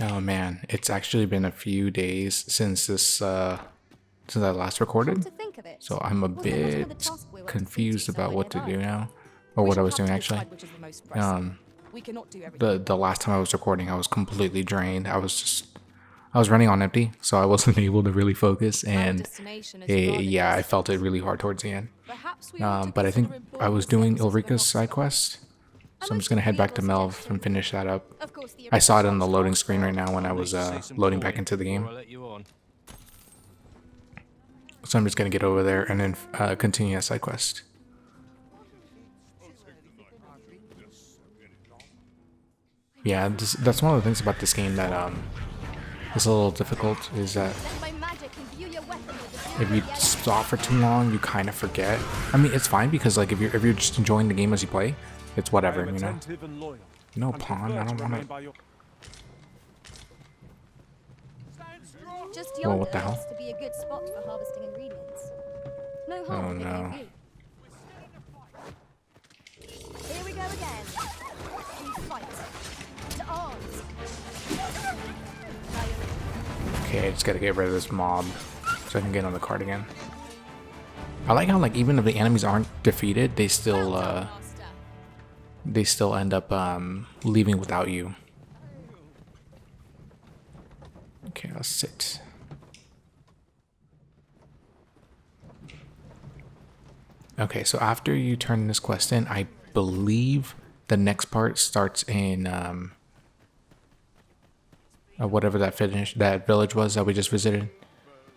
Oh man, it's actually been a few days since since I last recorded, To think of it, so I'm a was there not bit another task we were to see to confused about somewhere what to nearby? do now, or We what I shall was have doing to actually. decide which is the most pressing. We cannot do everything. The last time I was recording, I was completely drained. I was running on empty, so I wasn't able to really focus, Our and destination is rather yeah, I felt it distant. really hard towards the end. Perhaps we ought to But I think consider I employing was doing services of an Ulrika's side officer. quest, A so I'm just most gonna head back to agreeable Melv suggestion. and finish that up. Of course, the I saw it on the Sounds loading quite screen right fun. now when I I'll was need to see some loading drawing back into the before game. I let you on. So I'm just gonna get over there and then continue that side quest. Yeah, that's one of the things about this game that is a little difficult, is that Let my magic imbue your weapon with the if you stop for too long, you kind of forget. I mean, it's fine because like if you're just enjoying the game as you play, it's whatever, you know. No pawn, I don't want to. Just Well, yonder what the hell? looks to be a good spot for harvesting ingredients. No harm Oh in taking a no. view. Here we go again. We fight. To arms. Okay, I just gotta get rid of this mob so I can get on the card again. I like how like even if the enemies aren't defeated, they still end up leaving without you. Okay, let's sit. Okay, so after you turn this quest in, I believe the next part starts in whatever that village was that we just visited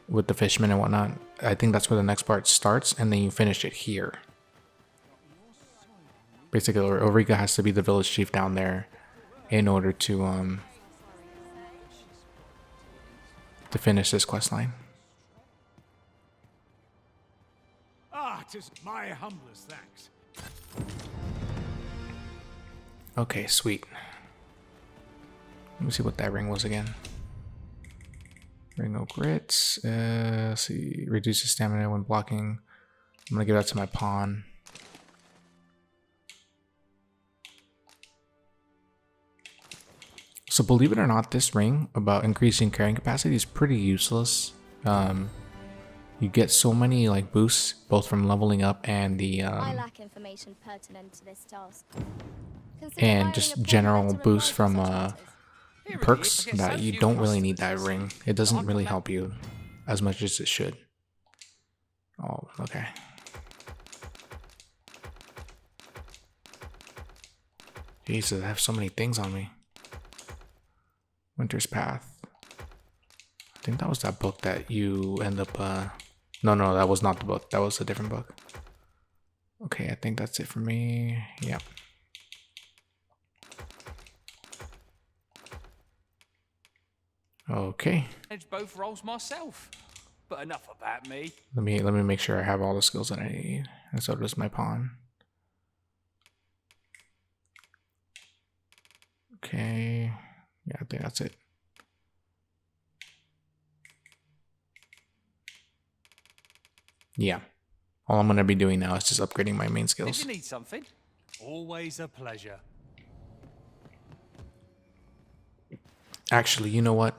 with the fishermen and whatnot. I think that's where the next part starts, and then you finish it here. Basically, Ulrika has to be the village chief down there in order to finish this quest line. Ah, 'tis my humblest thanks. Okay, sweet. Let me see what that ring was again. Ring of Grits. Let's see. Reduces stamina when blocking. I'm gonna give that to my pawn. So believe it or not, this ring about increasing carrying capacity is pretty useless. You get so many like boosts both from leveling up and the I lack information pertinent to this task. Consider and hiring just a pawn general better in boosts life for from such matters. perks that you don't really need that ring. It doesn't really help you as much as it should. Oh, okay. Jesus, I have so many things on me. Winter's Path. I think that was that book that you end up no, that was not the book. That was a different book. Okay, I think that's it for me. Yep. Okay. Edge both roles myself. But enough about me. Let me make sure I have all the skills that I need. And so does my pawn. Okay. Yeah, I think that's it. Yeah. All I'm gonna be doing now is just upgrading my main If skills. you need something, Always a pleasure. Actually, you know what?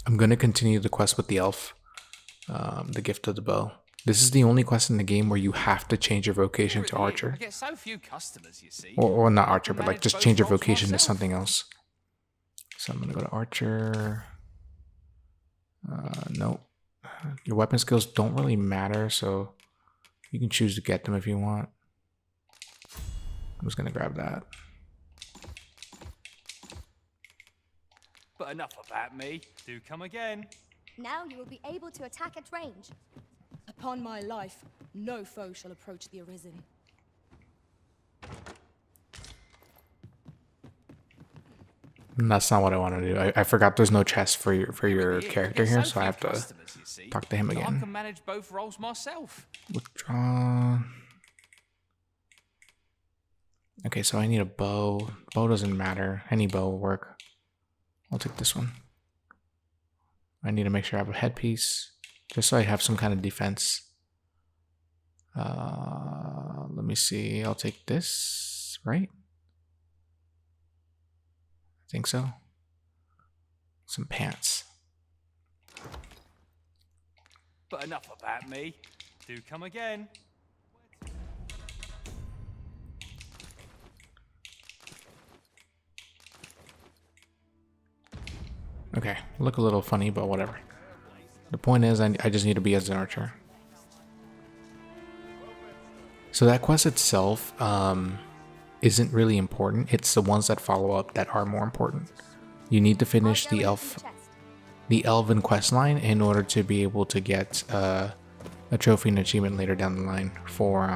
I'm gonna continue the quest with the elf. The gift of the bow. This is the only quest in the game where you have to change your vocation to archer. I get so few customers, you see. Or not I archer, can but like manage just both change your roles vocation to myself. something else. So I'm gonna go to archer. Nope. Your weapon skills don't really matter, so you can choose to get them if you want. I'm just gonna grab that. But enough about me. Do come again. Now you will be able to attack at range. Upon my life, no foe shall approach the Arisen. That's not what I want to do. I forgot there's no chest for your I character get here, so so I few have to customers, you see, talk to him that I again. can manage both roles myself. Withdraw. Okay, so I need a bow. Bow doesn't matter. Any bow will work. I'll take this one. I need to make sure I have a headpiece, just so I have some kind of defense. Let me see. I'll take this, right? I think so. some pants. But enough about me. Do come again. Okay, look a little funny, but whatever. The point is, I just need to be as an archer. So that quest itself isn't really important. It's the ones that follow up that are more important. You need to finish the elven quest line in order to be able to get a trophy and achievement later down the line for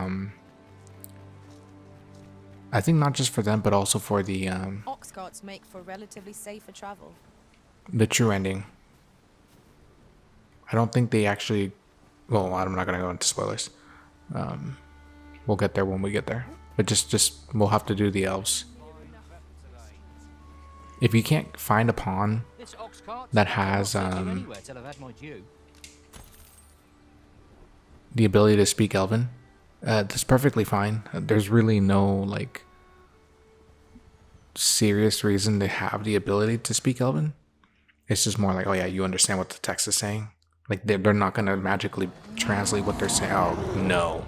I think not just for them, but also for the Ox carts make for relatively safer travel. the true ending. I don't think they actually. Well, I'm not gonna go into spoilers. We'll get there when we get there. But just we'll have to do the elves. If you can't find a pawn that has the ability to speak Elven, that's perfectly fine. There's really no like serious reason to have the ability to speak Elven. It's just more like, oh yeah, you understand what the text is saying. Like they're not gonna magically translate what they're saying. Oh no.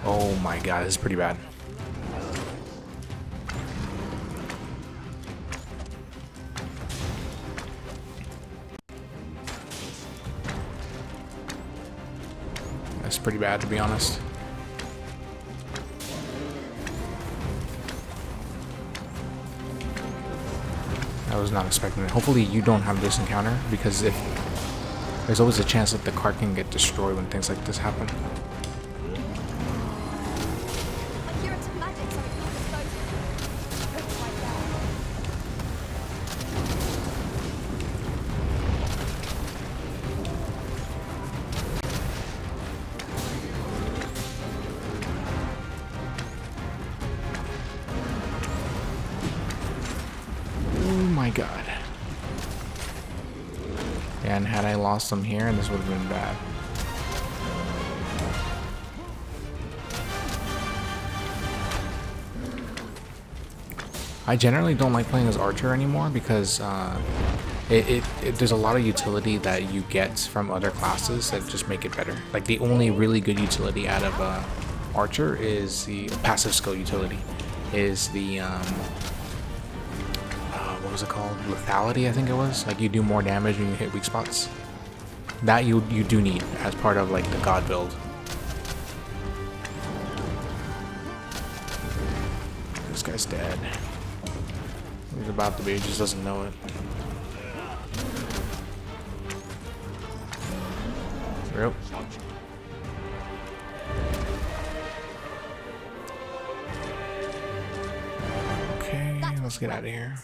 Oh my god, this is pretty bad. That's pretty bad, to be honest. I was not expecting it. Hopefully you don't have this encounter, because if there's always a chance that the cart can get destroyed when things like this happen. A curative magic, so it can dispose of. Looks like that. Oh my god. Yeah, and had I lost them here, this would have been bad. I generally don't like playing as Archer anymore because there's a lot of utility that you get from other classes that just make it better. Like the only really good utility out of Archer is the passive skill utility, is the what was it called? Lethality, I think it was. Like you do more damage when you hit weak spots. That you do need as part of like the god build. This guy's dead. He's about to be, he just doesn't know it. Yep. Okay, let's get out of here.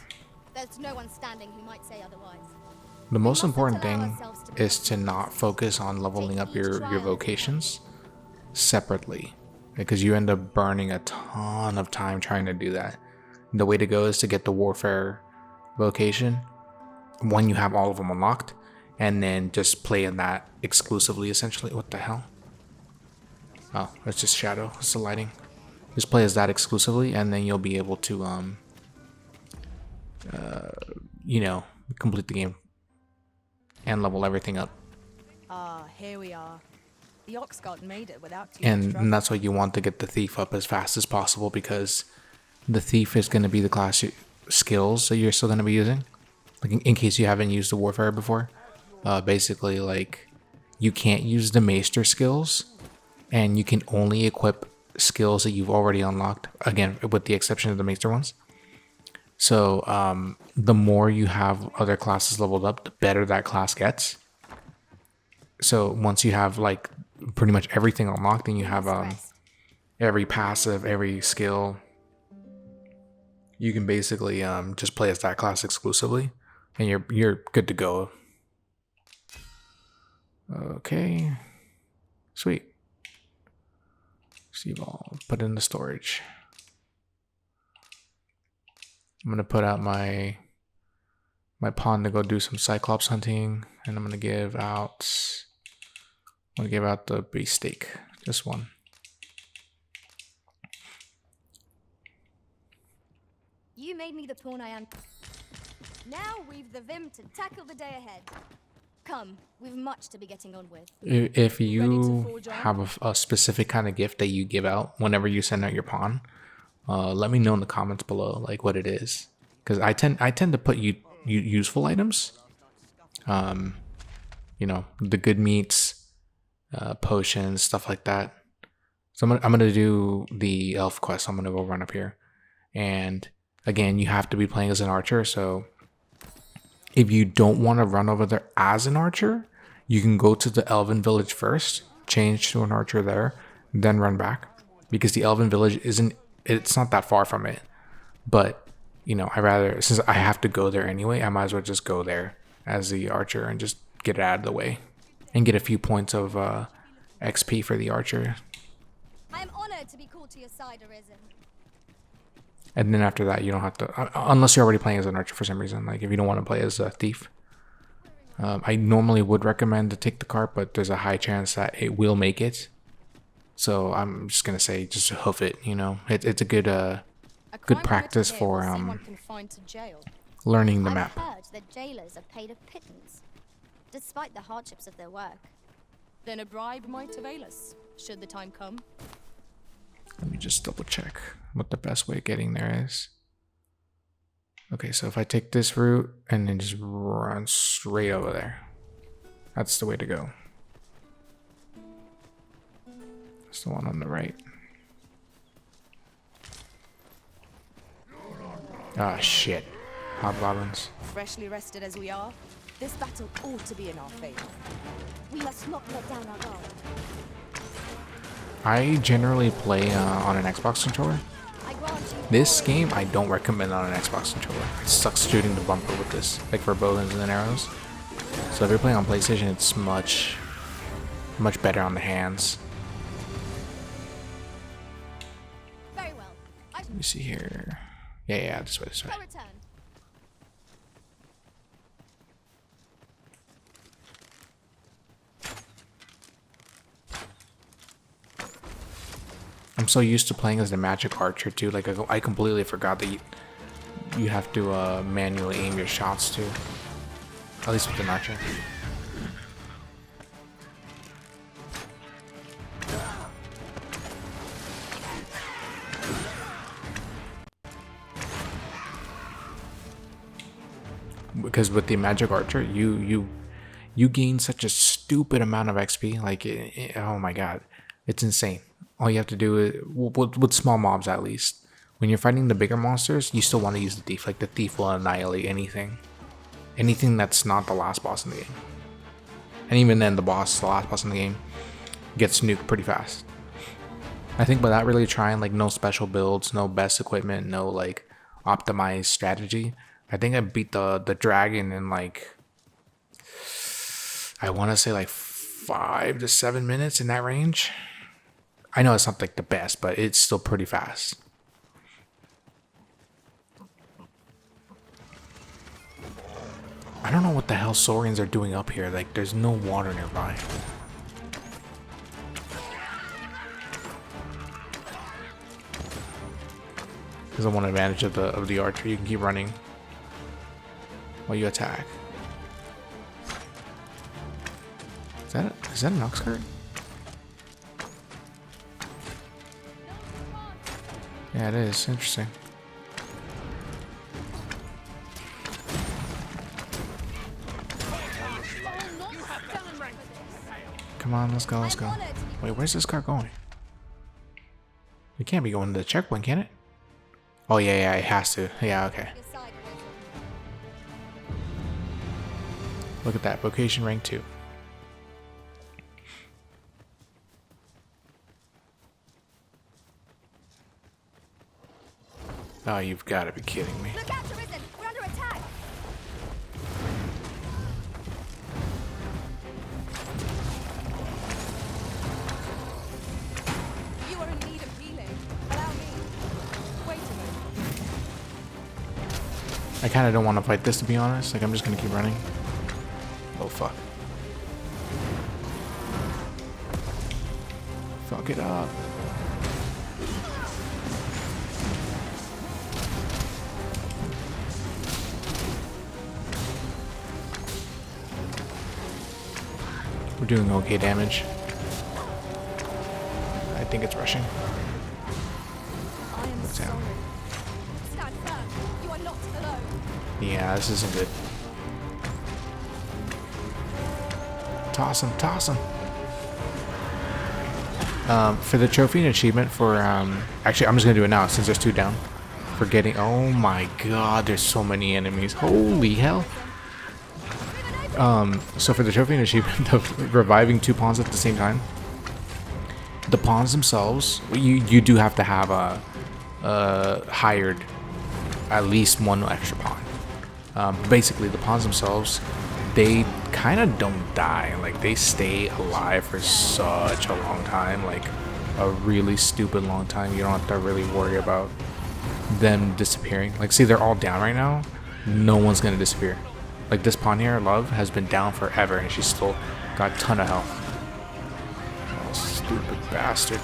There's no one standing who might say otherwise. The most important thing is to not focus on leveling up your vocations separately, because you end up burning a ton of time trying to do that. The way to go is to get the warfare vocation when you have all of them unlocked, and then just play in that exclusively, essentially. What the hell? Oh, it's just shadow. It's the lighting. Just play as that exclusively, and then you'll be able to you know, complete the game and level everything up. Ah, here we are. The ox cart made it without too much And trouble. that's why you want to get the thief up as fast as possible, because the thief is going to be the class skills that you're still going to be using. Like in case you haven't used the warfare before, basically like you can't use the maester skills, and you can only equip skills that you've already unlocked, again with the exception of the maester ones. So the more you have other classes leveled up, the better that class gets. So once you have like pretty much everything unlocked, and you have every passive, every skill, you can basically just play as that class exclusively, and you're good to go. Okay, sweet. Receive all. Put in the storage. I'm gonna put out my pawn to go do some Cyclops hunting, and I'm gonna give out the beef steak, just one. You made me the pawn I am. Now we've the vim to tackle the day ahead. Come, we've much to be getting on with. If you forge on? have a specific kind of gift that you give out whenever you send out your pawn, let me know in the comments below, like what it is, because I tend to put you useful items. You know, the good meats, potions, stuff like that. So I'm gonna do the elf quest. I'm gonna go run up here, and again, you have to be playing as an archer. So if you don't want to run over there as an archer, you can go to the elven village first, change to an archer there, then run back, because the elven village it's not that far from it. But you know, since I have to go there anyway, I might as well just go there as the archer and just get it out of the way and get a few points of XP for the archer. I am honored to be called to your side, Arisen. And then after that, you don't have to, unless you're already playing as an archer for some reason. Like if you don't want to play as a thief, I normally would recommend to take the cart, but there's a high chance that it will make it. So I'm just gonna say, just hoof it. You know, it's a good good practice for learning the map. I've heard that jailers are paid a pittance, despite the hardships of their work. Then a bribe might avail us, should the time come. Let me just double check what the best way of getting there is. Okay, so if I take this route and then just run straight over there, that's the way to go. That's the one on the right. Ah, shit. Hobgoblins. Freshly rested as we are, this battle ought to be in our favor. We must not let down our guard. I generally play on an Xbox controller. I grant you This game I don't recommend on an Xbox controller. It sucks shooting the bumper with this, like for bowguns and arrows. So if you're playing on PlayStation, it's much better on the hands. very well. I Let me see here. Yeah, this way. shall return. I'm so used to playing as the magic archer too. Like I completely forgot that you have to manually aim your shots too. At least with an archer. Because with the magic archer, you gain such a stupid amount of XP. Like, oh my god, it's insane. All you have to do is, with small mobs at least, when you're fighting the bigger monsters, you still want to use the thief. Like the thief will annihilate anything that's not the last boss in the game. And even then, the last boss in the game gets nuked pretty fast. I think without really trying, like no special builds, no best equipment, no like optimized strategy, I think I beat the dragon in like, I want to say like 5 to 7 minutes, in that range. I know it's not like the best, but it's still pretty fast. I don't know what the hell Saurians are doing up here. Like, there's no water nearby. Doesn't want advantage of the archer. You can keep running while you attack. Is that an ox cart? Yeah, it is. Interesting. Come on, let's go. Wait, where's this car going? It can't be going to the checkpoint, can it? Oh, yeah, it has to. Yeah, okay. Your side, Arisen. Look at that. Vocation rank 2. Oh, you've got to be kidding me. Look out, Arisen! We're under attack! You are in need of healing. Allow me. Wait a minute. I kind of don't want to fight this, to be honest. Like, I'm just going to keep running. Oh, fuck. Fuck it up. We're doing okay damage. I think it's rushing. I am What's down? sorry. Stand firm. You are not alone. Yeah, this isn't good. Toss him, toss him. For the trophy and achievement for, actually, I'm just gonna do it now since there's 2 down. For getting, oh my god, there's so many enemies. Holy hell. So for the trophy and achievement of reviving 2 pawns at the same time, the pawns themselves, you do have to have hired at least 1 extra pawn. Basically, the pawns themselves, they kind of don't die. Like, they stay alive for such a long time, like a really stupid long time. You don't have to really worry about them disappearing. Like, see, they're all down right now. No one's gonna disappear. Like, this pawn here, Love, has been down forever, and she's still got a ton of health. Oh, stupid bastard.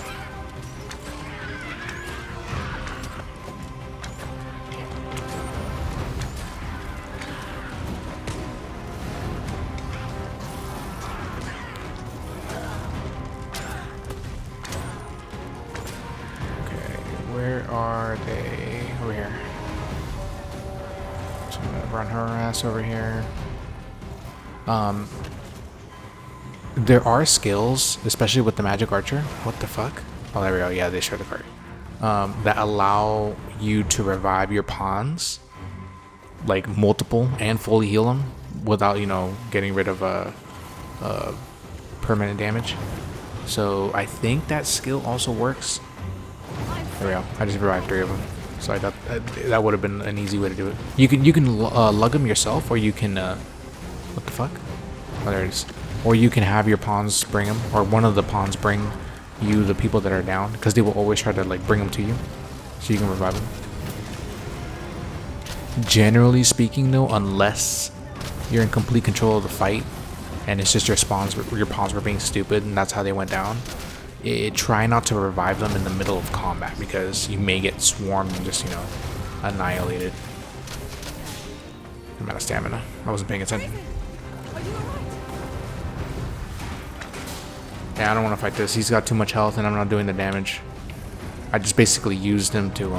Where are they? Over here. So I'm gonna run her ass over here. There are skills, especially with the magic archer. What the fuck? Oh, there we go. Yeah, they showed the card. That allow you to revive your pawns, like multiple, and fully heal them without, you know, getting rid of permanent damage. So I think that skill also works. There we go. I just revived 3 of them, so I thought that would have been an easy way to do it. You can lug them yourself, or you can what the fuck? Oh, there it is. Or you can have your pawns bring them, or one of the pawns bring you the people that are down, because they will always try to like bring them to you, so you can revive them. Generally speaking, though, unless you're in complete control of the fight, and it's just your pawns were being stupid, and that's how they went down. Try not to revive them in the middle of combat, because you may get swarmed and just, you know, annihilated. I'm out of stamina. I wasn't paying attention. Are you alright? Yeah, I don't want to fight this. He's got too much health and I'm not doing the damage. I just basically used him to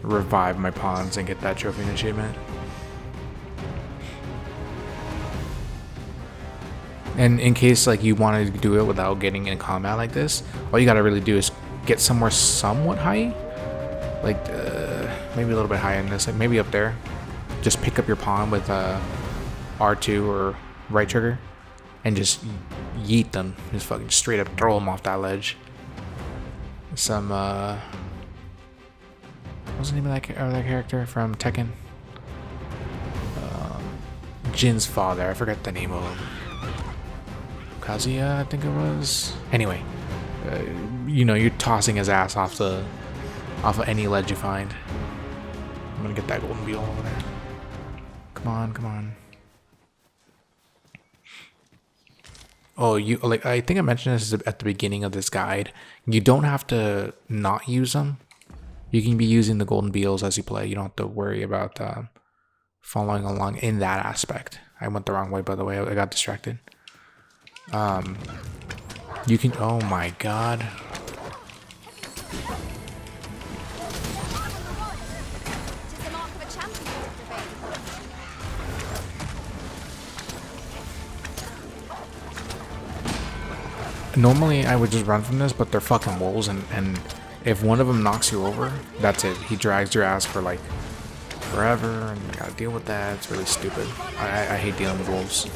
revive my pawns and get that trophy and achievement. And in case like you wanted to do it without getting in combat like this, all you gotta really do is get somewhere somewhat high, like maybe a little bit higher than this, like maybe up there. Just pick up your pawn with R2 or right trigger, and just yeet them. Just fucking straight up throw them off that ledge. Some what's the name of that character from Tekken? Jin's father. I forgot the name of him. Kazuya, I think it was. Anyway, you know, you're tossing his ass off of any ledge you find. I'm gonna get that golden beetle over there. Come on, come on. Oh, you like? I think I mentioned this at the beginning of this guide. You don't have to not use them. You can be using the golden beetles as you play. You don't have to worry about following along in that aspect. I went the wrong way, by the way. I got distracted. You can. Oh my god. Normally I would just run from this, but they're fucking wolves, and if one of them knocks you over, that's it. He drags your ass for like forever, and you gotta deal with that. It's really stupid. I hate dealing with wolves.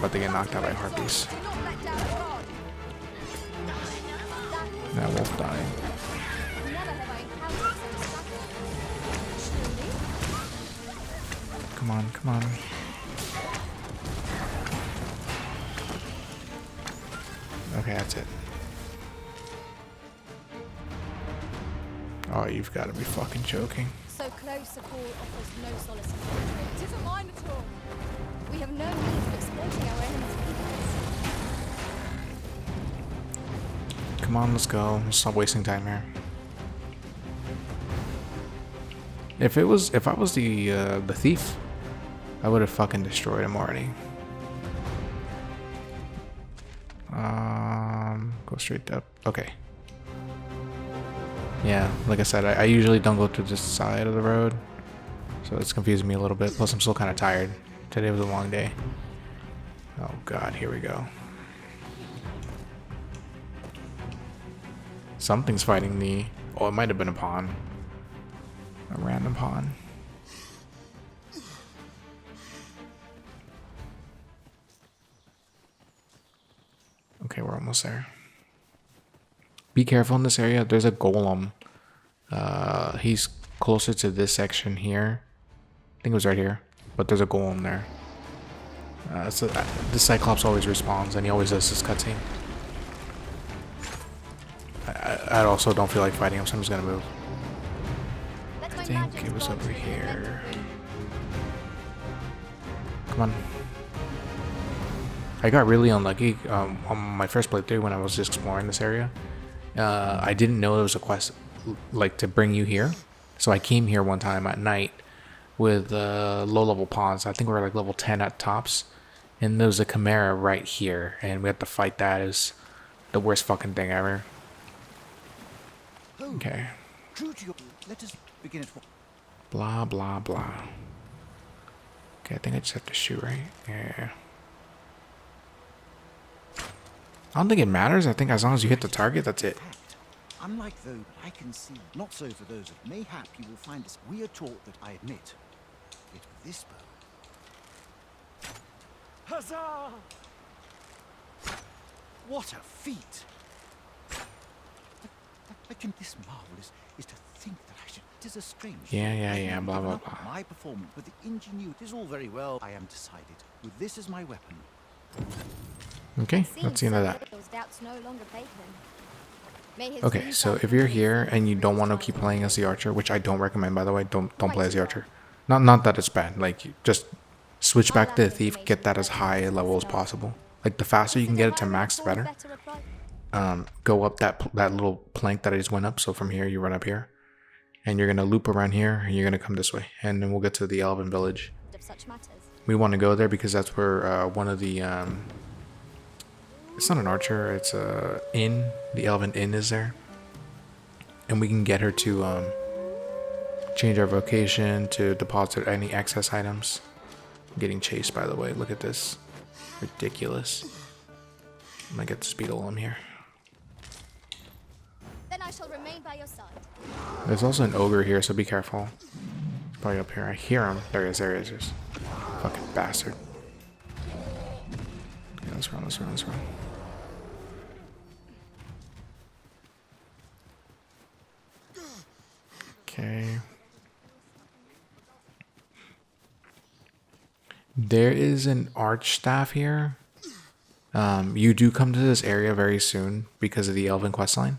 But they get knocked out by harpies. That wolf died. Come on, come on. Okay, that's it. Oh, you've got to be fucking joking. So close a call offers no solace in It isn't mine at all. We have no means of exploiting our enemies' weakness. Come on, let's go. Let's stop wasting time here. If I was the thief, I would have fucking destroyed him already. Go straight up. Okay. Yeah, like I said, I usually don't go to this side of the road, so it's confusing me a little bit. Plus, I'm still kind of tired. Today was a long day. Oh god, here we go. Something's fighting me. Oh, it might have been a pawn. A random pawn. Okay, we're almost there. Be careful in this area. There's a golem. He's closer to this section here. I think it was right here. But there's a golem there. So the Cyclops always respawns, and he always does this cutscene. I also don't feel like fighting him, so I'm just gonna move. I think it was over here. Come on. I got really unlucky on my first playthrough when I was just exploring this area. I didn't know there was a quest like to bring you here, so I came here one time at night with low-level pawns. I think we were like level 10 at tops, and there was a chimera right here, and we had to fight that. It was the worst fucking thing ever. Okay. Let us begin at Blah blah blah. Okay, I think I just have to shoot, right? Yeah. I don't think it matters. I think as long as you hit the target, that's it. Unlike those I can see, not so for those of mayhap you will find this. We are taught that I admit. Yet with this bow. Huzzah! What a feat! I can this marvelous is to think that I should. It is a strange. Yeah. Blah blah blah. My performance with the ingenuity is all very well. I am decided. With this as my weapon. Okay, let's see into that. Those doubts no longer plague him. May his Okay, so if you're here and you don't want to keep playing as the archer, which I don't recommend, by the way, don't play as the archer. Not that it's bad. Like, just switch back to the thief, get that as high a level as possible. Like, the faster you can get it to max, the better. Go up that little plank that I just went up. So from here, you run up here, and you're gonna loop around here, and you're gonna come this way, and then we'll get to the Elven village. We want to go there because that's where one of the it's not an archer, it's a inn. The Elven inn is there, and we can get her to change our vocation, to deposit any excess items. I'm getting chased, by the way. Look at this, ridiculous. I'm gonna get the speed alone here. Then I shall remain by your side. There's also an ogre here, so be careful. He's probably up here. I hear him. There he is. Fucking bastard. Okay, let's run. Okay. There is an arch staff here. You do come to this area very soon because of the Elven questline.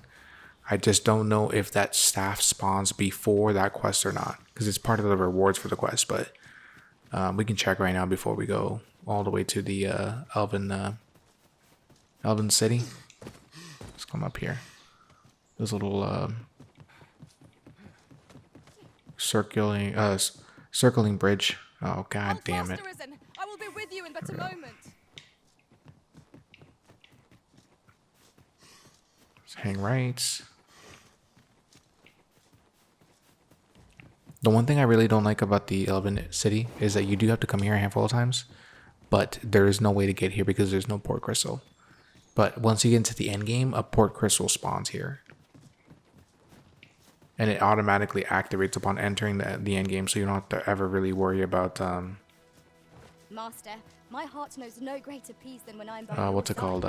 I just don't know if that staff spawns before that quest or not, because it's part of the rewards for the quest, but we can check right now before we go all the way to the Elven city. Let's come up here. There's a little circling bridge. Oh god damn it. I will be with you in but a moment. Let's hang right. The one thing I really don't like about the Elven city is that you do have to come here a handful of times, but there is no way to get here because there's no port crystal. But once you get into the end game, a port crystal spawns here, and it automatically activates upon entering the end game, so you don't have to ever really worry about Master, my heart knows no greater peace than when I'm by what's it called?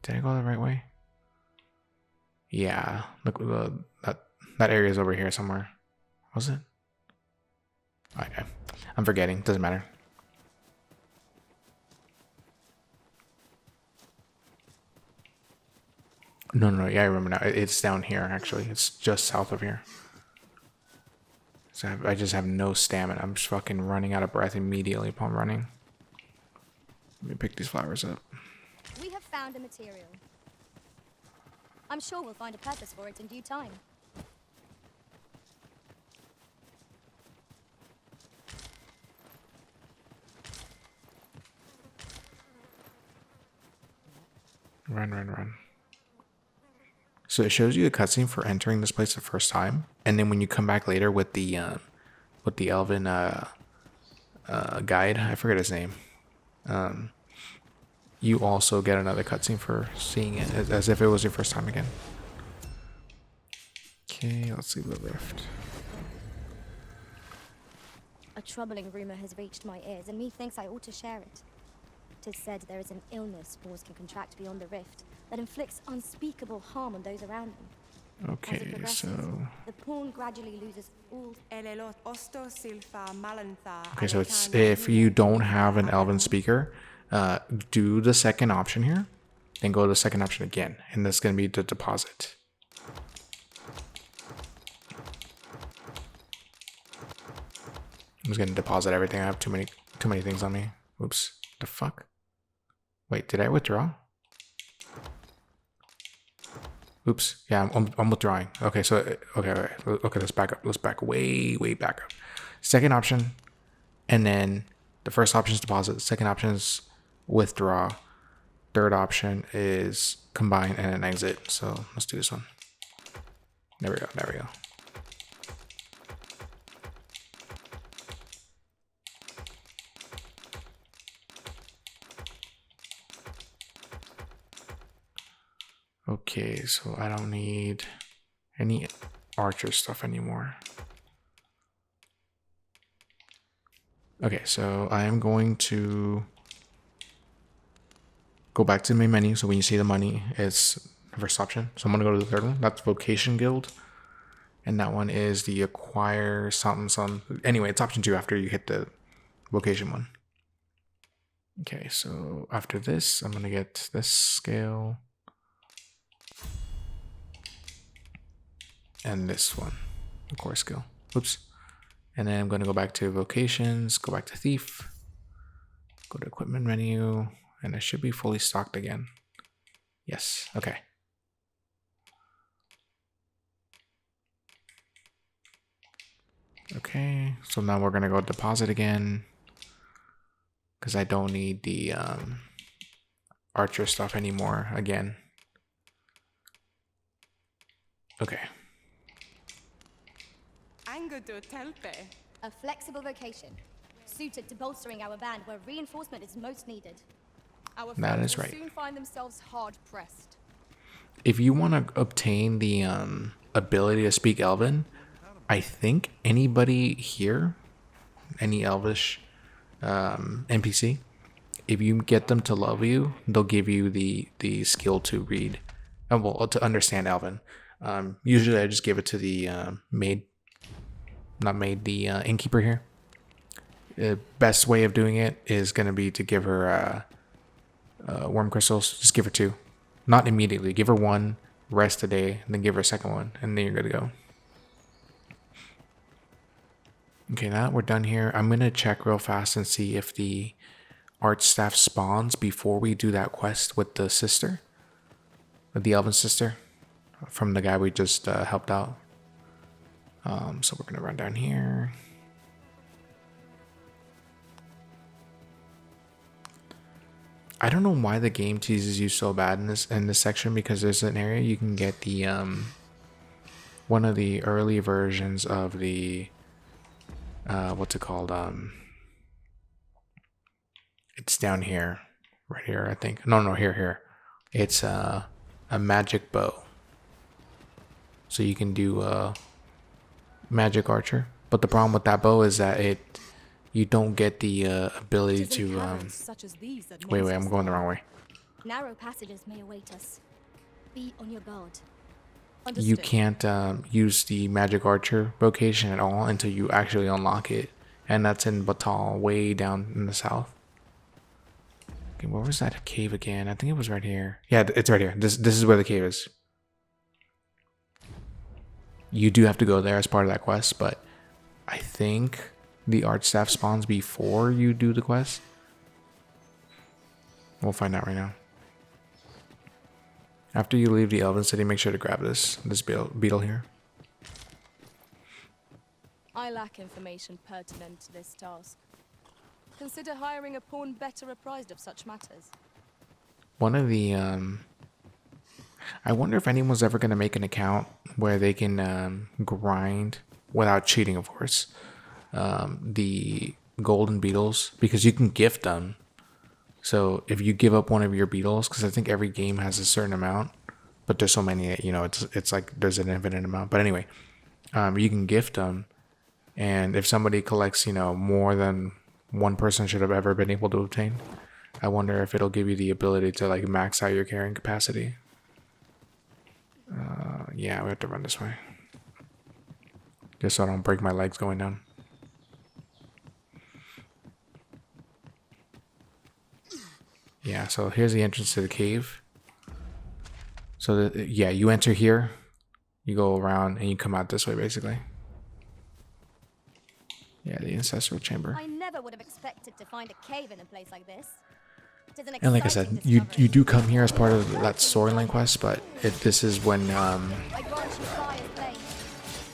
Did I go the right way? Yeah, look, that area is over here somewhere. Was it? Okay. I'm forgetting. Doesn't matter. No. Yeah, I remember now. It's down here, actually. It's just south of here. So I just have no stamina. I'm just fucking running out of breath immediately upon running. Let me pick these flowers up. We have found a material. I'm sure we'll find a purpose for it in due time. Run, run, run. So it shows you the cutscene for entering this place the first time, and then when you come back later with the elven guide, I forget his name. You also get another cutscene for seeing it as if it was your first time again. Okay, let's see the rift. A troubling rumor has reached my ears, and methinks I ought to share it. 'Tis said there is an illness spores can contract beyond the rift that inflicts unspeakable harm on those around them. As it Okay, progresses, so the pawn gradually loses all. okay, so it's if you don't have an elven speaker, do the second option here, then go to the second option again, and that's gonna be the deposit. I'm just gonna deposit everything. I have too many things on me. Oops. The fuck? Wait, did I withdraw? Oops. Yeah, I'm withdrawing. Okay, so okay, let's back up. Let's back way back up. Second option, and then the first option is deposit. The second option is withdraw. Third option is combine and then exit. So let's do this one. There we go. There we go. Okay, so I don't need any archer stuff anymore. Okay, so I am going to go back to the main menu. So when you see the money, it's the first option. So I'm going to go to the third one. That's Vocation Guild. And that one is the acquire something. Anyway, it's option 2 after you hit the vocation one. Okay, so after this, I'm going to get this scale. And this one, the core skill. Oops. And then I'm going to go back to vocations, go back to thief, go to equipment menu, and it should be fully stocked again. Yes. Okay. Okay. So now we're going to go deposit again because I don't need the archer stuff anymore again. Okay. A flexible vocation, suited to bolstering our band where reinforcement is most needed. Our That foes is will right. soon find themselves hard pressed. If you want to obtain the ability to speak Elven, I think anybody here, any Elvish NPC, if you get them to love you, they'll give you the skill to read, well, to understand Elven. Usually I just give it to the maid, not maid, the innkeeper here. The best way of doing it is going to be to give her worm crystals. Just give her 2. Not immediately. Give her 1, rest a day, and then give her a second one, and then you're good to go. Okay, now that we're done here, I'm going to check real fast and see if the arch staff spawns before we do that quest with the sister. With the elven sister. From the guy we just helped out. So we're going to run down here. I don't know why the game teases you so bad in this section, because there's an area you can get the one of the early versions of the what's it called? It's down here, right here, I think. No, here. It's a magic bow, so you can do magic archer. But the problem with that bow is that you don't get the ability to Such as these that wait, makes I'm us going the wrong way. Narrow passages may await us. Be on your guard. You understood. can't use the magic archer vocation at all until you actually unlock it, and that's in Batal, way down in the south. Okay, where was that cave again? I think it was right here. Yeah, it's right here. This is where the cave is. You do have to go there as part of that quest, but I think the arch staff spawns before you do the quest. We'll find out right now. After you leave the Elven City, make sure to grab this beetle here. I lack information pertinent to this task. Consider hiring a pawn better apprised of such matters. One of the I wonder if anyone's ever going to make an account where they can grind, without cheating of course, the golden beetles, because you can gift them. So if you give up one of your beetles, because I think every game has a certain amount, but there's so many that, you know, it's like there's an infinite amount. But anyway, you can gift them, and if somebody collects, you know, more than one person should have ever been able to obtain, I wonder if it'll give you the ability to like max out your carrying capacity. Yeah, we have to run this way, just so I don't break my legs going down. Yeah, so here's the entrance to the cave. So yeah, you enter here, you go around, and you come out this way basically. Yeah, the ancestral chamber. I never would have expected to find a cave in a place like this. It is an And like I said, exciting you discovery. do come here as part of that storyline quest, but this is when I grant you fire's blade.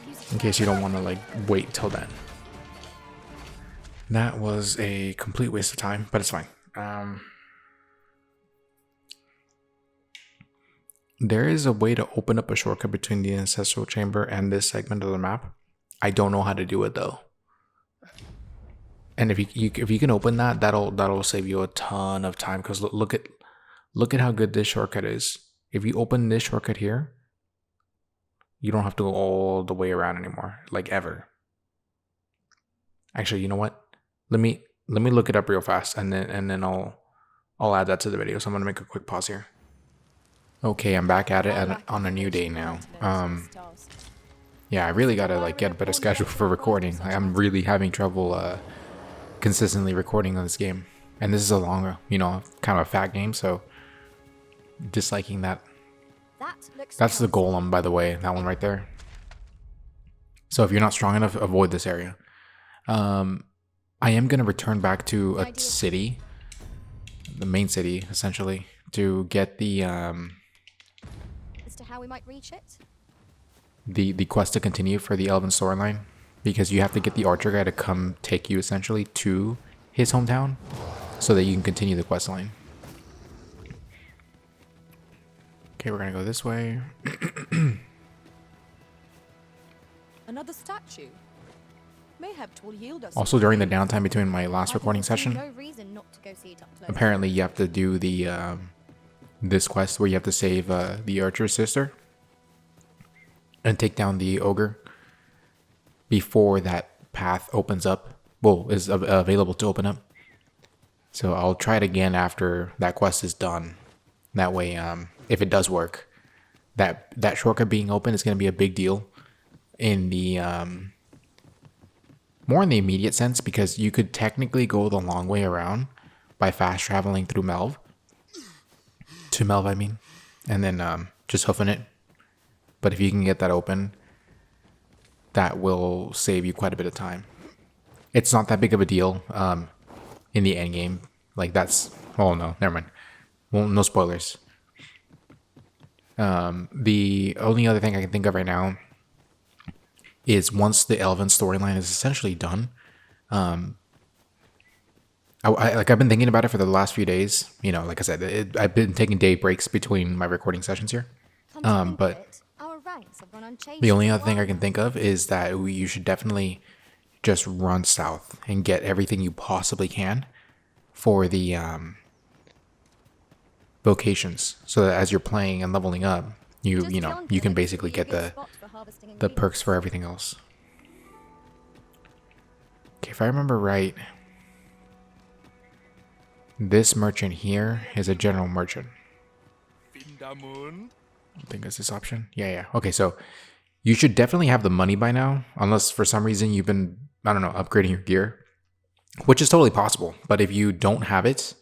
Use it in case you don't want to like wait till then. That was a complete waste of time, but it's fine. There is a way to open up a shortcut between the ancestral chamber and this segment of the map. I don't know how to do it though. And if you can open that, that'll save you a ton of time, because look at how good this shortcut is. If you open this shortcut here, you don't have to go all the way around anymore, like ever. Actually, you know what? Let me look it up real fast, and then I'll add that to the video. So I'm gonna make a quick pause here. Okay, I'm back at it on a new day now. Yeah, I really gotta like get a better schedule for recording. Like, I'm really having trouble consistently recording on this game, and this is a longer, you know, kind of a fat game, so disliking that. That's the golem, by the way, that one right there. So if you're not strong enough, avoid this area. I am gonna return back to a city, the main city essentially, to get the as to how we might reach it. the quest to continue for the Elven storyline, because you have to get the archer guy to come take you essentially to his hometown so that you can continue the quest line. Okay, we're gonna go this way. Another statue. Mayhap will yield us. Also, during the downtime between my last recording session, No reason not to go see it up close. apparently you have to do the this quest where you have to save the archer's sister and take down the ogre before that path opens up. Well, is available to open up. So I'll try it again after that quest is done. That way, if it does work, that shortcut being open is going to be a big deal in the more in the immediate sense, because you could technically go the long way around by fast traveling through Melv. To Melv, I mean. And then just hoofing it. But if you can get that open, that will save you quite a bit of time. It's not that big of a deal in the end game. Like that's... Oh no, never mind. Well, no spoilers. The only other thing I can think of right now is once the Elven storyline is essentially done, I've been thinking about it for the last few days. You know, like I said, I've been taking day breaks between my recording sessions here. But our ranks have gone unchanged the only for a other thing I while can think of is that you should definitely just run south and get everything you possibly can for the vocations, so that as you're playing and leveling up, you can basically get the perks for everything else. Okay, if I remember right, this merchant here is a general merchant. I think it's this option. Yeah. Okay, so you should definitely have the money by now, unless for some reason you've been, I don't know, upgrading your gear, which is totally possible. But if you don't have it,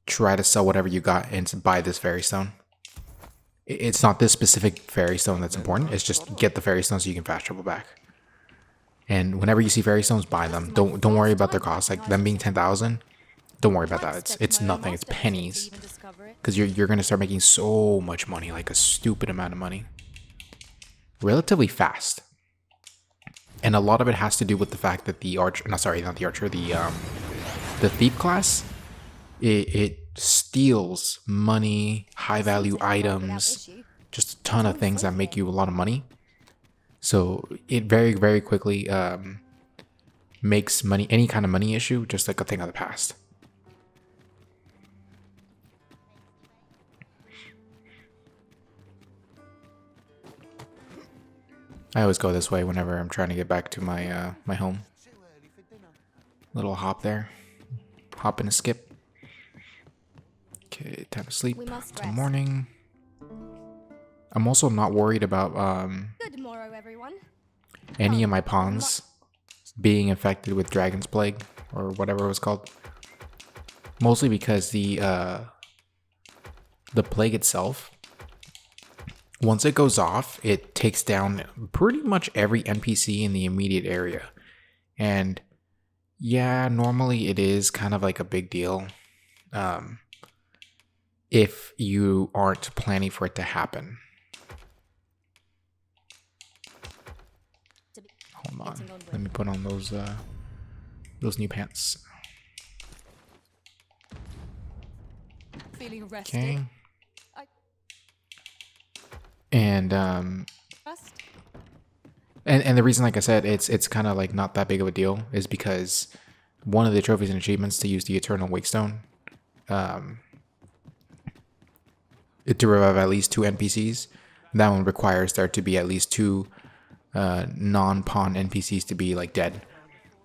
try to sell whatever you got and buy this fairy stone. It's not this specific fairy stone that's important. It's just get the fairy stone so you can fast travel back. And whenever you see fairy stones, buy them. Don't worry about their cost. Like them being 10,000, don't worry about that. It's nothing. It's pennies. Because you're gonna start making so much money, like a stupid amount of money, relatively fast. And a lot of it has to do with the fact that the archer, not the archer, the thief class, it steals money, high value items, just a ton of things that make you a lot of money. So it very, very quickly makes money, any kind of money issue, just like a thing of the past. I always go this way whenever I'm trying to get back to my my home. Little hop there. Hop and a skip. Okay, time to sleep. We must Till rest. morning. I'm also not worried about Good morrow, everyone. any of my pawns being infected with Dragon's Plague or whatever it was called. Mostly because the plague itself, once it goes off, it takes down pretty much every NPC in the immediate area. And yeah, normally it is kind of like a big deal if you aren't planning for it to happen. Hold on, let me put on those new pants. Feeling rested. Okay. I And trust. and the reason, like I said, it's kind of like not that big of a deal is because one of the trophies and achievements to use the Eternal Wakestone, to revive at least 2 NPCs. That one requires there to be at least 2 non-pawn NPCs to be like dead.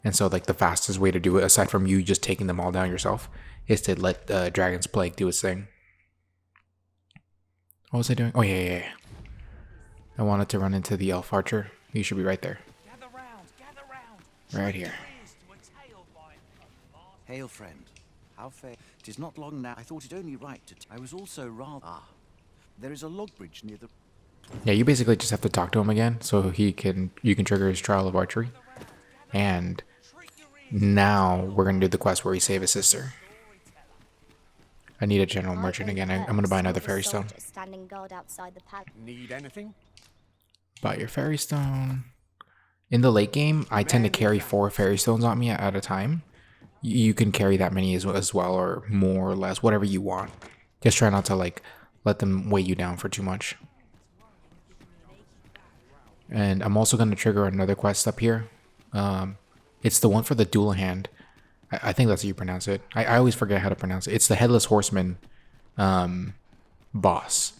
And so like the fastest way to do it, aside from you just taking them all down yourself, is to let Dragon's Plague do its thing. What was I doing? Oh yeah. I wanted to run into the Elf Archer. He should be right there. Gather round. Right here. Hail, friend. How fair. 'Tis not long now. I thought it only right to. I was also rather. There is a log bridge near the. Yeah, you basically just have to talk to him again, so you can trigger his trial of archery. And now we're gonna do the quest where we save his sister. I need a general merchant again. I'm gonna buy another fairy stone. Standing guard outside the palace. Need anything? Buy your fairy stone. In the late game, I tend to carry 4 fairy stones on me at a time. You can carry that many as well, or more or less, whatever you want. Just try not to like let them weigh you down for too much. And I'm also going to trigger another quest up here. It's the one for the dual hand. I think that's how you pronounce it. I always forget how to pronounce it. It's the Headless Horseman boss.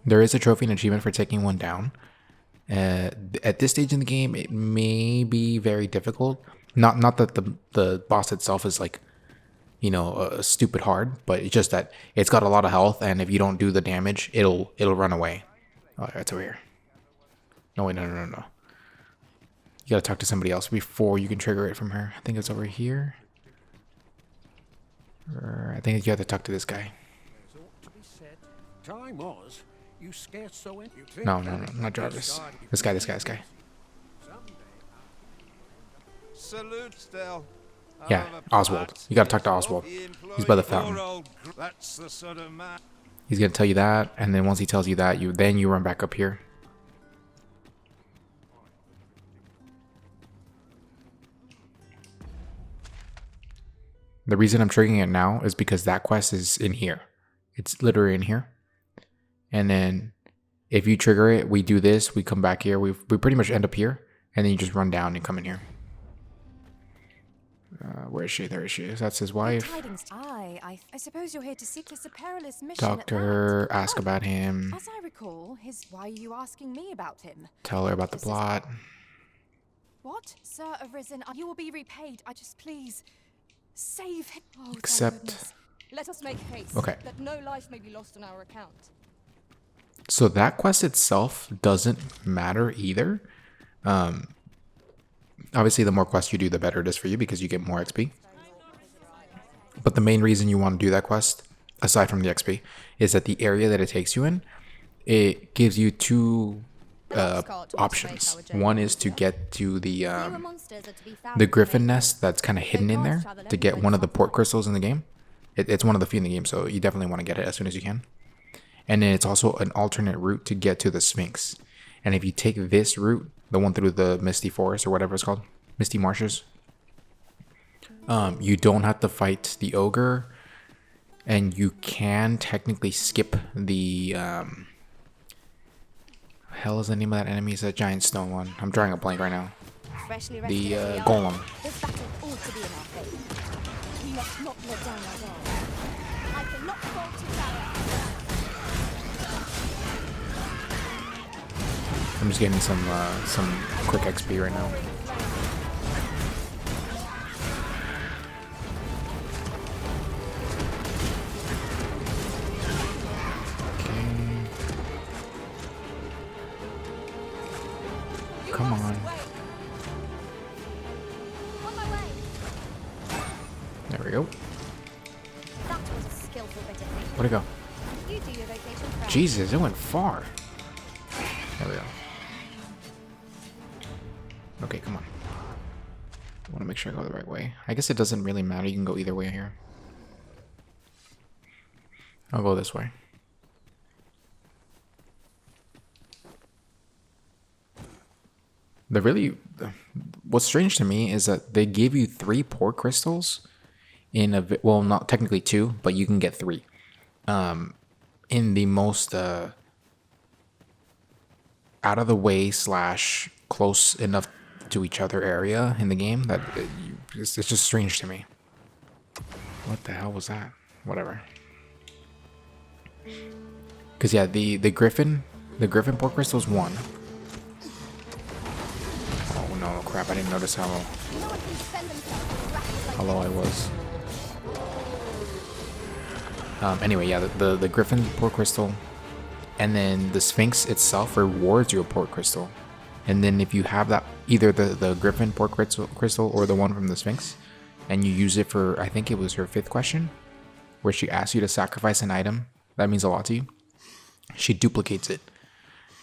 There is a trophy and achievement for taking one down. At this stage in the game, it may be very difficult. Not that the boss itself is like, stupid hard, but it's just that it's got a lot of health, and if you don't do the damage, it'll run away. Oh, it's over here. No, wait, no. You gotta talk to somebody else before you can trigger it from her. I think it's over here. Or I think you have to talk to this guy. Time was, you scarce so in. No, not Jarvis. This guy. Salute still. Yeah, Oswald. You gotta talk to Oswald. He's by the fountain. That's the sort of man. He's gonna tell you that, and then once he tells you that, you run back up here. The reason I'm triggering it now is because that quest is in here. It's literally in here. And then if you trigger it, we do this, we come back here, we pretty much end up here, and then you just run down and come in here. Where is she? There she is. That's his wife. I suppose you're here to seek this a perilous mission. Talk to her, ask about him, As I recall, why are you asking me about him? tell her about the plot. What? Sir Arisen, you will be repaid. I just please save him. Oh, thank Accept. goodness. Let us make haste. Okay. That no life may be lost on our account. So that quest itself doesn't matter either. Obviously, the more quests you do, the better it is for you because you get more XP. But the main reason you want to do that quest, aside from the XP, is that the area that it takes you in, it gives you 2 options. One is to get to the griffin nest that's kind of hidden in there to get one of the port crystals in the game. It's one of the few in the game, so you definitely want to get it as soon as you can. And then it's also an alternate route to get to the Sphinx. And if you take this route, the one through the Misty Forest or whatever it's called, Misty Marshes, you don't have to fight the ogre, and you can technically skip the hell is the name of that enemy? It's a giant stone one. I'm drawing a blank right now. Freshly The rested as we are, golem. this battle ought to be in our favor. We must not let down our guard. I cannot fall to valor. I'm just getting some quick XP right now. Come on. On my way. There we go. That was a skillful bit of thinking. Where'd it go? You do your vocation proud. Jesus, it went far. There we go. Okay, come on. I want to make sure I go the right way. I guess it doesn't really matter. You can go either way here. I'll go this way. What's strange to me is that they gave you 3 port crystals in a, well, not technically 2, but you can get 3. In the most out of the way / close enough to each other area in the game that it's just strange to me. What the hell was that? Whatever. Because yeah, the griffin port crystal is 1. Oh no, crap! I didn't notice how low I was. Anyway, yeah, the griffin port crystal, and then the sphinx itself rewards you a port crystal. And then if you have that, either the griffin port crystal or the one from the sphinx, and you use it for, I think it was her 5th question, where she asks you to sacrifice an item, that means a lot to you. She duplicates it,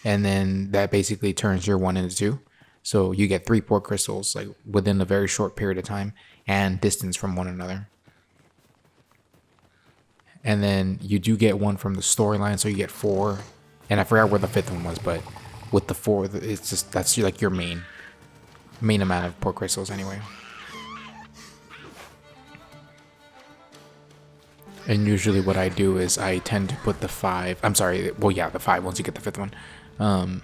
and then that basically turns your 1 into 2. So you get 3 port crystals like within a very short period of time and distance from one another. And then you do get 1 from the storyline, so you get 4. And I forgot where the 5th one was, but with the 4, it's just, that's like your main amount of port crystals anyway. And usually what I do is I tend to put the 5, I'm sorry, well yeah, the 5 once you get the 5th one,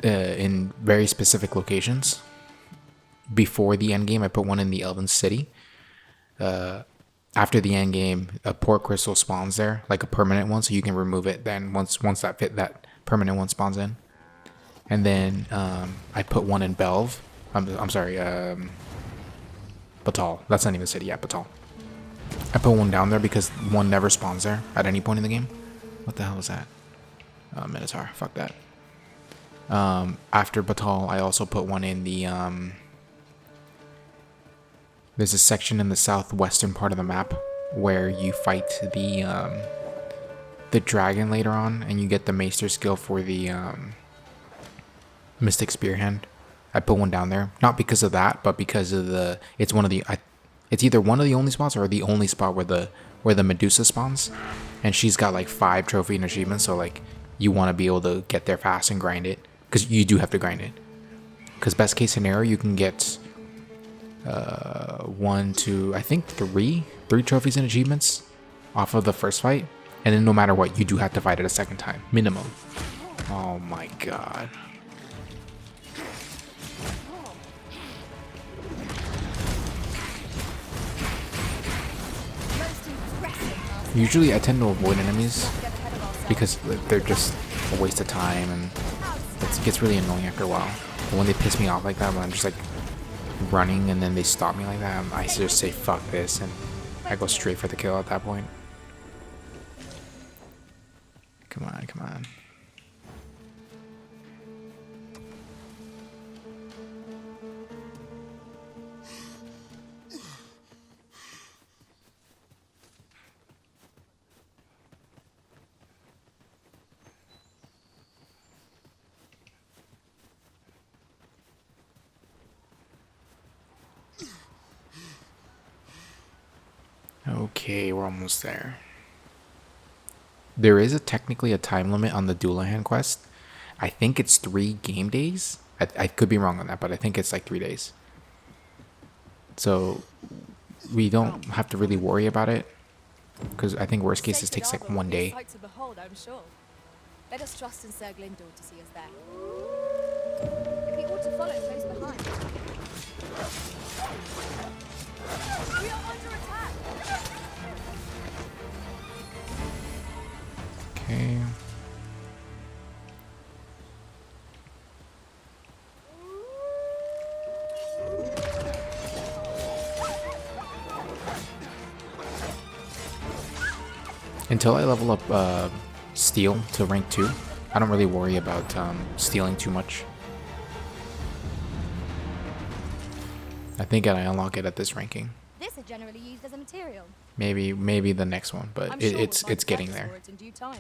in very specific locations. Before the end game, I put 1 in the Elven City. After the end game, a port crystal spawns there, like a permanent one, so you can remove it. Then once that permanent one spawns in, and then I put 1 in Belv. I'm sorry, Batal. That's not even a city. Yeah, Batal. I put 1 down there because 1 never spawns there at any point in the game. What the hell was that? Minotaur. Fuck that. After Batal, I also put 1 in the there's a section in the southwestern part of the map where you fight the dragon later on, and you get the Maester skill for the Mystic Spearhand. I put 1 down there, not because of that, but because of it's either one of the only spots or the only spot where the Medusa spawns, and she's got like 5 trophy and achievements. So like you want to be able to get there fast and grind it, because you do have to grind it. Because best case scenario, you can get 1, 2, I think 3 trophies and achievements off of the first fight, and then no matter what, you do have to fight it a second time minimum. Oh my god. Usually I tend to avoid enemies because they're just a waste of time, and it gets really annoying after a while. But when they piss me off like that, when I'm just like running and then they stop me like that, I just say fuck this, and I go straight for the kill at that point. Come on, come on. Okay, we're almost there. There is technically a time limit on the Doulahan quest. I think it's 3 game days. I could be wrong on that, but I think it's like 3 days. So we don't have to really worry about it, because I think worst case it takes like 1 day. Let us trust in Sir Glyndor to see us there. We ought to follow close behind. We are under attack! Okay. Until I level up steel to rank 2, I don't really worry about stealing too much. I think I unlock it at this ranking. This is generally used as a material. Maybe the next one, but I'm sure we'll it's find getting purpose there. for it in due time.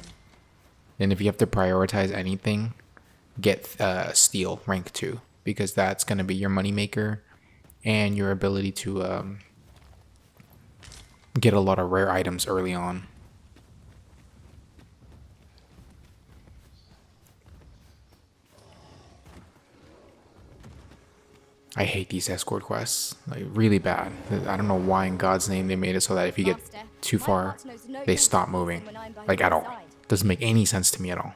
And if you have to prioritize anything, get steel rank 2, because that's going to be your moneymaker and your ability to get a lot of rare items early on. I hate these escort quests, like really bad. I don't know why in God's name they made it so that if you get Master, too my far, heart knows no they peace stop of moving, reason when I'm by like your at all. side. Doesn't make any sense to me at all.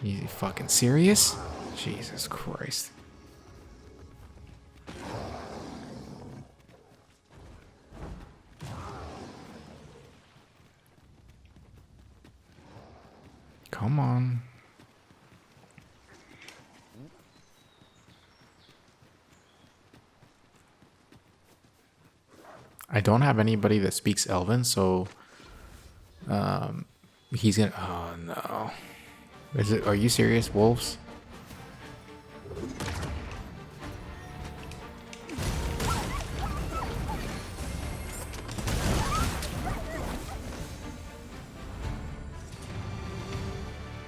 You fucking serious? Jesus Christ. Come on. I don't have anybody that speaks Elven, so he's gonna. Oh no! Is it? Are you serious, wolves?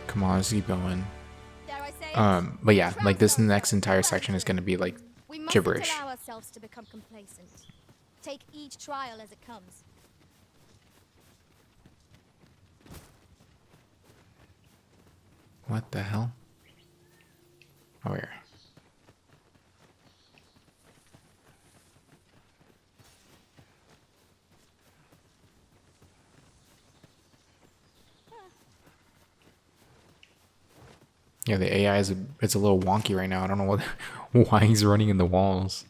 Come on, let's keep going. Dare I say it? But yeah, like this next entire section is gonna be like We mustn't gibberish. allow ourselves to become complacent. Take each trial as it comes. What the hell? Oh, here. Yeah, the AI it's a little wonky right now. I don't know what why he's running in the walls.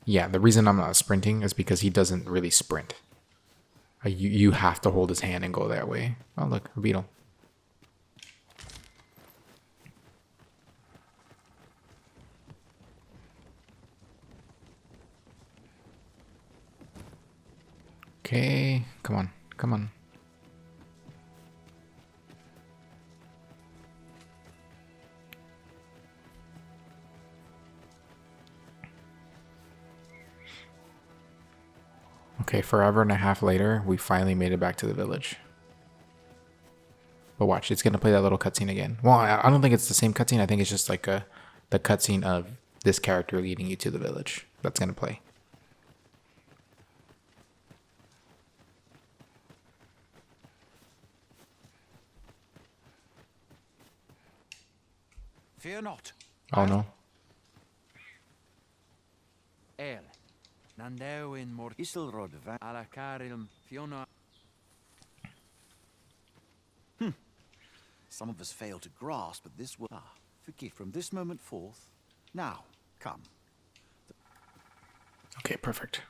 Yeah, the reason I'm not sprinting is because he doesn't really sprint. You have to hold his hand and go that way. Oh look, a beetle. Okay, come on, come on. Okay, forever and a half later, we finally made it back to the village. But watch, it's gonna play that little cutscene again. Well, I don't think it's the same cutscene. I think it's just like the cutscene of this character leading you to the village. That's gonna play. Fear not. Oh no. El. Nandeo in mor Isilrod van. ala carilm Fiona. Some of us fail to grasp, but this will. Forgive from this moment forth. Now, come. Okay, perfect.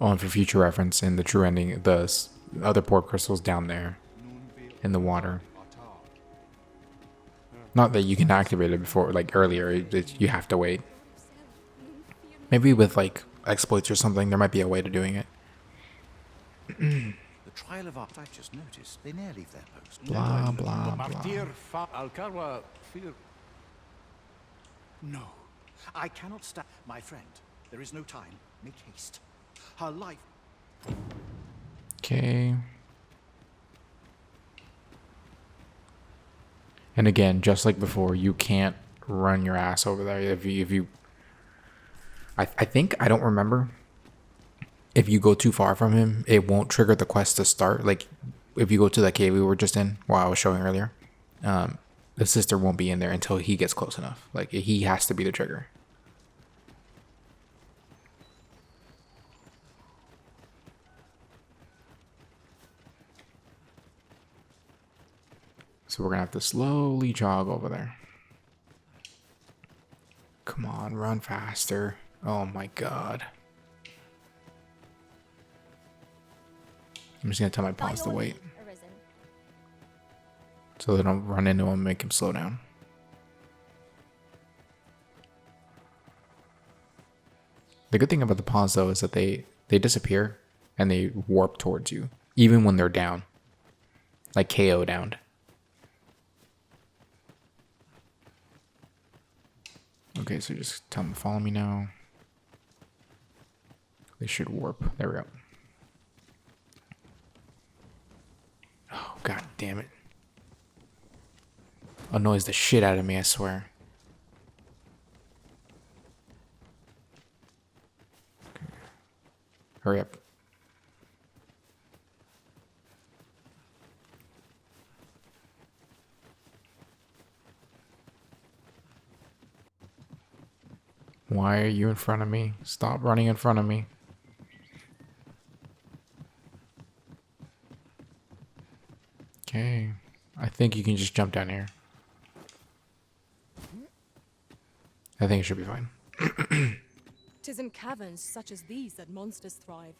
Oh, and for future reference, in the true ending, the other port crystal's down there in the water. Not that you can activate it before, like earlier. You have to wait. Maybe with like exploits or something, there might be a way to doing it. The trial of art I just noticed. They ne'er leave their post. Blah blah blah. Martyr fa Alcarwa fear. No. I cannot stand. My friend, there is no time. Make haste. Her life. Okay. And again, just like before, you can't run your ass over there. I think, I don't remember. If you go too far from him, it won't trigger the quest to start. Like, if you go to that cave we were just in, while I was showing earlier, the sister won't be in there until he gets close enough. Like, he has to be the trigger. So we're gonna have to slowly jog over there. Come on, run faster. Oh my god. I'm just gonna tell my pawns to wait, Arisen. so they don't run into him and make him slow down. The good thing about the pawns though is that they disappear and they warp towards you, even when they're down. Like KO downed. Okay, so just tell them to follow me now. They should warp. There we go. Oh, god damn it. Annoys the shit out of me, I swear. Okay. Hurry up. Why are you in front of me? Stop running in front of me. Okay. I think you can just jump down here. I think it should be fine. 'Tis in caverns such as these that monsters thrive.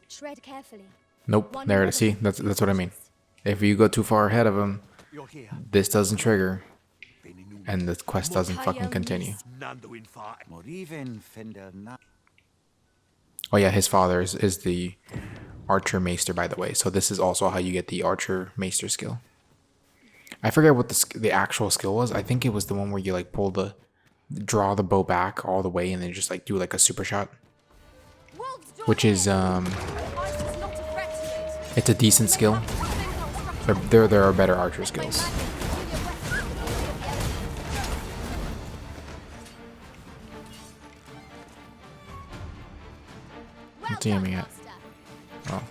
Tread carefully. Nope. One There it more is. See? than That's what I mean. cautious. If you go too far ahead of him, You're here. this doesn't trigger Beninu. and the quest doesn't fucking continue. Nando in fight. Moriven Fender na. Oh yeah, his father is the Archer Maester, by the way. So this is also how you get the Archer Maester skill. I forget what the actual skill was. I think it was the one where you like draw the bow back all the way and then just like do like a super shot, which is it's a decent skill. There are better archer skills. What's he aiming at? Oh.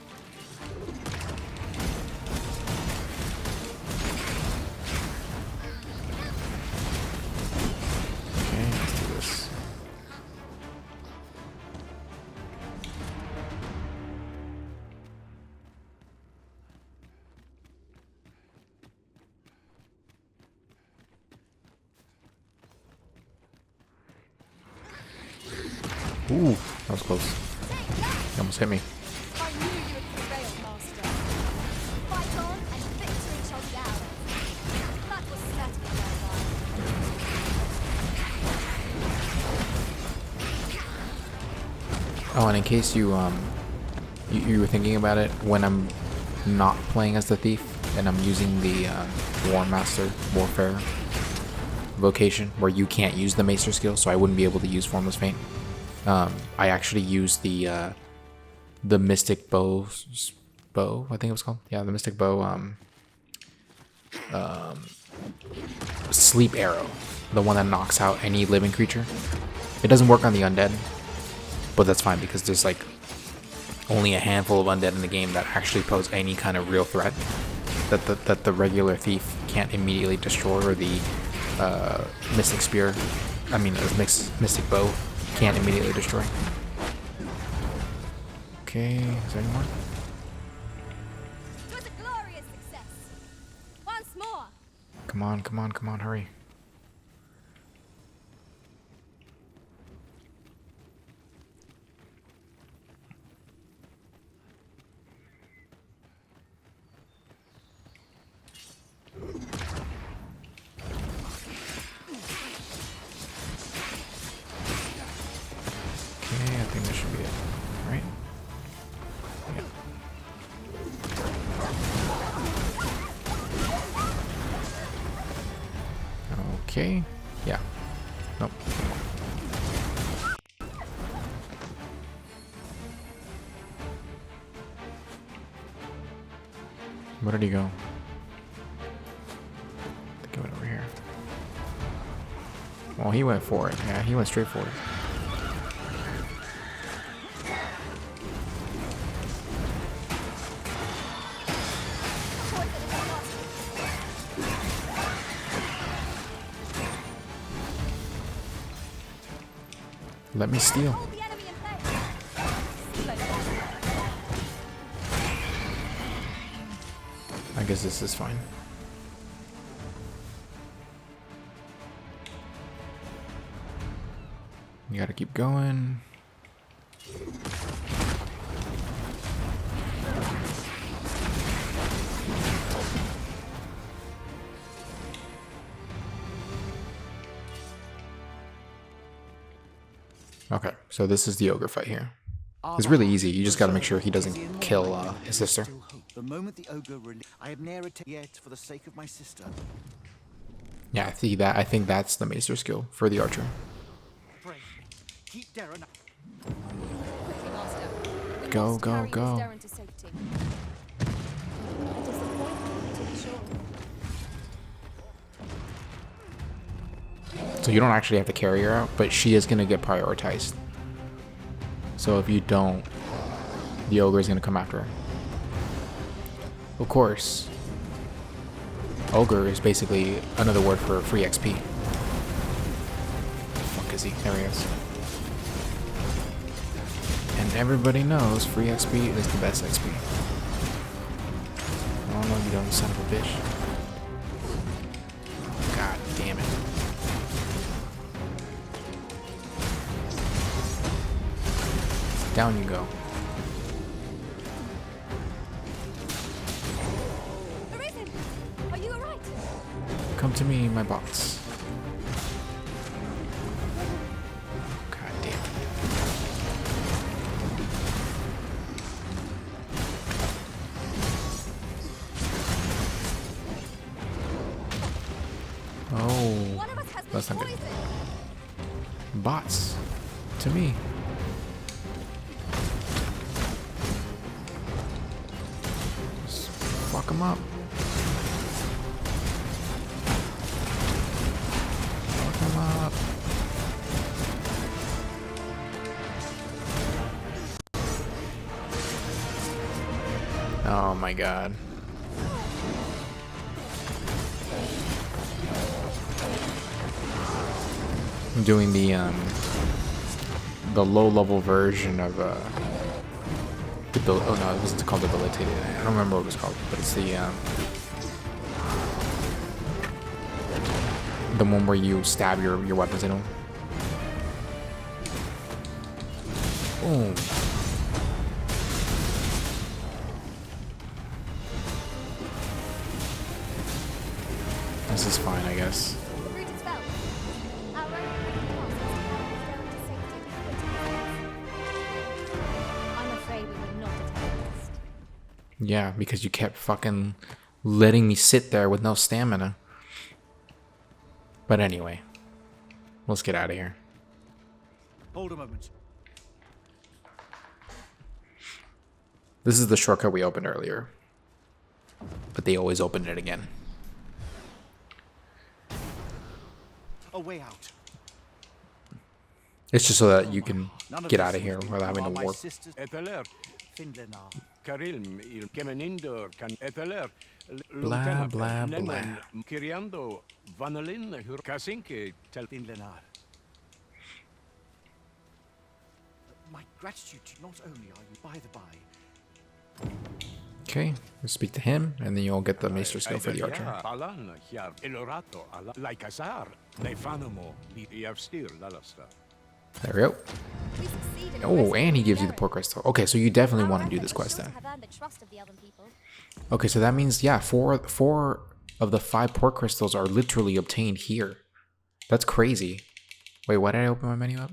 Okay, let's do this. Ooh, that was close. He almost hit me. I knew you would prevail, Master. Fight on and victory shall be ours. That was certainly well done. Oh, and in case you were thinking about it, when I'm not playing as the thief and I'm using the War Master Warfare vocation where you can't use the Maester skill, so I wouldn't be able to use Formless Feint. I actually use the Mystic Bow, I think it was called. Yeah, the Mystic Bow. Sleep Arrow, the one that knocks out any living creature. It doesn't work on the undead, but that's fine because there's like only a handful of undead in the game that actually pose any kind of real threat that the regular thief can't immediately destroy, or the Mystic Spear, Mystic Bow can't immediately destroy. Okay, is there any more? It was a glorious success. Once more. Come on, come on, come on, hurry. Okay, I think that should be it, right? Yeah. Okay. Yeah. Nope. Where did he go? I think I went over Well, he went for it. Yeah, he went straight for it. Let me steal. Hold the enemy in place. I guess this is fine. You gotta keep going. Okay, so this is the ogre fight here. It's really easy. You just gotta make sure he doesn't kill his sister. The moment the ogre I have ne'er yet for the sake of my sister. Yeah, I think that's the maester skill for the archer. Pray, keep Darren. Quickly, Master. We Go, must go, carry go. Miss Darren to safety. A disappointment, to be sure. So you don't actually have to carry her out, but she is gonna get prioritized. So if you don't, the ogre is gonna come after her. Of course, ogre is basically another word for free XP. The fuck is he? There he is. And everybody knows free XP is the best XP. Oh no, you don't, son of a bitch. God damn it. Down you go. Arisen! Are you alright? Come to me, my bots. God damn it. Oh, One of us has been that's not good. poisoned. Bots. To me. Just fuck them up. Fuck them up. Oh my god. I'm doing the low level version of oh no, it wasn't called debilitated. I don't remember what it was called, but it's the one where you stab your weapons in them. Boom. This is fine, I guess. The route is fell. Our own passes carry Miss Darren to safety. I'm afraid we were not at our best. Yeah, because you kept fucking letting me sit there with no stamina. But anyway, let's get out of here. Hold a moment. This is the shortcut we opened earlier, but they always open it again. A way out. It's just so that you can None get this out of here will without having to my warp. sister's Eteler, Finlenar. Karilm, il Kemeninder, kan Eteler, Blah, blah, blah. Kiriando, Vanalin, Kasinke, tel Finlenar. My gratitude to not only are you by the by, Okay, let's speak to him, and then you'll get the maester skill for the archer. Alan, Hiar, Elorato, Laikasar, Nefanamo, Liavstir, Lalasta. There we go. We succeed in Oh, arresting and he gives you the Darren. pork crystal. Okay, so you definitely Our want to do effort this was quest sure then. to have earned the trust of the Elven people. Okay, so that means, yeah, four of the 5 pork crystals are literally obtained here. That's crazy. Wait, why did I open my menu up?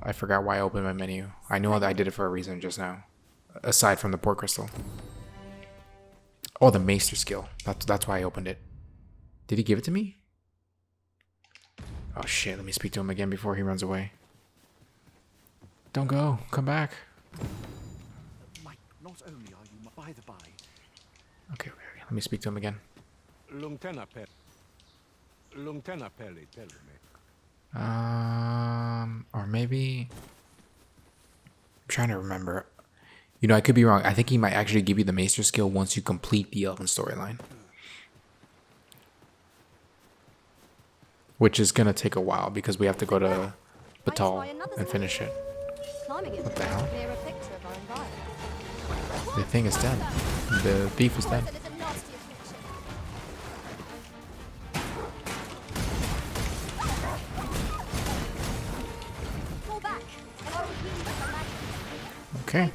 I forgot why I opened my menu. I know that I did it for a reason just now. Aside from the pork crystal. Oh, the maester skill. That's why I opened it. Did he give it to me? Oh shit, let me speak to him again before he runs away. Don't go. Come back. my, not only are you by the by, Okay, let me speak to him again. Lungtena, Per. Lungtena peli tell me. Or maybe I'm trying to remember. You know, I could be wrong. I think he might actually give you the Maester skill once you complete the Elven storyline, which is gonna take a while because we have to go to Batal and finish it. What the hell? The thing is dead. The thief is dead. Okay.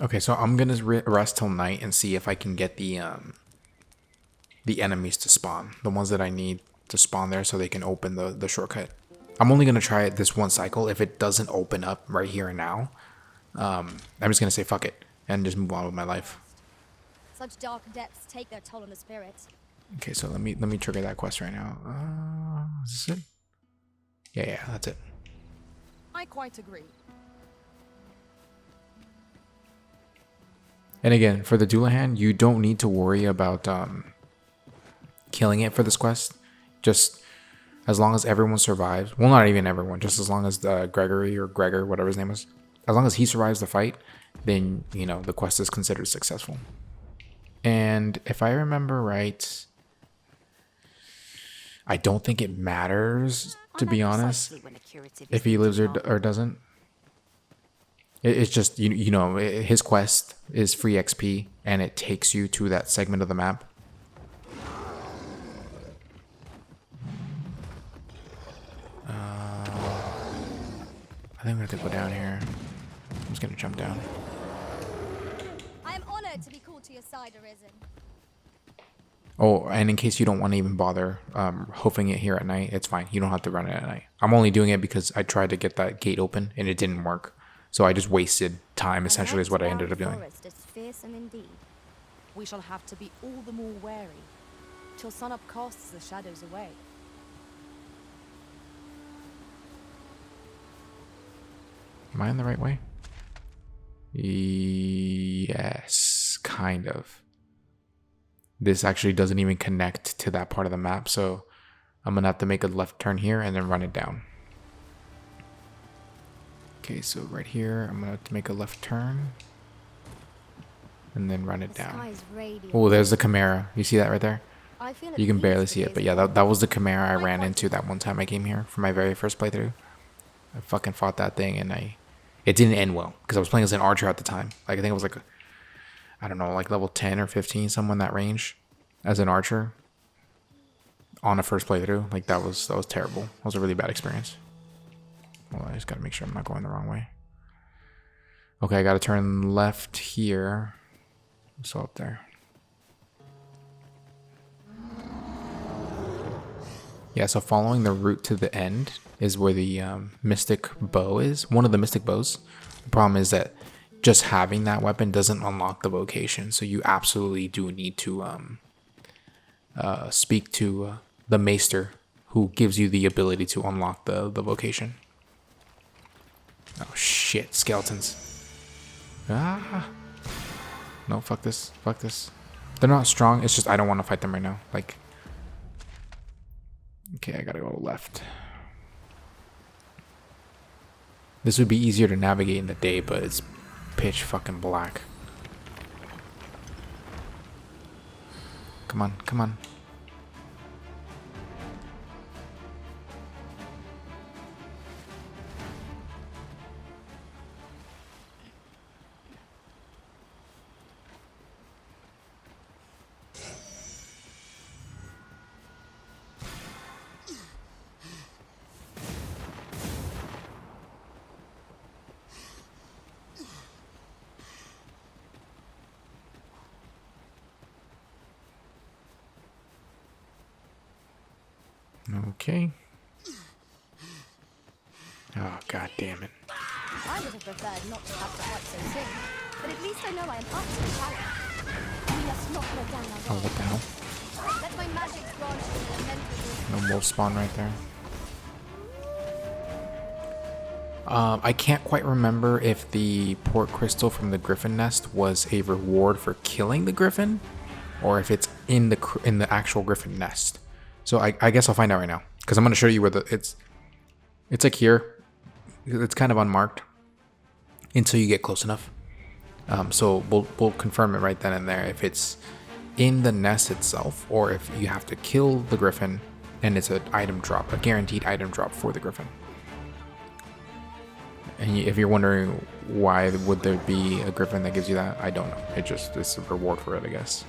Okay, so I'm gonna rest till night and see if I can get the enemies to spawn, the ones that I need to spawn there, so they can open the shortcut. I'm only gonna try it this one cycle. If it doesn't open up right here and now, I'm just gonna say fuck it and just move on with my life. Such dark depths take their toll on the spirit. Okay, so let me trigger that quest right now. Is this it? Yeah, that's it. I quite agree. And again, for the Doulahan, you don't need to worry about killing it for this quest. Just as long as everyone survives. Well, not even everyone. Just as long as Gregory or Gregor, whatever his name is. As long as he survives the fight, then, you know, the quest is considered successful. And if I remember right, I don't think it matters, to be honest, if he lives or doesn't. It's just, you know, his quest is free XP, and it takes you to that segment of the map. I think we have to go down here. I'm just gonna jump down. I am honored to be called to your side, Arisen. Oh, and in case you don't want to even bother hoofing it here at night, it's fine. You don't have to run it at night. I'm only doing it because I tried to get that gate open, and it didn't work. So I just wasted time, essentially, is what I ended up doing. Forest is fearsome indeed. We shall have to be all the more wary, till sunup casts the shadows away. Am I in the right way? Yes, kind of. This actually doesn't even connect to that part of the map, so I'm gonna have to make a left turn here and then run it down. Okay, so right here, I'm gonna have to make a left turn and then run it down. Oh, there's the Chimera. You see that right there? You can barely see it, but yeah, that was the Chimera I ran into that one time I came here for my very first playthrough. I fucking fought that thing, and it didn't end well because I was playing as an archer at the time. Like, I think it was like, I don't know, like level 10 or 15, somewhere in that range, as an archer on a first playthrough. Like, that was terrible. It was a really bad experience. Well, I just gotta make sure I'm not going the wrong way. Okay, I gotta turn left here. So up there. Yeah, so following the route to the end is where the mystic bow is. One of the mystic bows. The problem is that just having that weapon doesn't unlock the vocation. So you absolutely do need to speak to the maester, who gives you the ability to unlock the vocation. Oh shit, skeletons. Ah. No, fuck this. Fuck this. They're not strong, it's just I don't want to fight them right now. Like, okay, I gotta go left. This would be easier to navigate in the day, but it's pitch fucking black. Come on, come on. Okay. Oh, god damn it. I would have preferred not to have to fight so soon, but at least I know I am up to the challenge. We must not go down our Oh, what the hell? Let my magic branch and then No wolf spawn right there. I can't quite remember if the port crystal from the griffin nest was a reward for killing the griffin, or if it's in the actual griffin nest. So I guess I'll find out right now, because I'm going to show you where it's like here. It's kind of unmarked until you get close enough. So we'll confirm it right then and there if it's in the nest itself, or if you have to kill the griffin and it's an item drop, a guaranteed item drop for the griffin. And if you're wondering why would there be a griffin that gives you that, I don't know. It's a reward for it, I guess.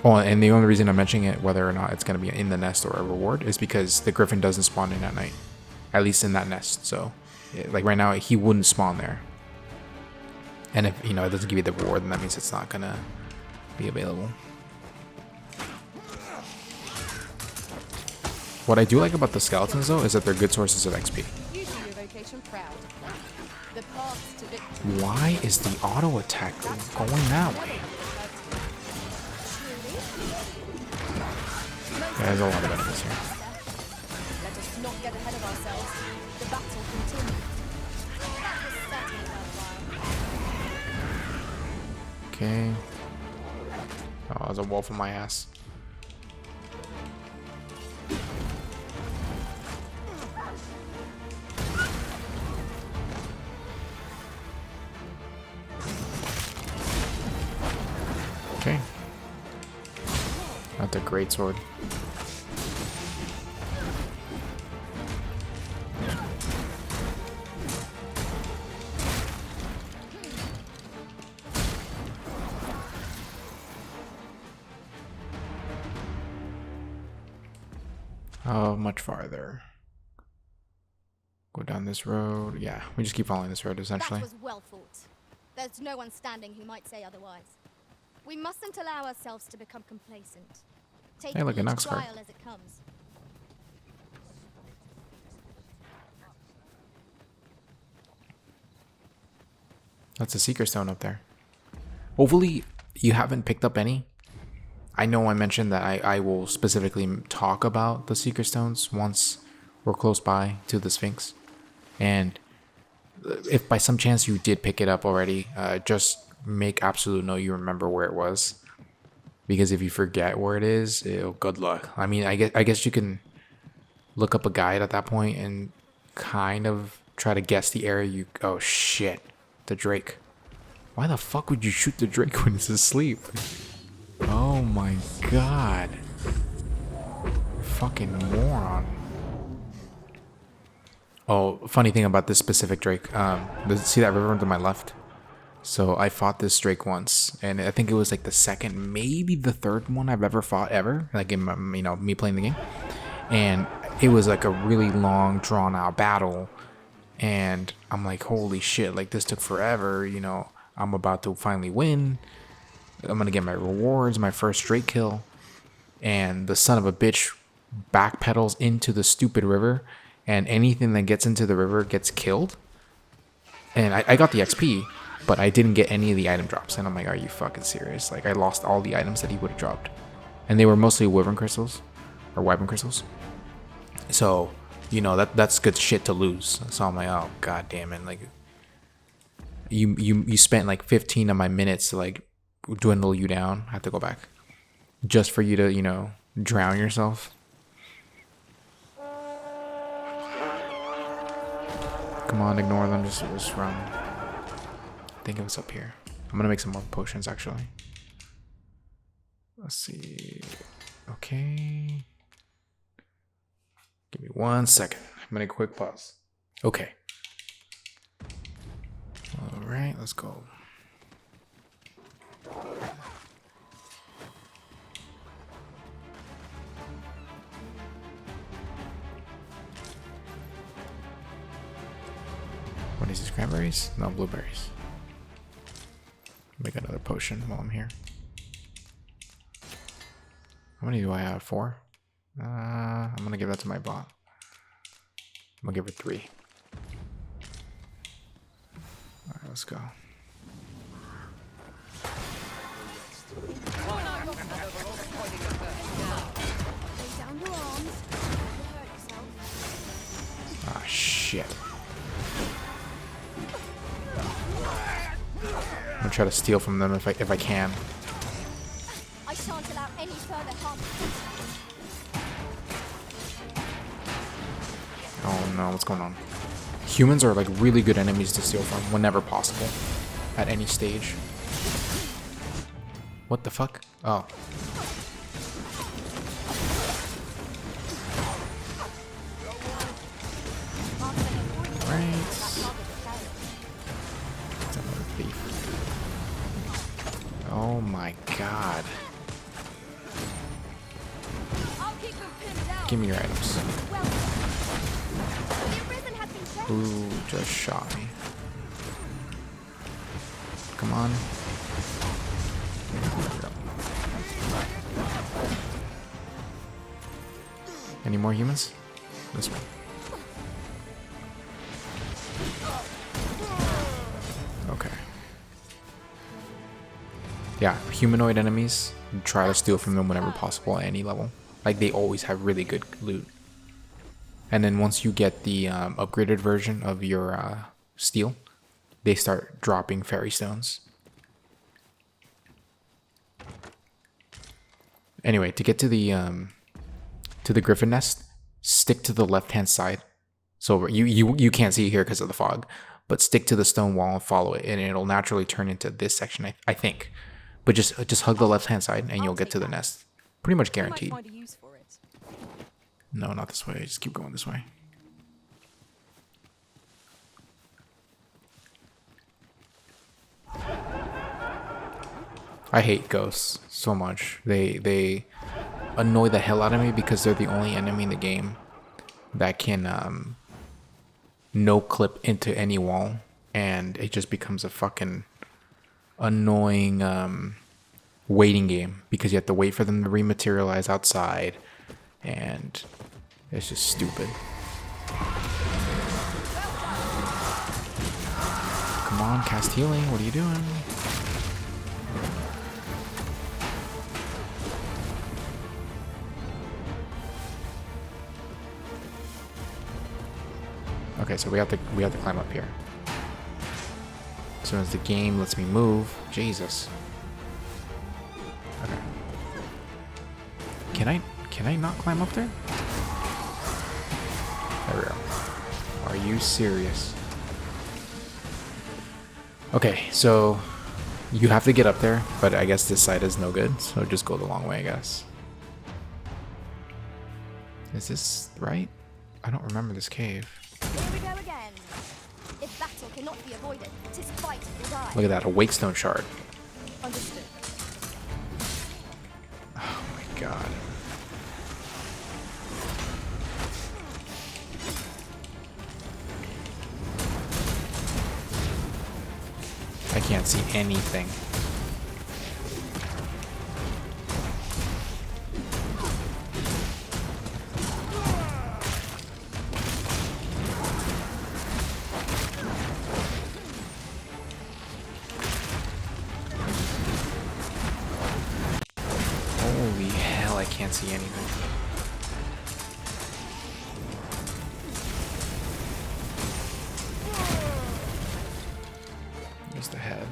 Oh, and the only reason I'm mentioning it, whether or not it's going to be in the nest or a reward, is because the griffin doesn't spawn in at night, at least in that nest. So, like right now, he wouldn't spawn there. And if it doesn't give you the reward, then that means it's not going to be available. What I do like about the skeletons, though, is that they're good sources of XP. Why is the auto attack going that way? Yeah, there's a lot of enemies here. Let us not get ahead of ourselves. The battle continues. That was certainly worthwhile. Okay. Oh, there's a wolf on my ass. Okay. That's a great sword. Oh, much farther. Go down this road. Yeah, we just keep following this road, essentially. That was well thought. There's no one standing who might say otherwise. We mustn't allow ourselves to become complacent. Take Hey, look, a each Nox card. trial as it comes. That's a Seeker Stone up there. Hopefully, you haven't picked up any. I know I mentioned that I will specifically talk about the Seeker Stones once we're close by to the Sphinx. And if by some chance you did pick it up already, just make absolute note you remember where it was. Because if you forget where it is, good luck. I mean, I guess you can look up a guide at that point and kind of try to guess the area you... Oh, shit. The Drake. Why the fuck would you shoot the Drake when it's asleep? Oh my god. Fucking moron. Oh, funny thing about this specific Drake. See that river to my left? So I fought this Drake once, and I think it was like the second, maybe the third one I've ever fought ever, like in my, me playing the game. And it was like a really long, drawn out battle. And I'm like, holy shit, like this took forever, I'm about to finally win. I'm gonna get my rewards, my first Drake kill. And the son of a bitch backpedals into the stupid river, and anything that gets into the river gets killed. And I got the XP, but I didn't get any of the item drops. And I'm like, are you fucking serious? Like, I lost all the items that he would have dropped. And they were mostly wyvern crystals. Or wyvern crystals. So, that's good shit to lose. So I'm like, oh, god damn it. Like, you spent like 15 of my minutes to, like, dwindle you down. I have to go back. Just for you to, drown yourself. Come on, ignore them. Just run. I think it was up here. I'm gonna make some more potions, actually. Let's see. Okay. Give me 1 second. I'm gonna quick pause. Okay. All right, let's go. What is these, cranberries? No, blueberries. Make another potion while I'm here. How many do I have? 4? I'm gonna give that to my bot. I'm gonna give her 3. Alright, let's go. Ah, shit. I'll try to steal from them if I can. I shan't allow any further harm. Oh no, what's going on? Humans are like really good enemies to steal from whenever possible. At any stage. What the fuck? Oh. Right. It's another thief. Oh my god. Give me your items. Who just shot me? Come on. Any more humans? This one. Okay. Yeah, humanoid enemies, try to steal from them whenever possible at any level. Like, they always have really good loot. And then once you get the upgraded version of your steel, they start dropping fairy stones. Anyway, to get to the griffin nest, stick to the left-hand side. So you can't see it here because of the fog, but stick to the stone wall and follow it, and it'll naturally turn into this section, I think. But just hug the left-hand side, and you'll get to the nest. Pretty much guaranteed. Find a use for it. No, not this way. Just keep going this way. I hate ghosts so much. They annoy the hell out of me because they're the only enemy in the game that can no clip into any wall, and it just becomes a fucking annoying waiting game because you have to wait for them to rematerialize outside, and it's just stupid. Come on, cast healing. What are you doing? Okay, so we have to climb up here. As soon as the game lets me move, Jesus. Okay. Can I not climb up there? There we go. Are you serious? Okay, so you have to get up there, but I guess this side is no good, so just go the long way, I guess. Is this right? I don't remember this cave. Here we go again. If battle cannot be avoided, 'tis fight or die. Look at that, a wakestone shard. Understood. Oh my god. I can't see anything. Holy hell, I can't see anything. There's the head.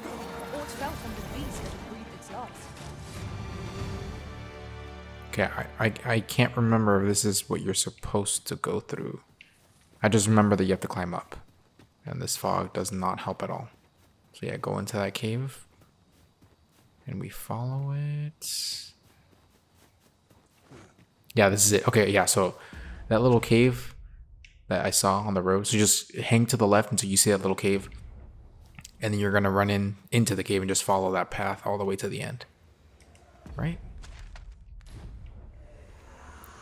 The orc felt under the beast that had breathed its last. Okay, I can't remember if this is what you're supposed to go through. I just remember that you have to climb up. And this fog does not help at all. So yeah, go into that cave. And we follow it. Yeah, this is it. Okay, yeah, so that little cave that I saw on the road. So just hang to the left until you see that little cave. And then you're going to run into the cave and just follow that path all the way to the end. Right?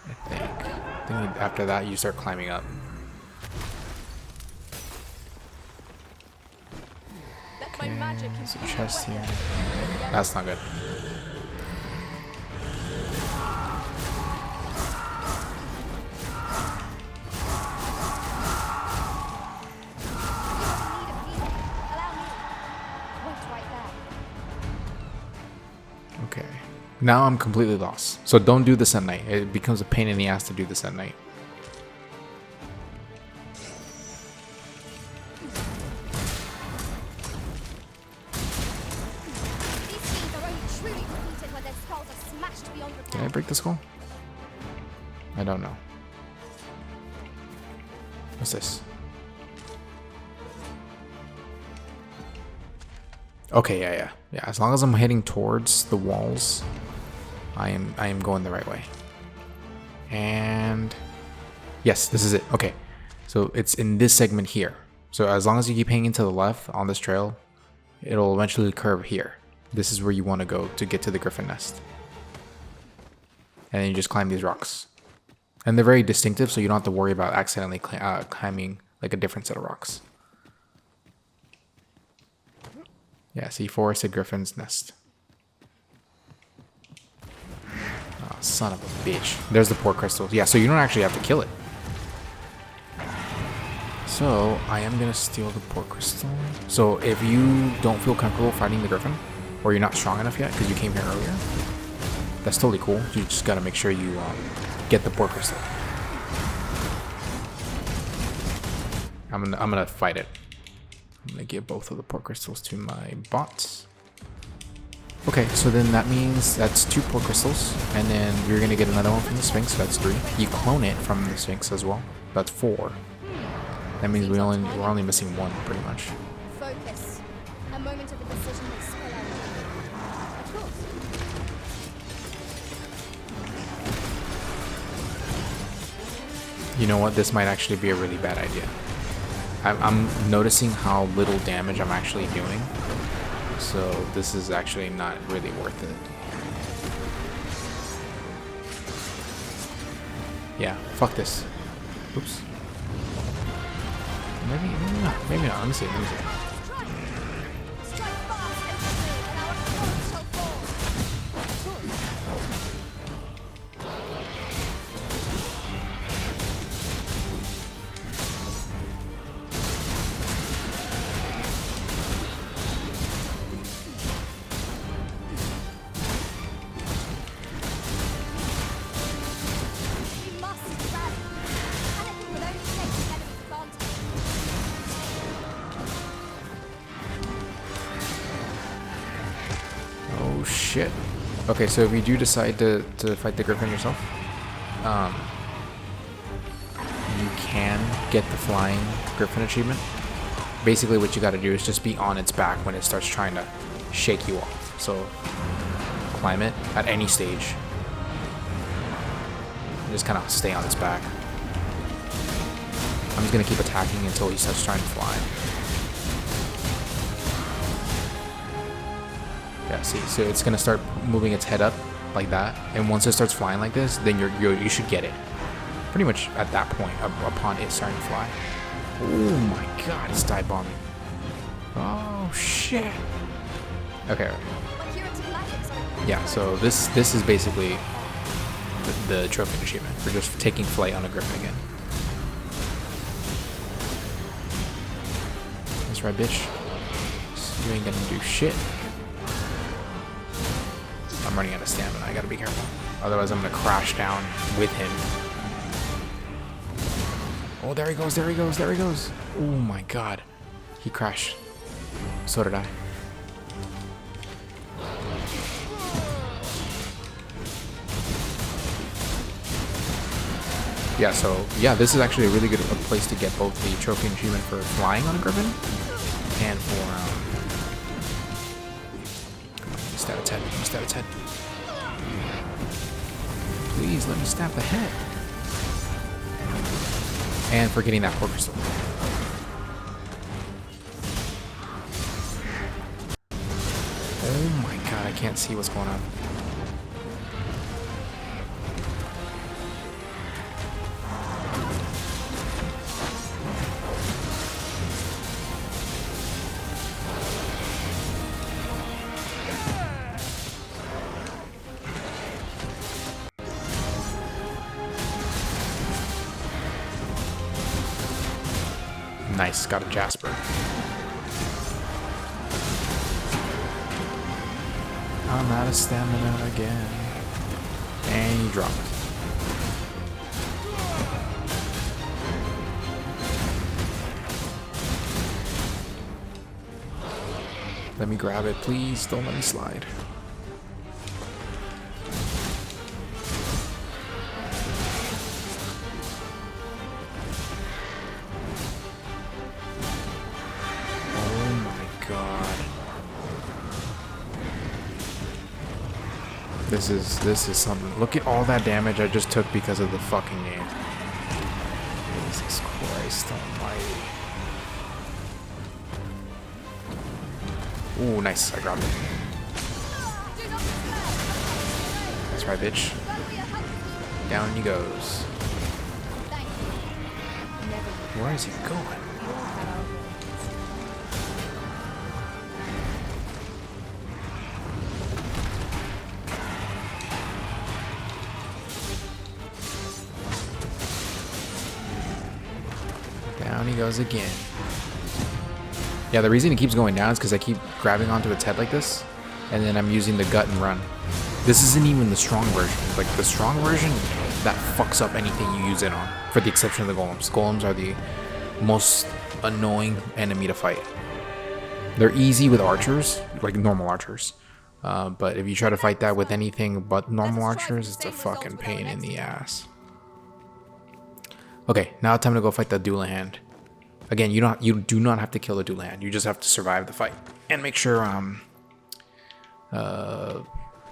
I think after that you start climbing up. My magic There's is a chest here. That's not good. Okay. Now I'm completely lost. So don't do this at night. It becomes a pain in the ass to do this at night. break the skull? I don't know. What's this? Okay, yeah. As long as I'm heading towards the walls, I am going the right way. And yes, this is it. Okay, so it's in this segment here. So as long as you keep hanging to the left on this trail, it'll eventually curve here. This is where you want to go to get to the griffin nest. And then you just climb these rocks. And they're very distinctive, so you don't have to worry about accidentally climbing like a different set of rocks. Yeah, see, forested griffin's nest. Oh, son of a bitch. There's the poor crystals. Yeah, so you don't actually have to kill it. So, I am going to steal the poor crystal. So, if you don't feel comfortable fighting the griffin, or you're not strong enough yet because you came here earlier, that's totally cool. You just got to make sure you get the poor crystal. I'm gonna fight it. I'm gonna give both of the poor crystals to my bots. Okay, so then that means that's 2 poor crystals, and then you're gonna get another one from the Sphinx, so that's 3. You clone it from the Sphinx as well. That's 4. That means we're only missing 1 pretty much. Focus. A moment of a decision will spill out. Of course. You know what? This might actually be a really bad idea. I'm noticing how little damage I'm actually doing. So this is actually not really worth it. Yeah, fuck this. Oops. Maybe not. Maybe not. Let me see. Strike fast and free, and our foes shall fall. We must rally. Anything would only take the enemy's advantage. Oh shit. Okay, so if you do decide to fight the griffin yourself, you can get the flying griffin achievement. Basically what you gotta do is just be on its back when it starts trying to shake you off. So climb it at any stage. Just kind of stay on its back. I'm just gonna keep attacking until he starts trying to fly. Yeah, see, so it's gonna start moving its head up like that, and once it starts flying like this, then you should get it. Pretty much at that point, upon it starting to fly. Oh my god, it's dive bombing. Oh shit. Okay. Yeah, so this is basically the trophy achievement for just taking flight on a griffin again. That's right, bitch. You ain't gonna do shit. I'm running out of stamina. I gotta be careful. Otherwise, I'm gonna crash down with him. Oh, there he goes, there he goes, there he goes. Oh my god. He crashed. So did I. Yeah, so, yeah, this is actually a really good place to get both the trophy achievement for flying on a griffin and for, let me stab its head, let me stab its head. Please, let me stab the head. And for getting that poor crystal. Oh my god, I can't see what's going on. Nice, got a Jasper. I'm out of stamina again. And you drop it. Let me grab it, please. Don't let me slide. This is something. Look at all that damage I just took because of the fucking game. Jesus Christ almighty. Ooh, nice. I grabbed it. That's right, bitch. Down he goes. Where is he going? Down he goes again. Yeah, the reason it keeps going down is because I keep grabbing onto its head like this, and then I'm using the gut and run. This isn't even the strong version. Like, the strong version, that fucks up anything you use it on, for the exception of the golems. Golems are the most annoying enemy to fight. They're easy with archers, like normal archers. But if you try to fight that with anything but normal archers, it's a fucking pain in the ass. Okay, now time to go fight the Doulahan. Again, you do not have to kill the Doulahan. You just have to survive the fight and make sure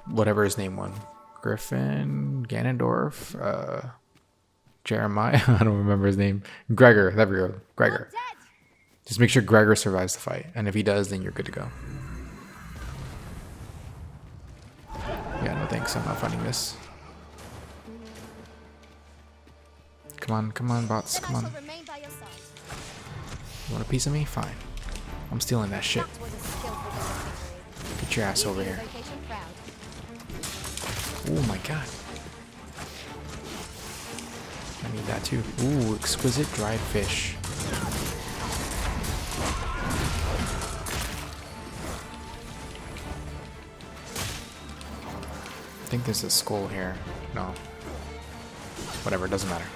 whatever his name was, Griffin, Ganondorf, Jeremiah, I don't remember his name, Gregor, there we go, Gregor. Just make sure Gregor survives the fight, and if he does, then you're good to go. Yeah, no thanks, I'm not fighting this. Come on, bots, come on. You want a piece of me? Fine. I'm stealing that shit. Get your ass over here. Oh my god. I need that too. Ooh, exquisite dried fish. I think there's a skull here. No. Whatever, it doesn't matter.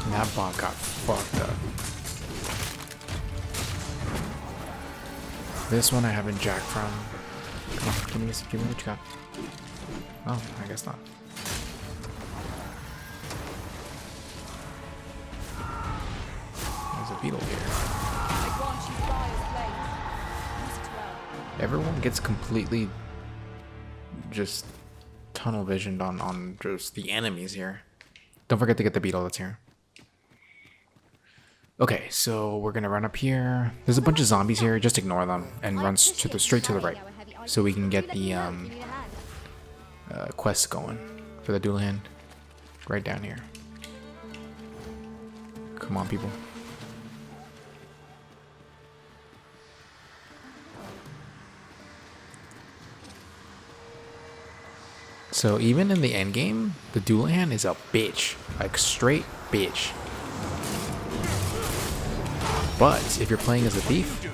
And that bot got fucked up. This one I haven't jacked from. Come on, give me what you got. Oh, I guess not. There's a beetle here. Everyone gets completely just tunnel visioned on just the enemies here. Don't forget to get the beetle that's here. Okay, so we're gonna run up here. There's a bunch of zombies here. Just ignore them and run straight to the right, so we can get the quest going for the Doulahan. Right down here. Come on, people. So even in the end game, the Doulahan is a bitch, like straight bitch. But if you're playing as a thief,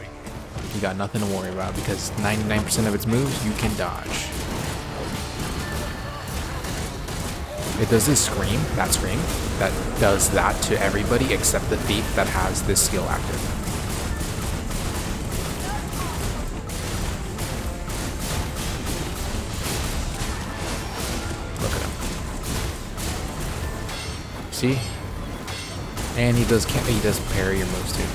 you got nothing to worry about because 99% of its moves you can dodge. It does this scream, that does that to everybody except the thief that has this skill active. Look at him. See? And he does parry your moves too.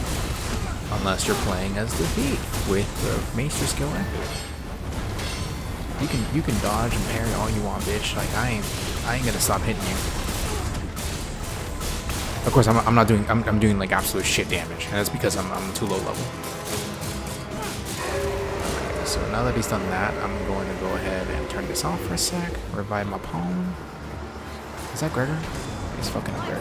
Unless you're playing as the thief with the Maester skill active. You can dodge and parry all you want, bitch. Like I ain't gonna stop hitting you. Of course, I'm doing like absolute shit damage, and that's because I'm too low level. Okay, so now that he's done that, I'm going to go ahead and turn this off for a sec. Revive my pawn. Is that Gregor? He's fucking Gregor.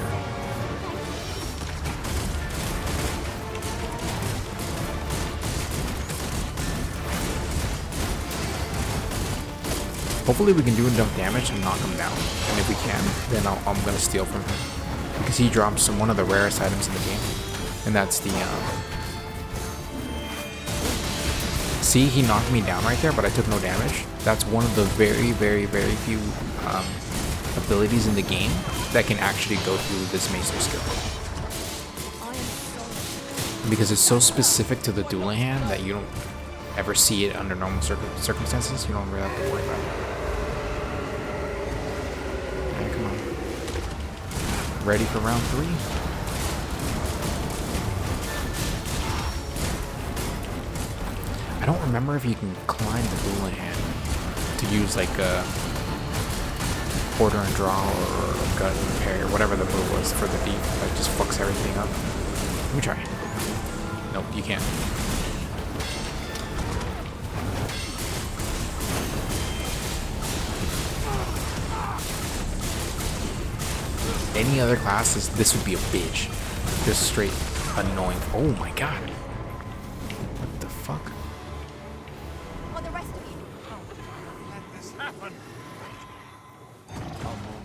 Hopefully we can do enough damage and knock him down. And if we can, then I'm going to steal from him. Because he drops one of the rarest items in the game. And that's the... See, he knocked me down right there, but I took no damage. That's one of the very, very, very few abilities in the game that can actually go through this Maester skill. Because it's so specific to the Doulahan that you don't ever see it under normal circumstances. You don't really have to worry about it. Alright, come on. Ready for round 3? don't remember if you can climb the Houlihan to use like a order and draw or gut and parry or whatever the move was for the deep. Like just fucks everything up. Let me try. Nope, you can't. Any other classes, this would be a bitch. Just straight annoying. Oh my god. What the fuck? Or the rest of you. Let this happen.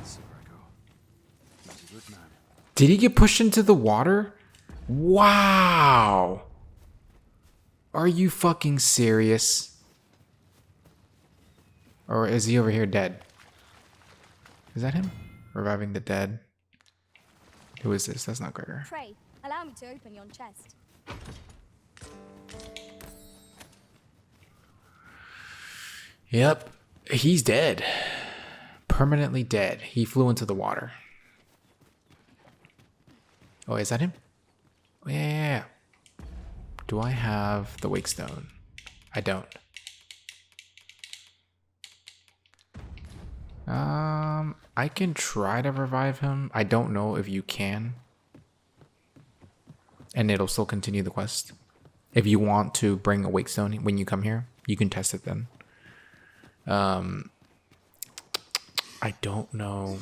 He's a good man. Did he get pushed into the water? Wow. Are you fucking serious? Or is he over here dead? Is that him? Reviving the dead. Who is this? That's not Gregor. Pray, allow me to open yon chest. Yep. He's dead. Permanently dead. He flew into the water. Oh, is that him? Oh, yeah. Do I have the Wake Stone? I don't. I can try to revive him. I don't know if you can. And it'll still continue the quest. If you want to bring a Wake Stone when you come here, you can test it then. I don't know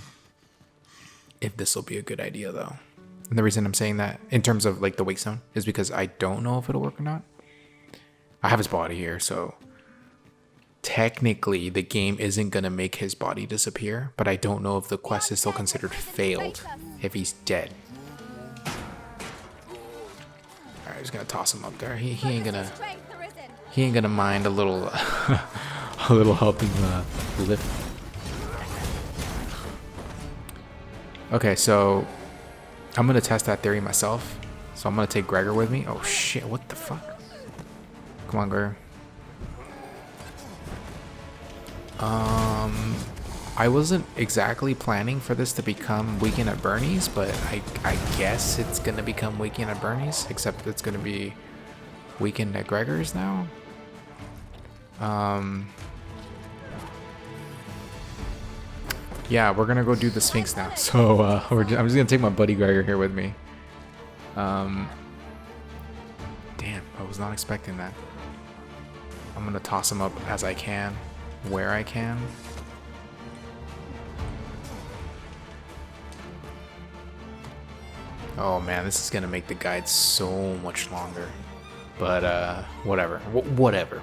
if this will be a good idea though. And the reason I'm saying that in terms of like the Wake Stone is because I don't know if it'll work or not. I have his body here, so technically the game isn't gonna make his body disappear, but I don't know if the quest is still considered failed if he's dead. Alright, just gonna toss him up there. He ain't gonna mind a little a little helping lift. Okay, so I'm gonna test that theory myself. So I'm gonna take Gregor with me. Oh shit, what the fuck? Come on, Gregor. I wasn't exactly planning for this to become Weekend at Bernie's, but I guess it's gonna become Weekend at Bernie's, except it's gonna be Weekend at Gregor's now. Yeah, we're gonna go do the Sphinx now. So I'm just gonna take my buddy Gregor here with me. Damn, I was not expecting that. I'm gonna toss him up as I can, where I can. Oh man, this is gonna make the guide so much longer. But whatever. Whatever.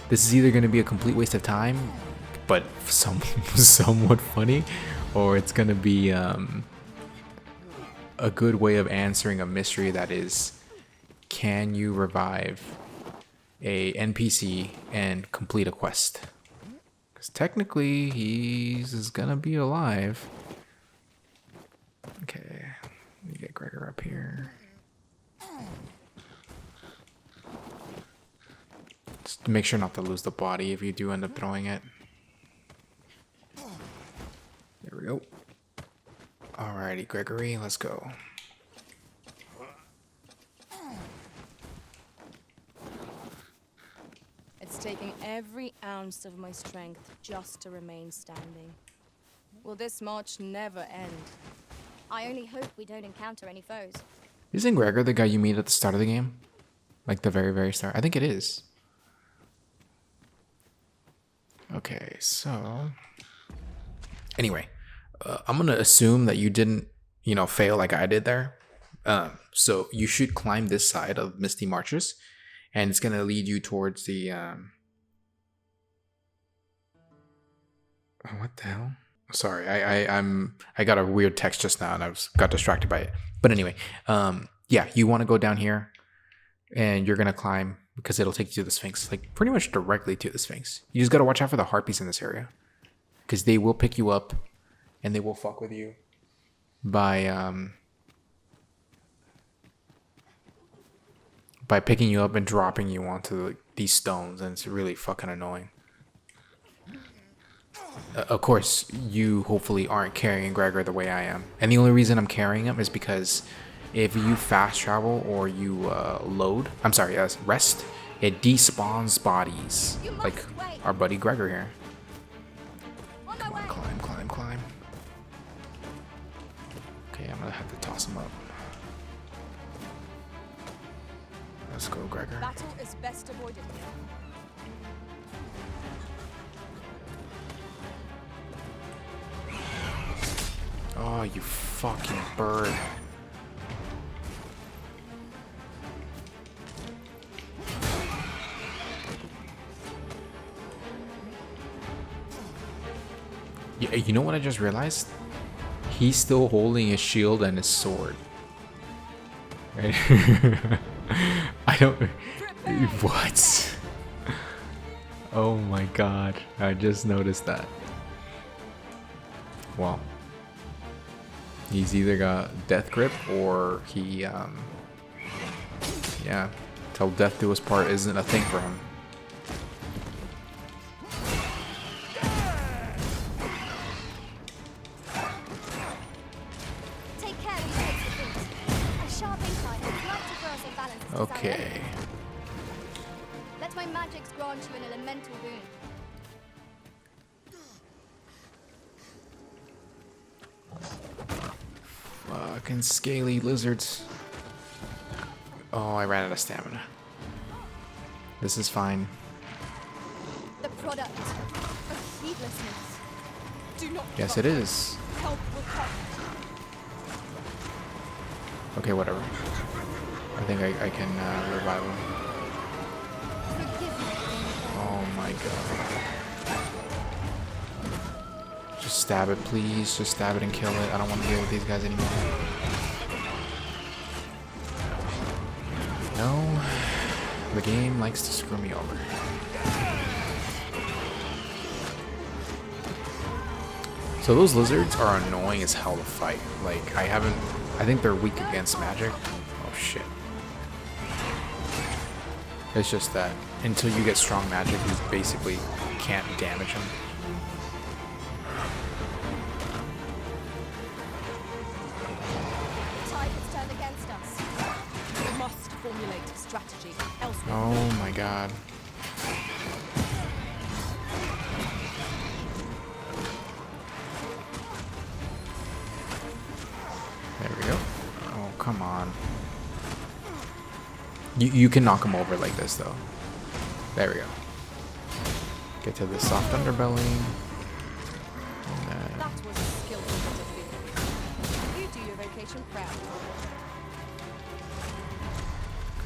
This is either gonna be a complete waste of time, but somewhat funny, or it's gonna be a good way of answering a mystery that is, can you revive a NPC and complete a quest? Because technically he's gonna be alive. Okay, let me get Gregor up here. Just make sure not to lose the body if you do end up throwing it. There we go. Alrighty, Gregory, let's go. It's taking every ounce of my strength just to remain standing. Will this march never end? I only hope we don't encounter any foes. Isn't Gregor the guy you meet at the start of the game? Like the very, very start? I think it is. Okay, so... Anyway, I'm going to assume that you didn't, fail like I did there. So you should climb this side of Misty Marches, and it's going to lead you towards the... What the hell? Sorry, I got a weird text just now and I got distracted by it. But anyway, yeah, you want to go down here and you're going to climb because it'll take you to the Sphinx, like pretty much directly to the Sphinx. You just got to watch out for the harpies in this area because they will pick you up and they will fuck with you by picking you up and dropping you onto these stones, and it's really fucking annoying. Of course, you hopefully aren't carrying Gregor the way I am. And the only reason I'm carrying him is because if you fast travel or you rest, It despawns bodies. You must Like wait. our buddy Gregor here. On my Come on, way. climb, climb, climb. Okay, I'm gonna have to toss him up. Let's go, Gregor. Battle is best avoided here. Oh, you fucking bird. Yeah, you know what I just realized? He's still holding his shield and his sword. Right? I don't... What? Oh my god. I just noticed that. Well. He's either got death grip or he, yeah, till death do us part isn't a thing for him. Take care when you take the feet. A sharp incline would like to throw us in balance. Is that Okay. it? Let my magics grant you an elemental boon. Fucking scaly lizards. Oh, I ran out of stamina. This is fine. The product of heedlessness. Do not Yes, give it up. is. Help will come. Okay, whatever. I think I can revive him. Forgive me. Oh my god. Just stab it, please. Just stab it and kill it. I don't want to deal with these guys anymore. No. The game likes to screw me over. So those lizards are annoying as hell to fight. Like, I think they're weak against magic. Oh shit. It's just that until you get strong magic, you basically can't damage him. The tide has turned against us. We must formulate a strategy. Else we Oh my god. There we go. Oh, come on. You can knock him over like this, though. There we go. Get to the soft underbelly. And then... That was a skillful defeat. You do your vocation proud.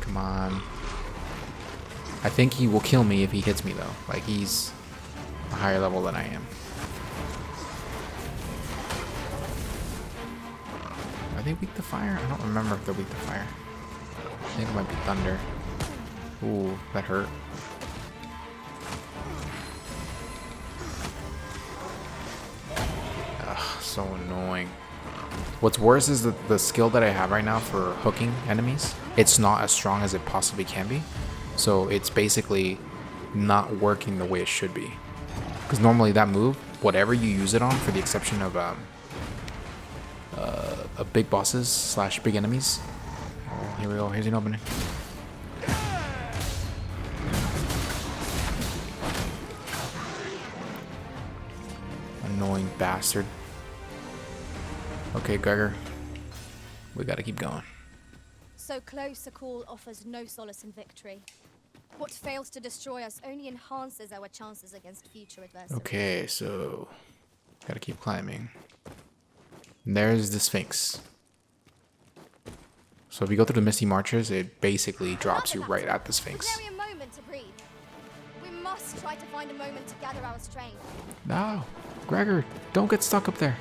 Come on. I think he will kill me if he hits me, though. Like, he's a higher level than I am. Are they weak to fire? I don't remember if they're weak to fire. I think it might be thunder. Ooh, that hurt. Ugh, so annoying. What's worse is that the skill that I have right now for hooking enemies, it's not as strong as it possibly can be. So it's basically not working the way it should be. Because normally that move, whatever you use it on, for the exception of big bosses slash big enemies. Oh, here we go. Here's an opening. Annoying bastard. Okay, Gregor. We gotta keep going. So close a call offers no solace in victory. What fails to destroy us only enhances our chances against future adversity. Okay, so gotta keep climbing. And there's the Sphinx. So if you go through the Misty Marches, it basically drops you right at the Sphinx. Is there a moment to breathe? We must try to find a moment to gather our strength. No, Gregor, don't get stuck up there.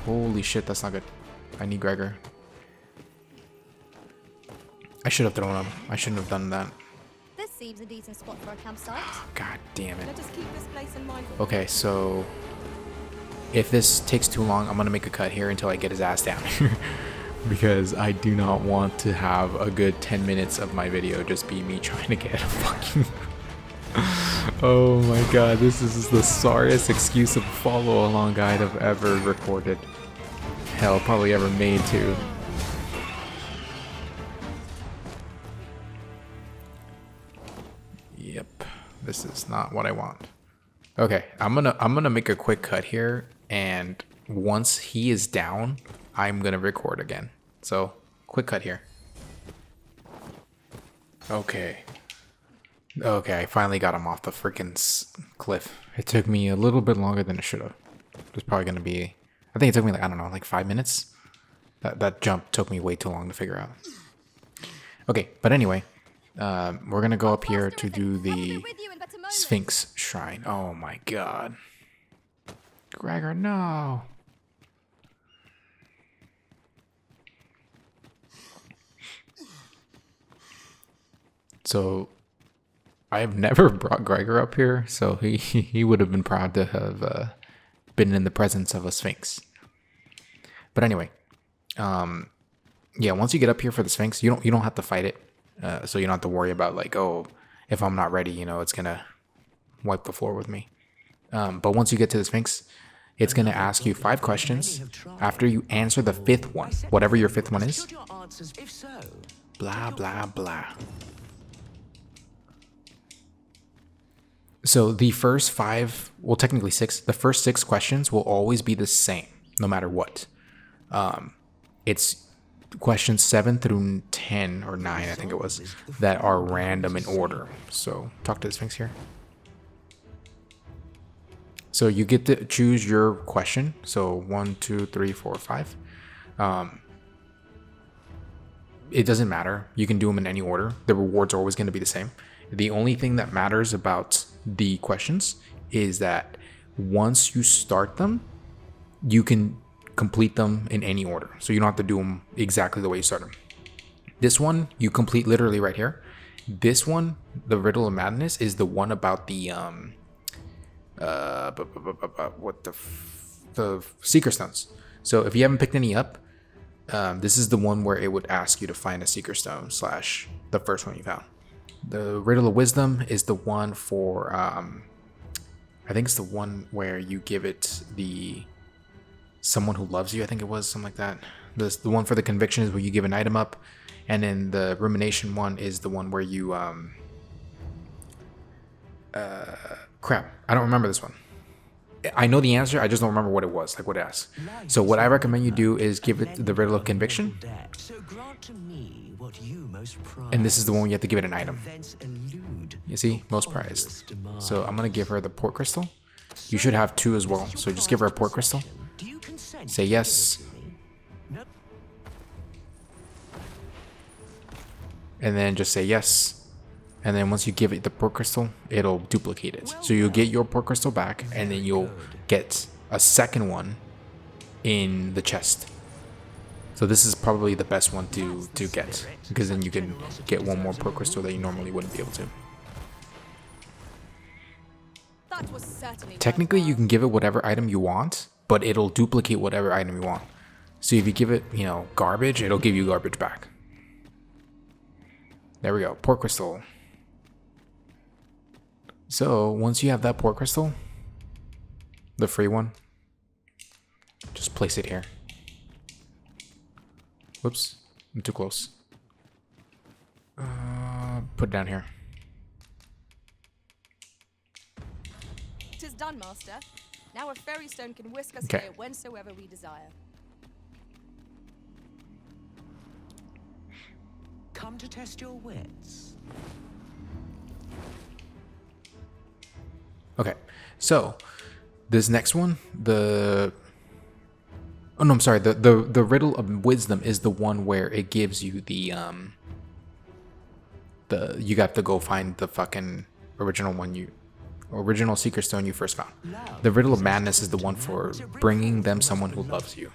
Holy shit, that's not good. I need Gregor. I should have thrown him. I shouldn't have done that. This seems a decent spot for a campsite. God damn it. Let us keep this place in mind. Okay, so if this takes too long, I'm gonna make a cut here until I get his ass down. Because I do not want to have a good 10 minutes of my video just be me trying to get a fucking... Oh my god, this is the sorriest excuse of follow along guide I've ever recorded. Hell, probably ever made too. This is not what I want. Okay, I'm gonna make a quick cut here, and once he is down, I'm gonna record again. So, quick cut here. Okay. Okay, I finally got him off the freaking cliff. It took me a little bit longer than it should have. It was probably gonna be, I think it took me like, I don't know, like 5 minutes. That jump took me way too long to figure out. Okay, but anyway, we're gonna go up here to do the Sphinx Shrine. Oh my god. Gregor, no. So, I have never brought Gregor up here, so he would have been proud to have been in the presence of a Sphinx. But anyway, yeah, once you get up here for the Sphinx, you don't have to fight it, so you don't have to worry about like, oh, if I'm not ready, you know, it's gonna wipe the floor with me. But once you get to the Sphinx, it's gonna ask you 5 questions. After you answer the 5th one, whatever your 5th one is, blah blah blah. So the first 5, well, technically 6. The first 6 questions will always be the same, no matter what. It's questions 7 through 10 or 9, I think it was, that are random in order. So talk to the Sphinx here. So you get to choose your question. So 1, 2, 3, 4, 5. It doesn't matter. You can do them in any order. The rewards are always going to be the same. The only thing that matters about the questions is that once you start them, you can complete them in any order. So you don't have to do them exactly the way you start them. This one, you complete literally right here. This one, the Riddle of Madness, is the one about the the Seeker Stones. So if you haven't picked any up, this is the one where it would ask you to find a Seeker Stone / the first one you found. The Riddle of Wisdom is the one for, I think it's the one where you give it the someone who loves you, I think it was, something like that. The one for the conviction is where you give an item up, and then the rumination one is the one where you, crap, I don't remember this one. I know the answer, I just don't remember what it was, like what it asked. So what I recommend you do is give it the Riddle of Conviction. And this is the one where you have to give it an item. You see? Most prized. So I'm going to give her the port crystal. You should have 2 as well. So just give her a port crystal. Say yes. And then just say yes. And then once you give it the port crystal, it'll duplicate it. So you'll get your port crystal back, and then you'll get a second one in the chest. So this is probably the best one to get, because then you can get one more port crystal that you normally wouldn't be able to. That was certainly Technically, you can give it whatever item you want, but it'll duplicate whatever item you want. So if you give it, you know, garbage, it'll give you garbage back. There we go, port crystal. So once you have that port crystal, the free one, just place it here. Whoops, I'm too close. Put it down here. 'Tis done, master. Now a fairy stone can whisk us Okay. here whensoever we desire. Come to test your wits. Okay, so this next one, the Riddle of Wisdom is the one where it gives you the you got to go find the fucking original Seeker Stone you first found. The Riddle of Madness is the one for bringing them someone who loves you.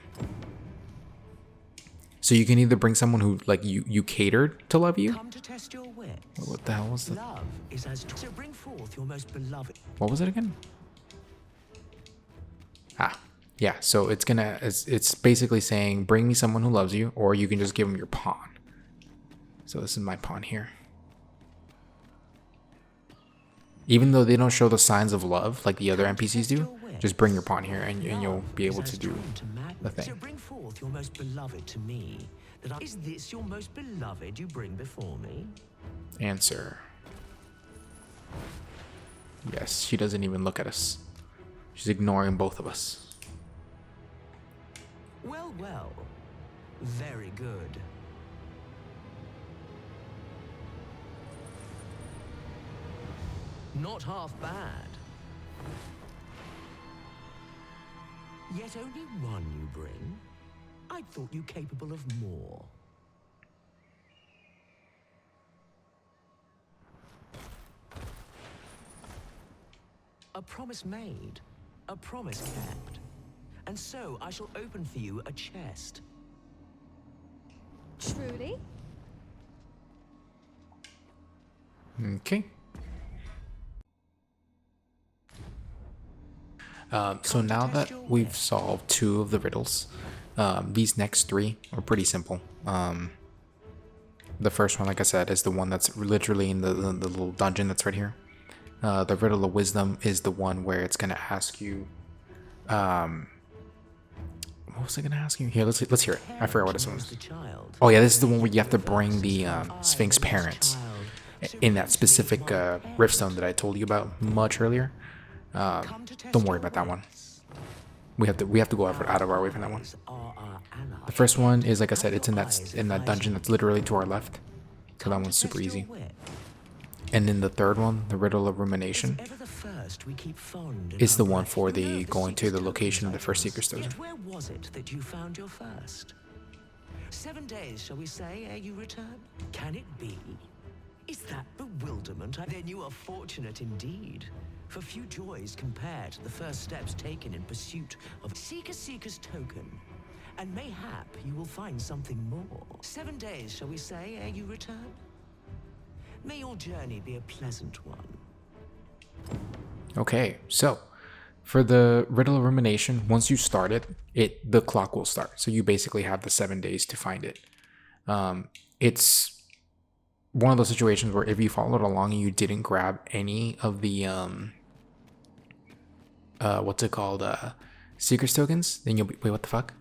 So you can either bring someone who like you catered to love you. Come to test your wits. What the hell was that? Love is as so bring forth your most beloved. What was it again? Yeah, so it's basically saying bring me someone who loves you, or you can just give them your pawn. So this is my pawn here. Even though they don't show the signs of love like the other NPCs do, just bring your pawn here and you'll be able to do the thing. So bring forth your most beloved to me. Is this your most beloved you bring before me? Answer. Yes, she doesn't even look at us. She's ignoring both of us. Well, well. Very good. Not half bad. Yet only one you bring? I thought you capable of more. A promise made, a promise kept. And so I shall open for you a chest. Truly? Okay. So now that we've solved 2 of the riddles, these next 3 are pretty simple. The first one, like I said, is the one that's literally in the little dungeon that's right here. The riddle of wisdom is the one where it's gonna ask you. What was it gonna ask you? Here, let's hear it. I forgot what this one was. Oh yeah, this is the one where you have to bring the Sphinx parents in that specific riftstone that I told you about much earlier. Don't worry about that one. We have to go out of our way for that one. The first one is, like I said, it's in that dungeon that's literally to our left. So that one's super easy. And then the third one, the riddle of rumination, is the one for the going to the location of the first Seeker Stone. Where was it that you found your first? 7 days, shall we say, ere you return? Can it be? Is that bewilderment? Then you are fortunate indeed. For few joys compare to the first steps taken in pursuit of Seeker's token. And mayhap you will find something more. 7 days, shall we say, ere you return? May your journey be a pleasant one. Okay, so for the riddle of rumination, once you start it, the clock will start. So you basically have the 7 days to find it. It's one of those situations where if you followed along and you didn't grab any of the what's it called, Seeker's tokens, then you'll be, wait, what the fuck?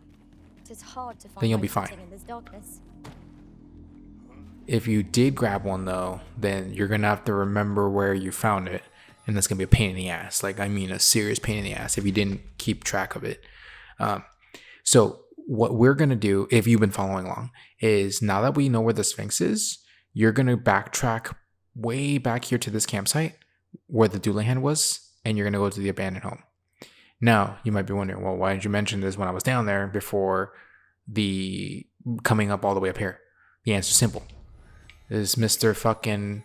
It's hard to find Then you'll be fine. in this darkness. If you did grab one though, then you're gonna have to remember where you found it, and that's gonna be a pain in the ass. Like, I mean, a serious pain in the ass if you didn't keep track of it. So what we're gonna do, if you've been following along, is now that we know where the Sphinx is, you're gonna backtrack way back here to this campsite where the dueling hand was, and you're gonna go to the abandoned home. Now you might be wondering, well, why didn't you mention this when I was down there before the coming up all the way up here? The answer's simple. Is Mr. fucking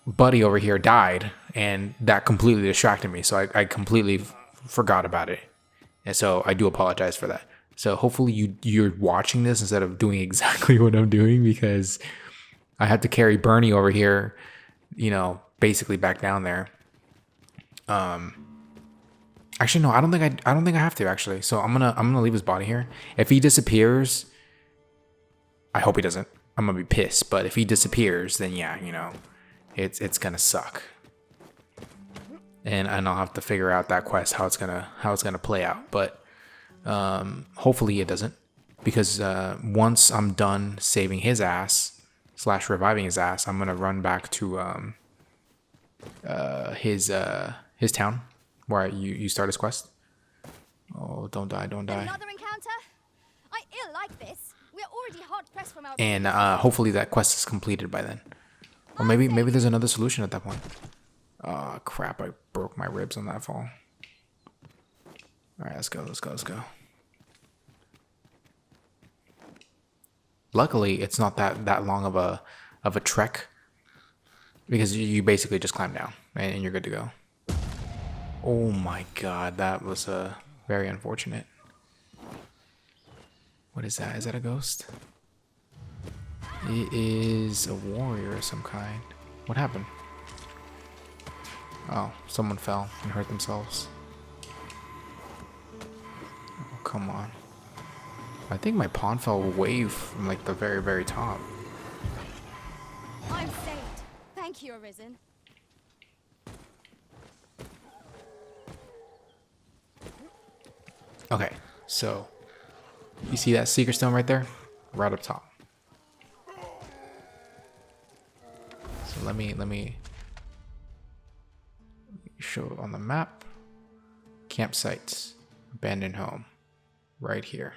buddy over here died, and that completely distracted me, so I completely forgot about it, and so I do apologize for that. So hopefully you're watching this instead of doing exactly what I'm doing, because I had to carry Bernie over here, you know, basically back down there. Actually no, I don't think I have to actually. So I'm gonna leave his body here. If he disappears, I hope he doesn't. I'm gonna be pissed, but if he disappears, then yeah, you know, it's gonna suck. And I'll have to figure out that quest how it's gonna play out. But hopefully it doesn't, because once I'm done saving his ass / reviving his ass, I'm gonna run back to his town where you start his quest. Oh, don't die, don't die. Another encounter? I ill like this. We're already hard pressed from our. And hopefully that quest is completed by then. Or maybe there's another solution at that point. Oh crap, I broke my ribs on that fall. Alright, let's go. Luckily, it's not that long of a trek, because you basically just climb down and you're good to go. Oh my god, that was very unfortunate. What is that? Is that a ghost? It is a warrior of some kind. What happened? Oh, someone fell and hurt themselves. Oh, come on. I think my pawn fell away from like the very, very top. I'm saved. Thank you, Arisen. Okay, so you see that Seeker Stone right there? Right up top. So let me show on the map. Campsites. Abandoned home. Right here.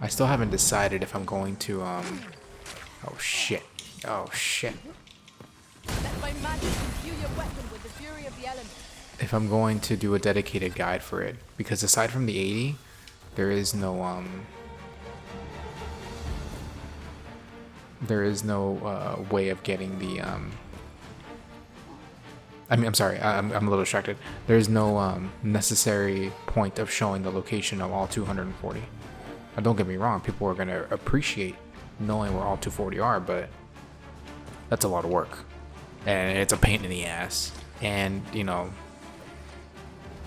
I still haven't decided if I'm going to, oh shit. Oh shit. Let my magic imbue your weapon with the fury of the elements. If I'm going to do a dedicated guide for it. Because aside from the 80, there is no, way of getting the, I'm sorry, I'm a little distracted. There's no, necessary point of showing the location of all 240. Now, don't get me wrong, people are going to appreciate knowing where all 240 are, but that's a lot of work. And it's a pain in the ass. And, you know,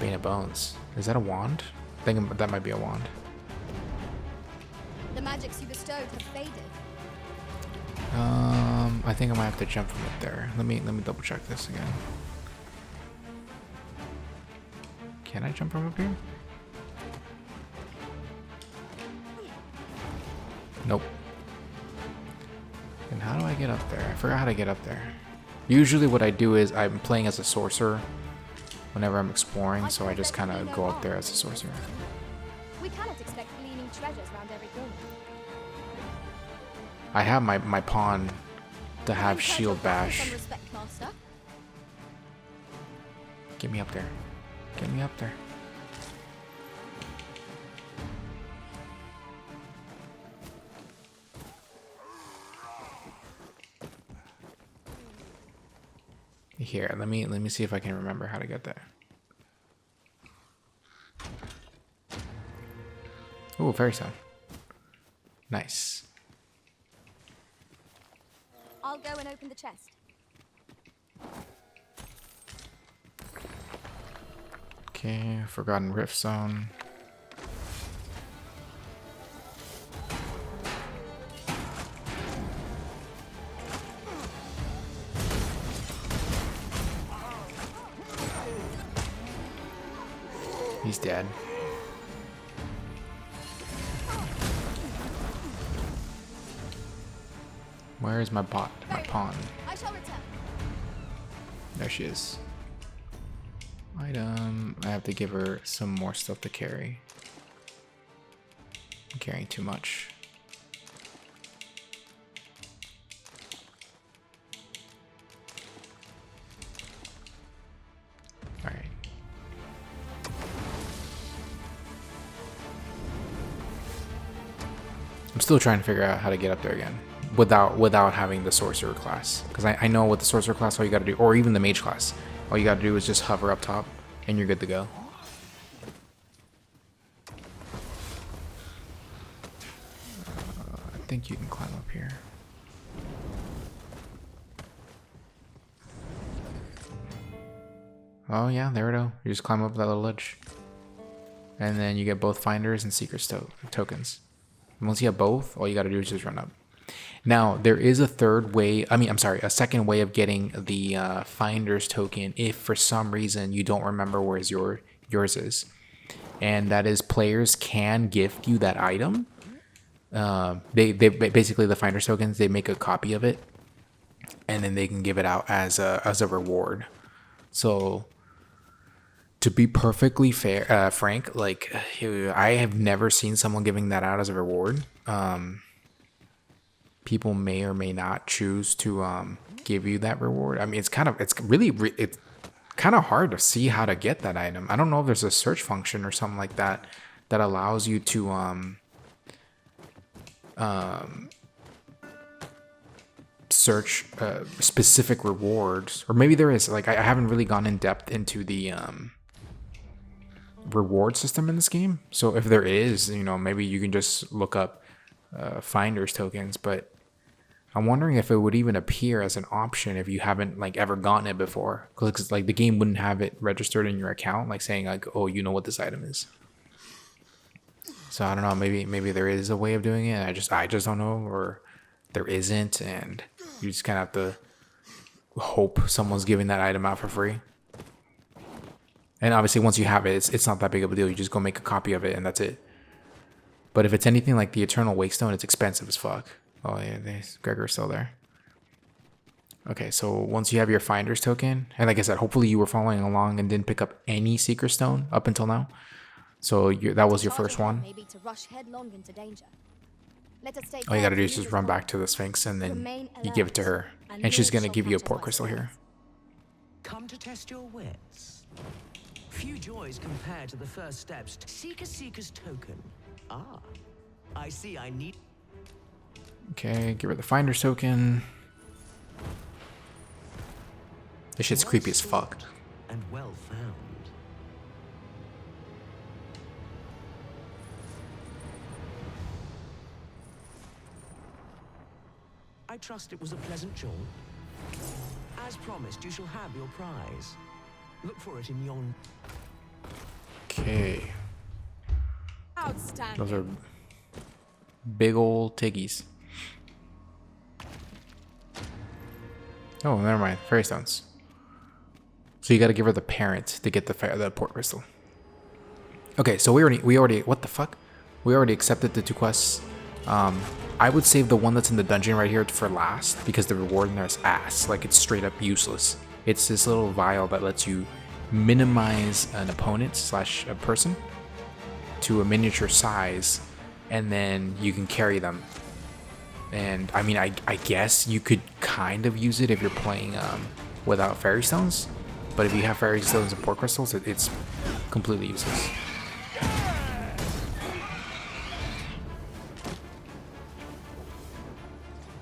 Bane of Bones. Is that a wand? I think that might be a wand. The magics you bestowed have faded. I think I might have to jump from it there. Let me double check this again. Can I jump from up here? Nope. And how do I get up there? I forgot how to get up there. Usually what I do is I'm playing as a sorcerer whenever I'm exploring, so I just kind of go up there as a sorcerer. We cannot expect gleaming treasures around every corner. I have my pawn to have shield bash. Some respect, master. Get me up there. Get me up there. Here, let me see if I can remember how to get there. Ooh, fairy stone. Nice. I'll go and open the chest. Okay, Forgotten Rift Zone. He's dead. Where is my bot? My pawn. I shall return. There she is. Item. I have to give her some more stuff to carry. I'm carrying too much. Alright. I'm still trying to figure out how to get up there again. Without having the sorcerer class, because I know with the sorcerer class all you got to do, or even the mage class, all you got to do is just hover up top and you're good to go. I think you can climb up here. Oh yeah, there we go. You just climb up that little ledge, and then you get both finders and secret tokens. And once you have both, all you got to do is just run up. Now, there is a a second way of getting the finder's token if for some reason you don't remember where yours is. And that is players can gift you that item. They basically, the finder's tokens, they make a copy of it and then they can give it out as a reward. So to be perfectly fair, frank, like I have never seen someone giving that out as a reward. People may or may not choose to give you that reward. I mean, it's kind of hard to see how to get that item. I don't know if there's a search function or something like that that allows you to search specific rewards, or maybe there is. Like I haven't really gone in depth into the reward system in this game. So if there is, maybe you can just look up finder's tokens, but I'm wondering if it would even appear as an option if you haven't ever gotten it before, because the game wouldn't have it registered in your account, saying oh, you know what this item is. So I don't know, maybe there is a way of doing it. I just don't know, or there isn't, and you just kind of have to hope someone's giving that item out for free. And obviously once you have it, it's not that big of a deal. You just go make a copy of it and that's it. But if it's anything like the Eternal Wakestone, it's expensive as fuck. Oh yeah, Gregor's still there. Okay, so once you have your finder's token, and like I said, hopefully you were following along and didn't pick up any secret stone up until now. So that was your first one. Maybe to rush headlong into danger. Let us stay All you gotta do is careful, just run back to the Sphinx and then Remain you give it to alert, her. and And she's naught gonna shall give you a catch port by crystal here. surprise. Come to test your wits. Few joys compared to the first steps. Seeker's token. Ah, I see. I need. Okay, give her the finder's token. This shit's creepy as fuck. And well found. I trust it was a pleasant jaunt. As promised, you shall have your prize. Look for it in yon. Okay. Outstanding. Those are big old tiggies. Oh, never mind. Fairy stones. So you got to give her the parent to get the port crystal. Okay, so we already what the fuck? We already accepted the 2 quests. I would save the one that's in the dungeon right here for last because the reward in there is ass. Like, it's straight up useless. It's this little vial that lets you minimize an opponent / a person to a miniature size, and then you can carry them. And I mean, I guess you could kind of use it if you're playing without fairy stones, but if you have fairy stones and port crystals, it's completely useless.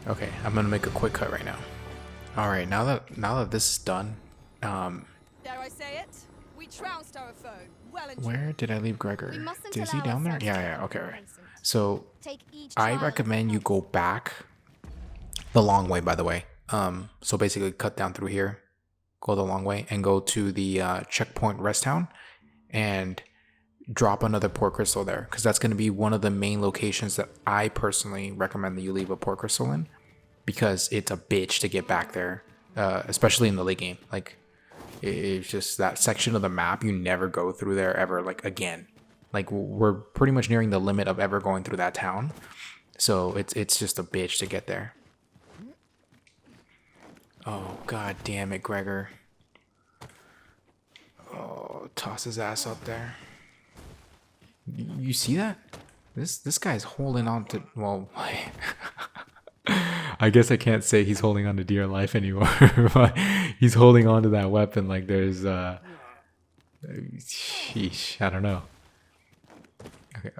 Okay, I'm gonna make a quick cut right now. All right, now that this is done, Dare I say it? We trounced our foe. Well and where did I leave Gregor? We mustn't Is he allow down there? ourselves Yeah, to okay, be right. complacent. So Take each I trial recommend as you it go back the long way, by the way. So basically cut down through here, go the long way, and go to the checkpoint rest town and drop another port crystal there, because that's going to be one of the main locations that I personally recommend that you leave a port crystal in, because it's a bitch to get back there, especially in the late game. Like, it's just that section of the map, you never go through there ever, like, again. Like, we're pretty much nearing the limit of ever going through that town, so it's just a bitch to get there. Oh, god damn it, Gregor. Oh, toss his ass up there. You see that? This guy's holding on to, well, I guess I can't say he's holding on to dear life anymore, but he's holding on to that weapon like there's sheesh, I don't know. Okay.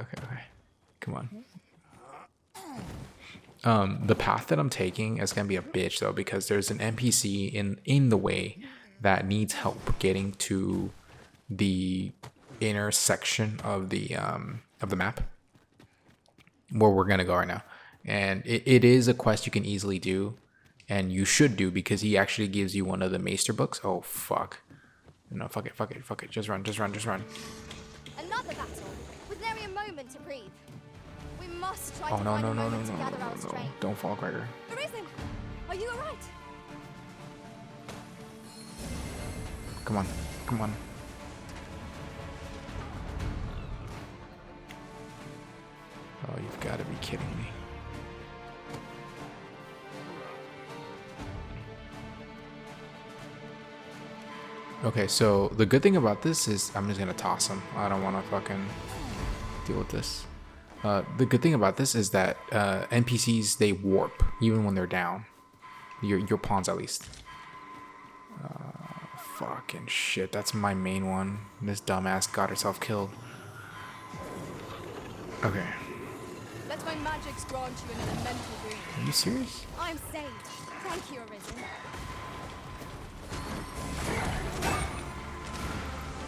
Come on. The path that I'm taking is gonna be a bitch though, because there's an NPC in the way that needs help getting to the inner section of the map where we're gonna go right now, and it is a quest you can easily do, and you should do, because he actually gives you one of the Maester books. Oh fuck, no, fuck it, just run. Another battle, with nary a moment to breathe. We must try Oh to no, find a moment to gather our strength. don't fall, Gregor. Arisen, are you alright? Come on. Oh, you've got to be kidding me. Okay, so the good thing about this is I'm just gonna toss him. I don't want to fucking deal with this. The good thing about this is that NPCs, they warp even when they're down. Your pawns at least. Fucking shit, that's my main one. This dumbass got herself killed. Okay. let my magics grant you an elemental boon. Are you serious? I'm saved. Thank you, Arisen.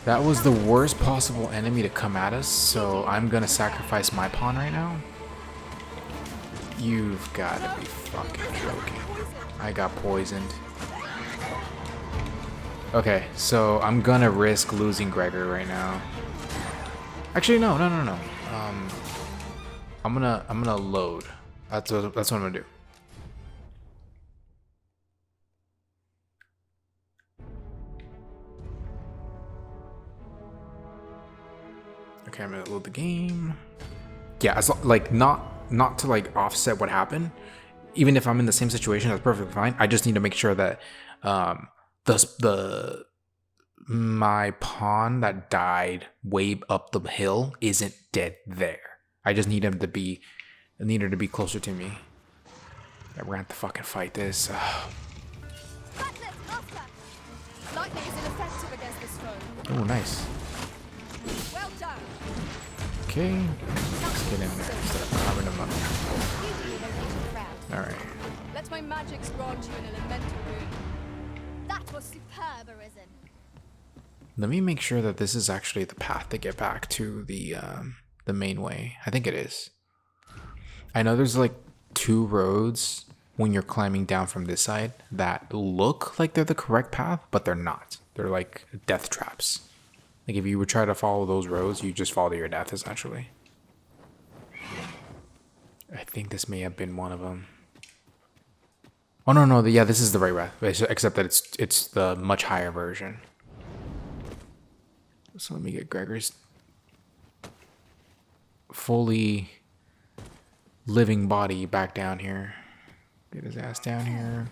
That was the worst possible enemy to come at us, so I'm gonna sacrifice my pawn right now. You've got to be fucking joking. I got poisoned. Okay, so I'm gonna risk losing Gregor right now. Actually, no. I'm gonna load. That's what I'm gonna do. Okay, I'm gonna load the game. Yeah, like not to like offset what happened. even if I'm in the same situation, that's perfectly fine. I just need to make sure that my pawn that died way up the hill isn't dead there. I just need him to be, I need her to be closer to me. We're gonna have to fucking fight this. Lightning is ineffective against this foe. Oh, nice. Well done. Okay, let's get in there instead of carving them up. All right. Let my magics grant you an elemental boon. That was superb, Arisen. Let me make sure that this is actually the path to get back to the main way. I think it is. I know there's like 2 roads when you're climbing down from this side that look like they're the correct path, but they're not. They're like death traps. Like if you would try to follow those roads, you just fall to your death essentially. I think this may have been one of them. Oh no, yeah, this is the right path, except that it's the much higher version. So let me get Gregor's fully living body back down here. Get his ass down here.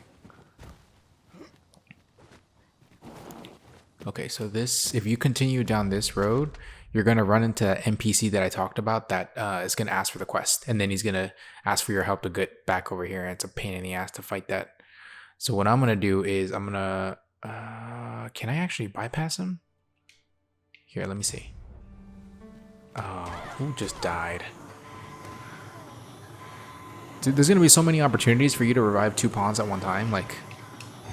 Okay, so this, if you continue down this road, you're going to run into NPC that I talked about that is going to ask for the quest. And then he's going to ask for your help to get back over here. And it's a pain in the ass to fight that. So what I'm going to do is I'm going to... can I actually bypass him? Here, let me see. Oh, who just died? Dude, there's gonna be so many opportunities for you to revive 2 pawns at one time. Like,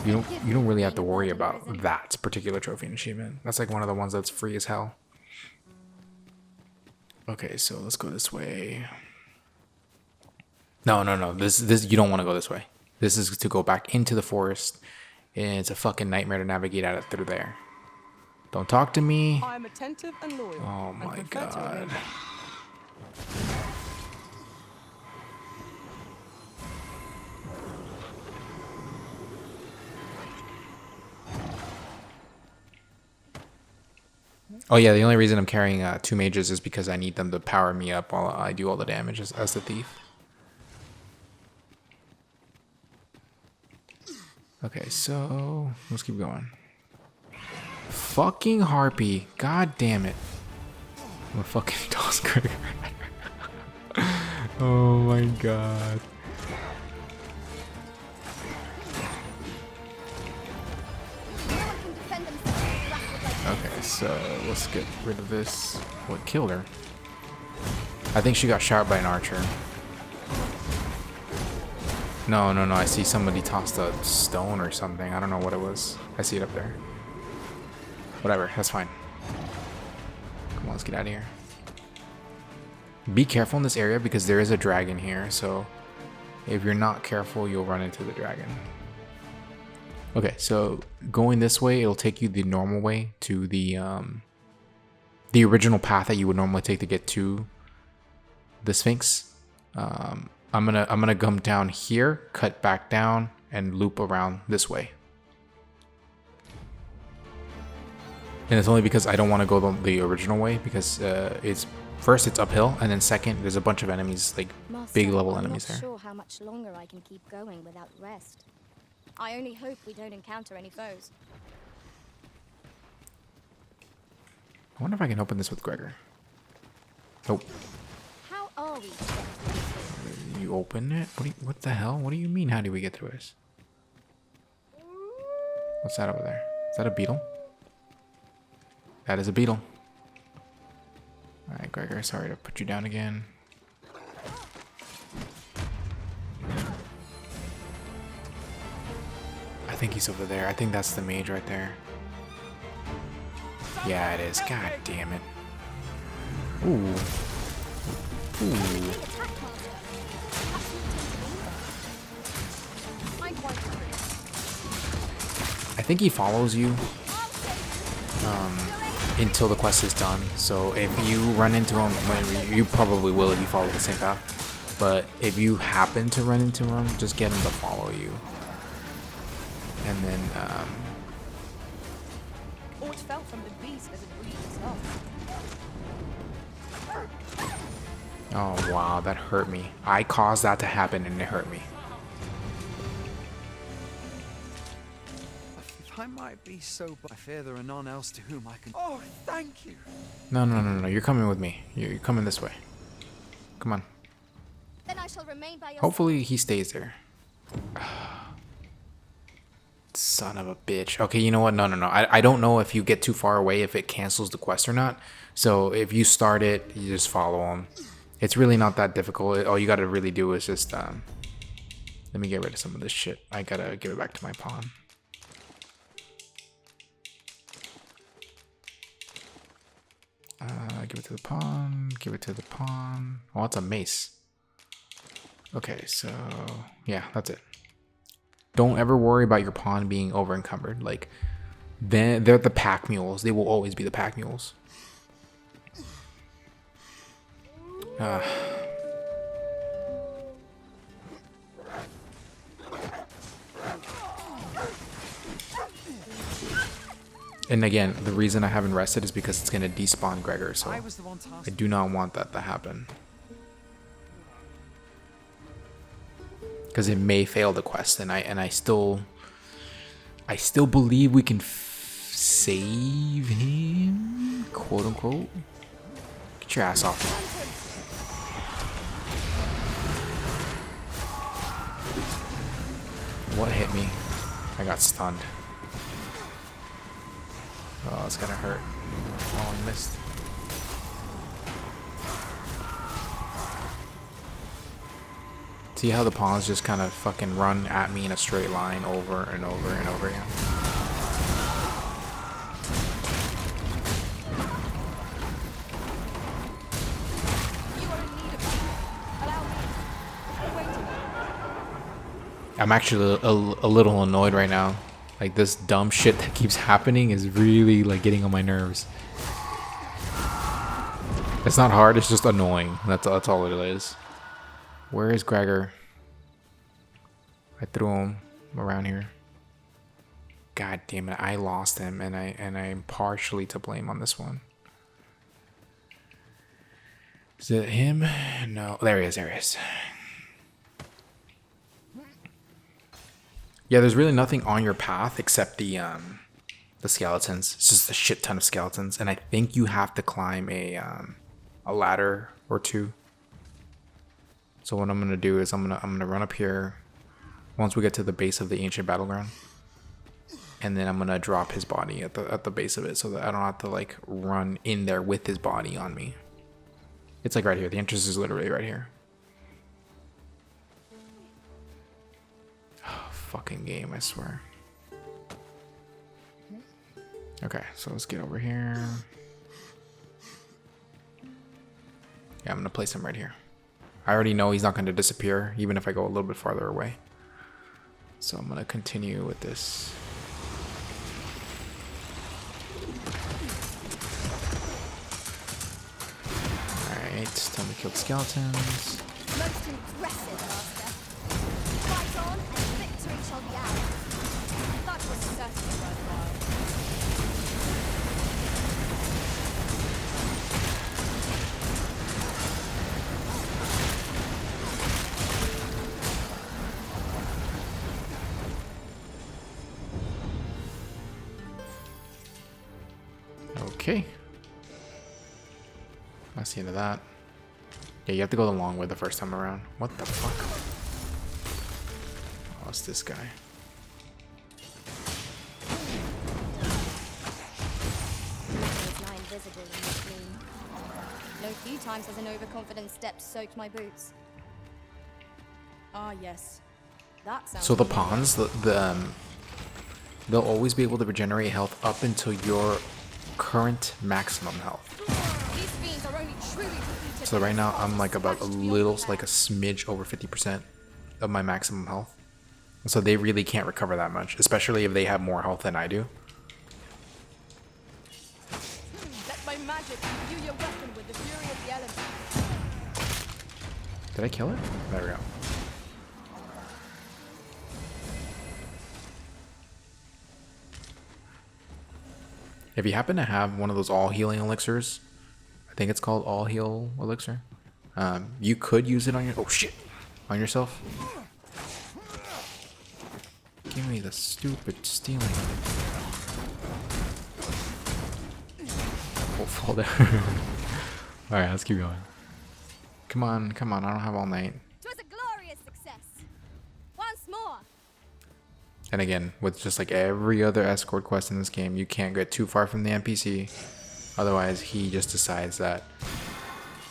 you don't really have to worry about that particular trophy and achievement. That's like one of the ones that's free as hell. Okay, so let's go this way. No. This you don't want to go this way. This is to go back into the forest, and it's a fucking nightmare to navigate out of through there. Don't talk to me. I am attentive and loyal. Oh my god. Oh yeah, the only reason I'm carrying 2 mages is because I need them to power me up while I do all the damage as the thief. Okay, so let's keep going. Fucking harpy. God damn it. I'm gonna fucking toss Gregor. Oh my god. Okay, so let's get rid of this. What killed her? I think she got shot by an archer. No, I see somebody tossed a stone or something. I don't know what it was. I see it up there. Whatever, that's fine. Come on, let's get out of here. Be careful in this area because there is a dragon here, so if you're not careful, you'll run into the dragon. Okay, so going this way, it'll take you the normal way to the original path that you would normally take to get to the Sphinx. I'm gonna come down here, cut back down, and loop around this way. And it's only because I don't want to go the original way because it's uphill, and then second, there's a bunch of enemies, like big level enemies there. I'm not sure how much longer I can keep going without rest. I only hope we don't encounter any foes. I wonder if I can open this with Gregor. Nope. How are we to get through this? You open it? What the hell? What do you mean? How do we get through this? What's that over there? Is that a beetle? That is a beetle. Alright, Gregor, sorry to put you down again. I think he's over there. I think that's the mage right there. Yeah, it is. God damn it. Ooh. Ooh. I think he follows you until the quest is done. So if you run into him, you probably will if you follow the same path. But if you happen to run into him, just get him to follow you. And then, Or it fell from the beast as it breathed itself. oh wow, that hurt me. I caused that to happen and it hurt me. I might be so, but I fear there are none else to whom I can. Oh, thank you. No, no, no, no. You're coming with me. You're coming this way. Come on. Then I shall remain by your Hopefully he stays there. Son of a bitch. Okay, you know what? No, no, no. I don't know if you get too far away if it cancels the quest or not. So if you start it, you just follow him. It's really not that difficult. All you gotta really do is just let me get rid of some of this shit. I gotta give it back to my pawn. Give it to the pawn. Give it to the pawn. Oh, it's a mace. Okay, so yeah, that's it. Don't ever worry about your pawn being over encumbered. Like, they're the pack mules. They will always be the pack mules. And again, the reason I haven't rested is because it's gonna despawn Gregor, so I do not want that to happen. Because it may fail the quest, and I still believe we can save him, quote unquote. Get your ass off me. What hit me? I got stunned. Oh, it's gonna hurt. Oh, I missed. See how the pawns just kind of fucking run at me in a straight line over and over and over again? I'm actually a little annoyed right now. Like, this dumb shit that keeps happening is really like getting on my nerves. It's not hard, it's just annoying. That's all it is. Where is Gregor? I threw him around here. God damn it, I lost him, and I'm partially to blame on this one. Is it him? No. There he is, there he is. Yeah, there's really nothing on your path except the skeletons. It's just a shit ton of skeletons, and I think you have to climb a ladder or two. So what I'm gonna do is I'm gonna run up here once we get to the base of the ancient battleground, and then I'm gonna drop his body at the base of it so that I don't have to like run in there with his body on me. It's like right here. The entrance is literally right here. Oh, fucking game, I swear. Okay, so let's get over here. Yeah, I'm gonna place him right here. I already know he's not going to disappear, even if I go a little bit farther away. So I'm going to continue with this. Alright, time to kill the skeletons. most impressive, Master. Fight on, and victory shall be ours. That was certainly worthwhile. Okay. That's the end of that. Yeah, you have to go the long way the first time around. What the fuck? Oh, it's this guy. It's now invisible in this gloom. No few times has an overconfident step soaked my boots. Ah, yes. That sounds So the familiar. pawns, they'll always be able to regenerate health up until your current maximum health. These fiends are only truly defeated So by right now the I'm like about a smashed beyond little, repair. like a smidge over 50% of my maximum health. So they really can't recover that much, especially if they have more health than I do. Let my magic imbue your weapon with the fury of the elements. Did I kill it? There we go. If you happen to have one of those all healing elixirs, I think it's called all heal elixir. You could use it on your, oh shit, on yourself. Give me Finally, the stupid stealing. Oh, fall down. Alright, let's keep going. Come on, come on, I don't have all night. It was a glorious success. Once more. And again, with just like every other escort quest in this game, you can't get too far from the NPC. Otherwise, he just decides that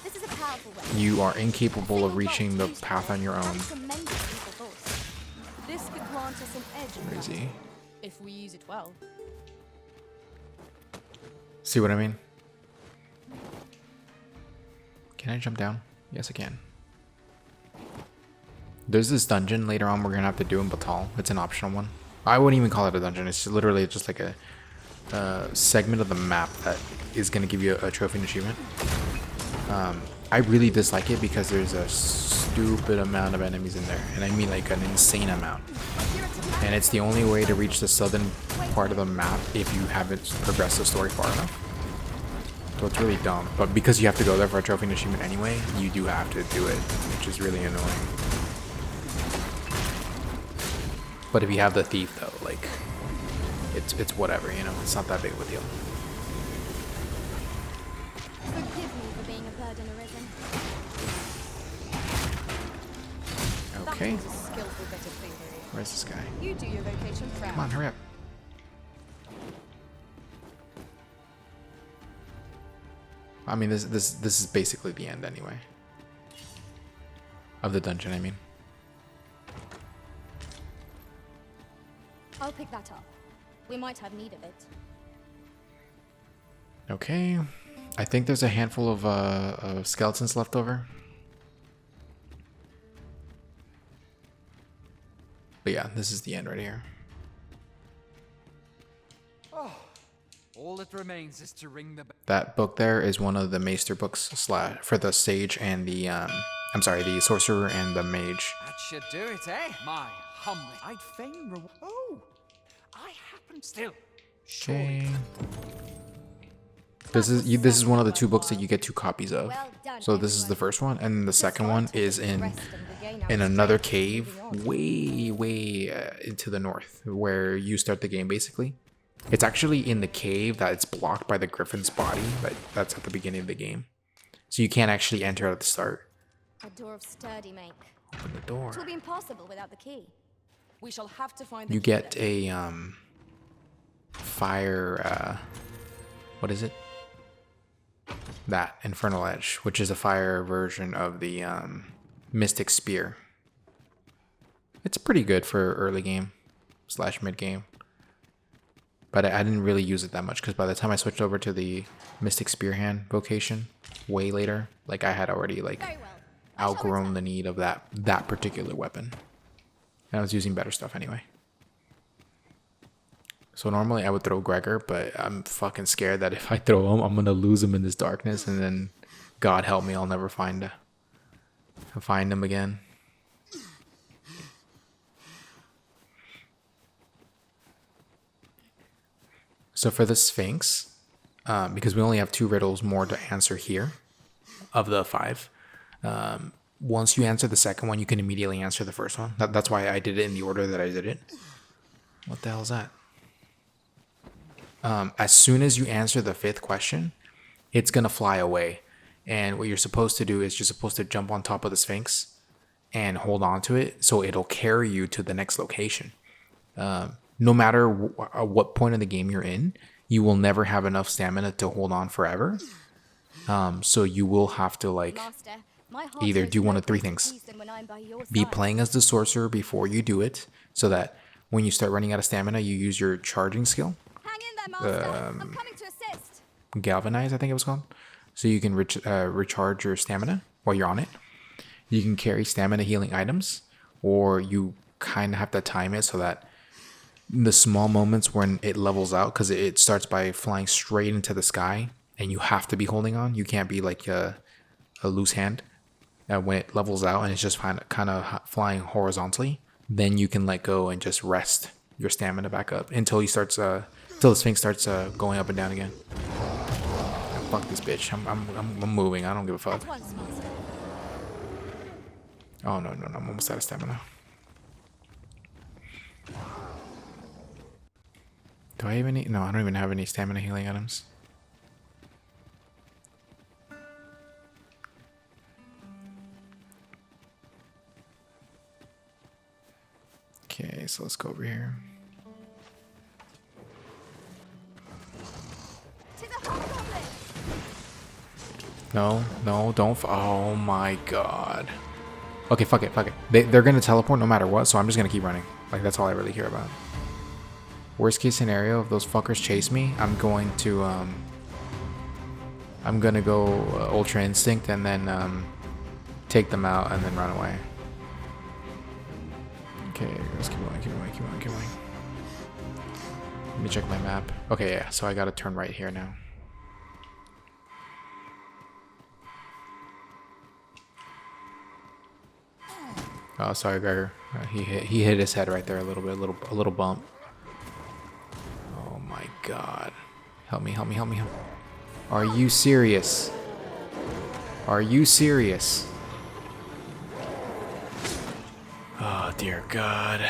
This is a powerful weapon. you are incapable of reaching the path on your own. This could grant us an edge. Crazy. If we use it well. See what I mean? Can I jump down? Yes, I can. There's this dungeon later on we're gonna have to do in Batal. It's an optional one. I wouldn't even call it a dungeon. It's literally just like a segment of the map that is gonna give you a trophy and achievement. I really dislike it because there's a stupid amount of enemies in there, and I mean like an insane amount. And it's the only way to reach the southern part of the map if you haven't progressed the story far enough. So it's really dumb. But because you have to go there for a trophy and achievement anyway, you do have to do it, which is really annoying. But if you have the thief though, like it's whatever, you know, it's not that big of a deal. Forgive me for being a burden, Arisen. Okay. That was a skillful bit of thievery. Where's this guy? You do your vocation proud. Come on, hurry up. I mean, this is basically the end anyway. Of the dungeon, I mean. I'll pick that up. We might have need of it. Okay. I think there's a handful of skeletons left over. But yeah, this is the end right here. All that remains is to ring the bell. That book there is one of the Maester books for the sage and the I'm sorry, the sorcerer and the mage. That should do it, eh? My humble. I'd fain reward. Oh, I happen still. Okay. This is one of the two books that you get 2 copies of. Well done, So this is the first one, and the second one is in another cave way into the north, where you start the game basically. It's actually in the cave that it's blocked by the griffin's body, but that's at the beginning of the game. So you can't actually enter at the start. A door of sturdy make. Open the door. It will be impossible without the key. We shall have to find the You key get then. a fire what is it? That Infernal Edge, which is a fire version of the Mystic Spear. It's pretty good for early game / mid game. But I didn't really use it that much because by the time I switched over to the Mystic Spearhand vocation way later, like I had already like Very well. I shall outgrown return. the need of that particular weapon. And I was using better stuff anyway. So normally I would throw Gregor, but I'm fucking scared that if I throw him, I'm gonna lose him in this darkness, and then God help me, I'll never find him again. So for the Sphinx, because we only have 2 riddles more to answer here of the 5, once you answer the second one, you can immediately answer the first one. That's why I did it in the order that I did it. What the hell is that? As soon as you answer the 5th question, it's going to fly away. And what you're supposed to do is you're supposed to jump on top of the Sphinx and hold on to it so it'll carry you to the next location. No matter what point of the game you're in, you will never have enough stamina to hold on forever. So you will have to like Master, my heart either knows do one no of 3 peace things. than when I'm by your Be side. playing as the sorcerer before you do it, so that when you start running out of stamina, you use your charging skill. Hang in there, Master. I'm coming to assist. Galvanize, I think it was called. So you can recharge your stamina while you're on it. You can carry stamina healing items, or you kind of have to time it so that the small moments when it levels out, because it starts by flying straight into the sky, and you have to be holding on. You can't be like a loose hand. When it levels out and it's just kind of flying horizontally, then you can let go and just rest your stamina back up until the Sphinx starts going up and down again. Fuck this bitch. I'm moving. I don't give a fuck. At once, Master. Oh no, I'm almost out of stamina. Do I have any? No, I don't even have any stamina healing items. Okay, so let's go over here. No, no, don't. Oh my god. Okay, fuck it, fuck it. They're gonna teleport no matter what, so I'm just gonna keep running. Like, that's all I really care about. Worst case scenario, if those fuckers chase me, I'm going to, I'm gonna go Ultra Instinct and then, take them out and then run away. Okay, let's keep going, keep going, keep going, keep going. Let me check my map. Okay, yeah, so I gotta turn right here now. Oh, sorry, Gregor. He hit his head right there a little bit, a little bump. Oh my god. Help me, help me, help me, help me. Are you serious? Are you serious? Oh dear god.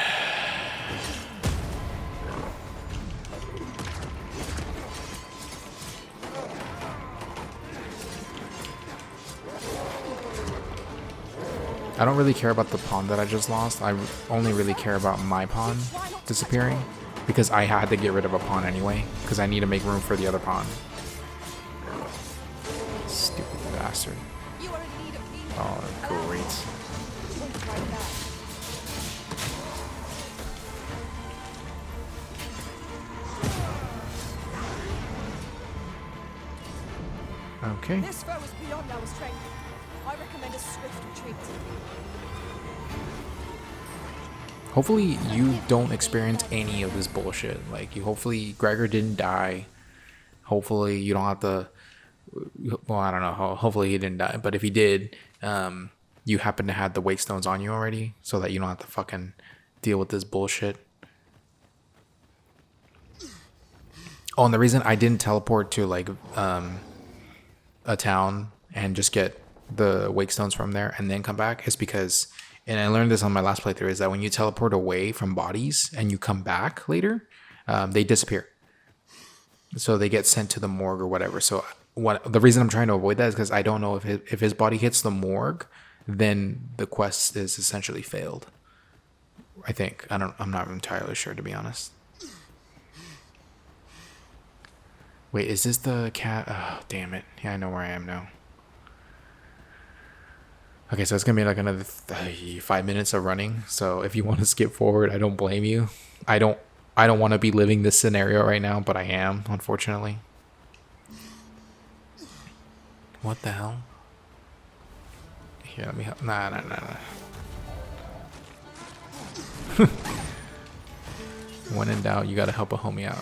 I don't really care about the pawn that I just lost. I only really care about my pawn disappearing because I had to get rid of a pawn anyway because I need to make room for the other pawn. Stupid bastard. Oh, great. Okay. This foe is beyond our strength. I recommend a swift retreat. Hopefully you don't experience any of this bullshit. Like, hopefully Gregor didn't die. Hopefully you don't have to, well, I don't know, hopefully he didn't die, but if he did, you happen to have the wake stones on you already so that you don't have to fucking deal with this bullshit. Oh, and the reason I didn't teleport to like a town and just get the wake stones from there and then come back is because, and I learned this on my last playthrough, is that when you teleport away from bodies and you come back later, they disappear. So they get sent to the morgue or whatever. So the reason I'm trying to avoid that is because I don't know if his body hits the morgue, then the quest is essentially failed. I think. I'm not entirely sure, to be honest. Wait, is this the cat? Oh, damn it. Yeah, I know where I am now. Okay, so it's gonna be like another 5 minutes of running. So if you want to skip forward, I don't blame you. I don't want to be living this scenario right now, but I am, unfortunately. What the hell? Here, let me help. Nah. When in doubt, you gotta help a homie out.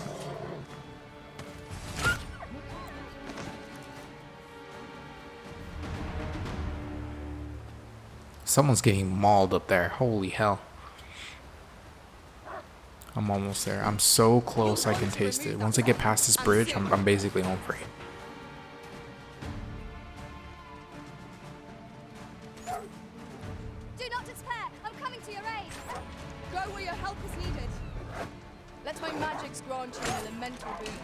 Someone's getting mauled up there. Holy hell. I'm almost there. I'm so close I can taste it. Once I get past this bridge, I'm basically home free. Do not despair. I'm coming to your aid. Go where your help is needed. Let my magics grant you an elemental boon.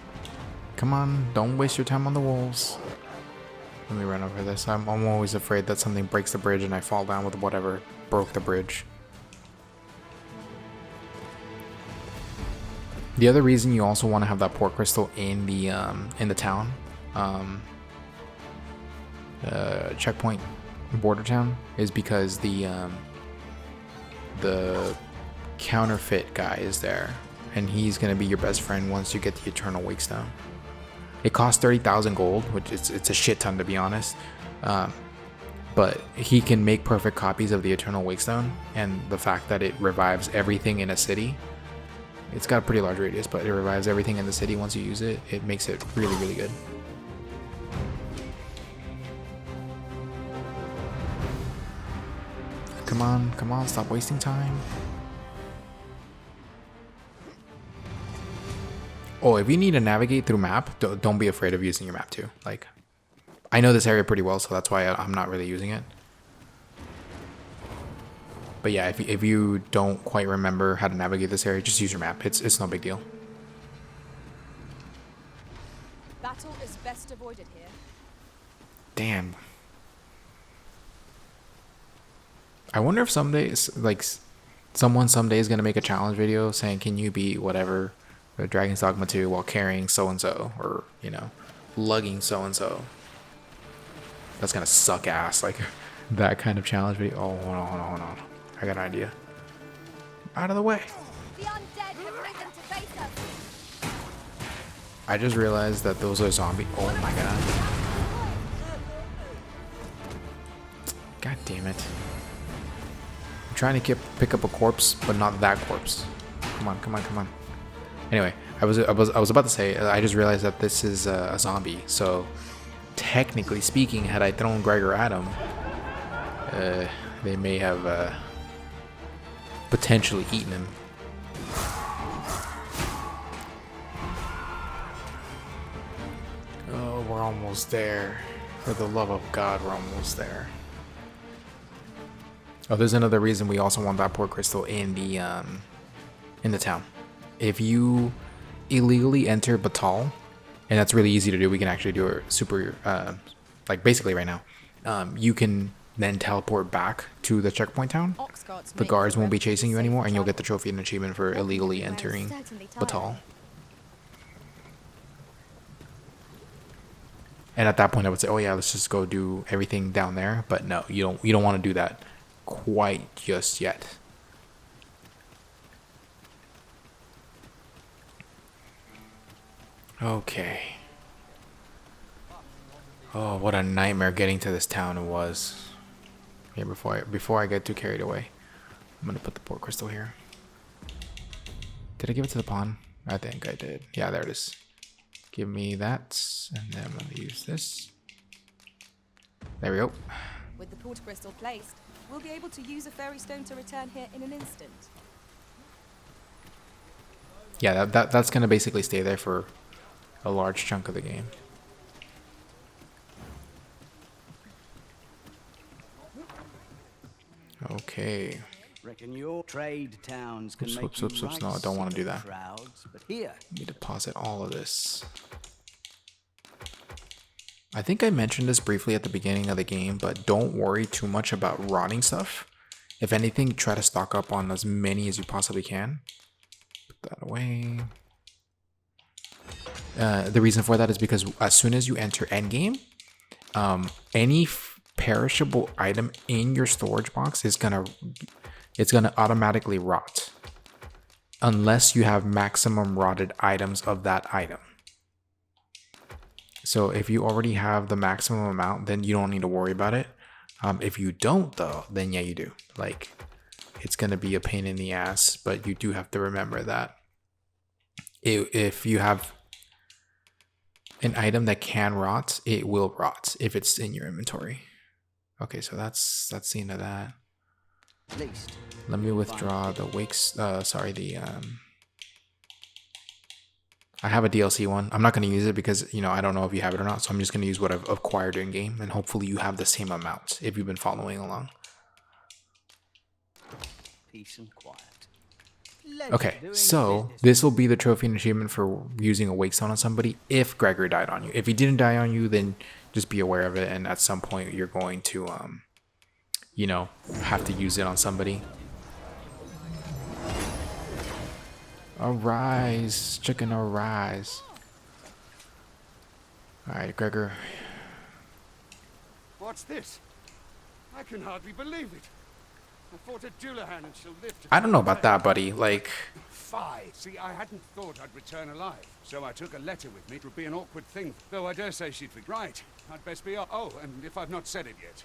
Come on, don't waste your time on the wolves. Let me run over this. I'm always afraid that something breaks the bridge and I fall down with whatever broke the bridge. The other reason you also want to have that port crystal in the town, checkpoint border town, is because the counterfeit guy is there, and he's gonna be your best friend once you get the Eternal Wake Stone. It costs 30,000 gold, which it's a shit ton, to be honest. But he can make perfect copies of the Eternal Wake Stone, and the fact that it revives everything in a city. It's got a pretty large radius, but it revives everything in the city once you use it. It makes it really, really good. Come on, stop wasting time. Oh, if you need to navigate through map, don't be afraid of using your map too. Like, I know this area pretty well, so that's why I'm not really using it. But yeah, if you don't quite remember how to navigate this area, just use your map. It's no big deal. Battle is best avoided here. Damn. I wonder if someday, like, someone someday is gonna make a challenge video saying, "Can you beat whatever the Dragon's Dogma 2 while carrying so and so, or you know, lugging so and so?" That's gonna suck ass. Like that kind of challenge video. Oh, hold on. I got an idea. Out of the way. The undead have risen to face us. I just realized that those are zombies. Oh my god. God damn it. I'm trying to pick up a corpse, but not that corpse. Come on. Anyway, I was about to say, I just realized that this is a zombie. So technically speaking, had I thrown Gregor at him, they may have potentially eaten him. Oh, we're almost there. For the love of God, we're almost there. Oh, there's another reason we also want that port crystal in the town. If you illegally enter Batal, and that's really easy to do, we can actually do it super, like basically right now. You can then teleport back to the checkpoint town. The guards won't be chasing you anymore, and you'll get the trophy and achievement for illegally entering Batal. And at that point, I would say, "Oh yeah, let's just go do everything down there." But no, you don't want to do that quite just yet. Okay. Oh, what a nightmare getting to this town it was. Here, before I get too carried away, I'm gonna put the port crystal here. Did I give it to the pawn? I think I did. Yeah, there it is. Give me that, and then I'm gonna use this. There we go. With the port crystal placed, we'll be able to use a fairy stone to return here in an instant. Yeah, that's gonna basically stay there for a large chunk of the game. Okay. Reckon your trade towns can make Whoops. you No, I don't want to do that. crowds, but here, Let me deposit all of this. I think I mentioned this briefly at the beginning of the game, but don't worry too much about rotting stuff. If anything, try to stock up on as many as you possibly can. Put that away. The reason for that is because as soon as you enter endgame, any perishable item in your storage box is gonna automatically rot, unless you have maximum rotted items of that item. So if you already have the maximum amount, then you don't need to worry about it. If you don't though, then yeah, you do. Like, it's gonna be a pain in the ass, but you do have to remember that if you have an item that can rot, it will rot if it's in your inventory. Okay, so that's the end of that. least. Let me withdraw the wakes. I have a DLC one. I'm not going to use it because, you know, I don't know if you have it or not. So I'm just going to use what I've acquired in game, and hopefully you have the same amount if you've been following along. Peace and quiet. Okay, so this will be the trophy and achievement for using a wake stone on somebody if Gregor died on you. If he didn't die on you, then just be aware of it, and at some point you're going to, you know, have to use it on somebody. Arise, chicken, arise. Alright, Gregor. What's this? I can hardly believe it. I fought at Dullahan and she'll live to I don't know about that, buddy. Like, Fie. See, I hadn't thought I'd return alive, so I took a letter with me. It would be an awkward thing, though I dare say she'd be right. I'd best be off. Oh, and if I've not said it yet.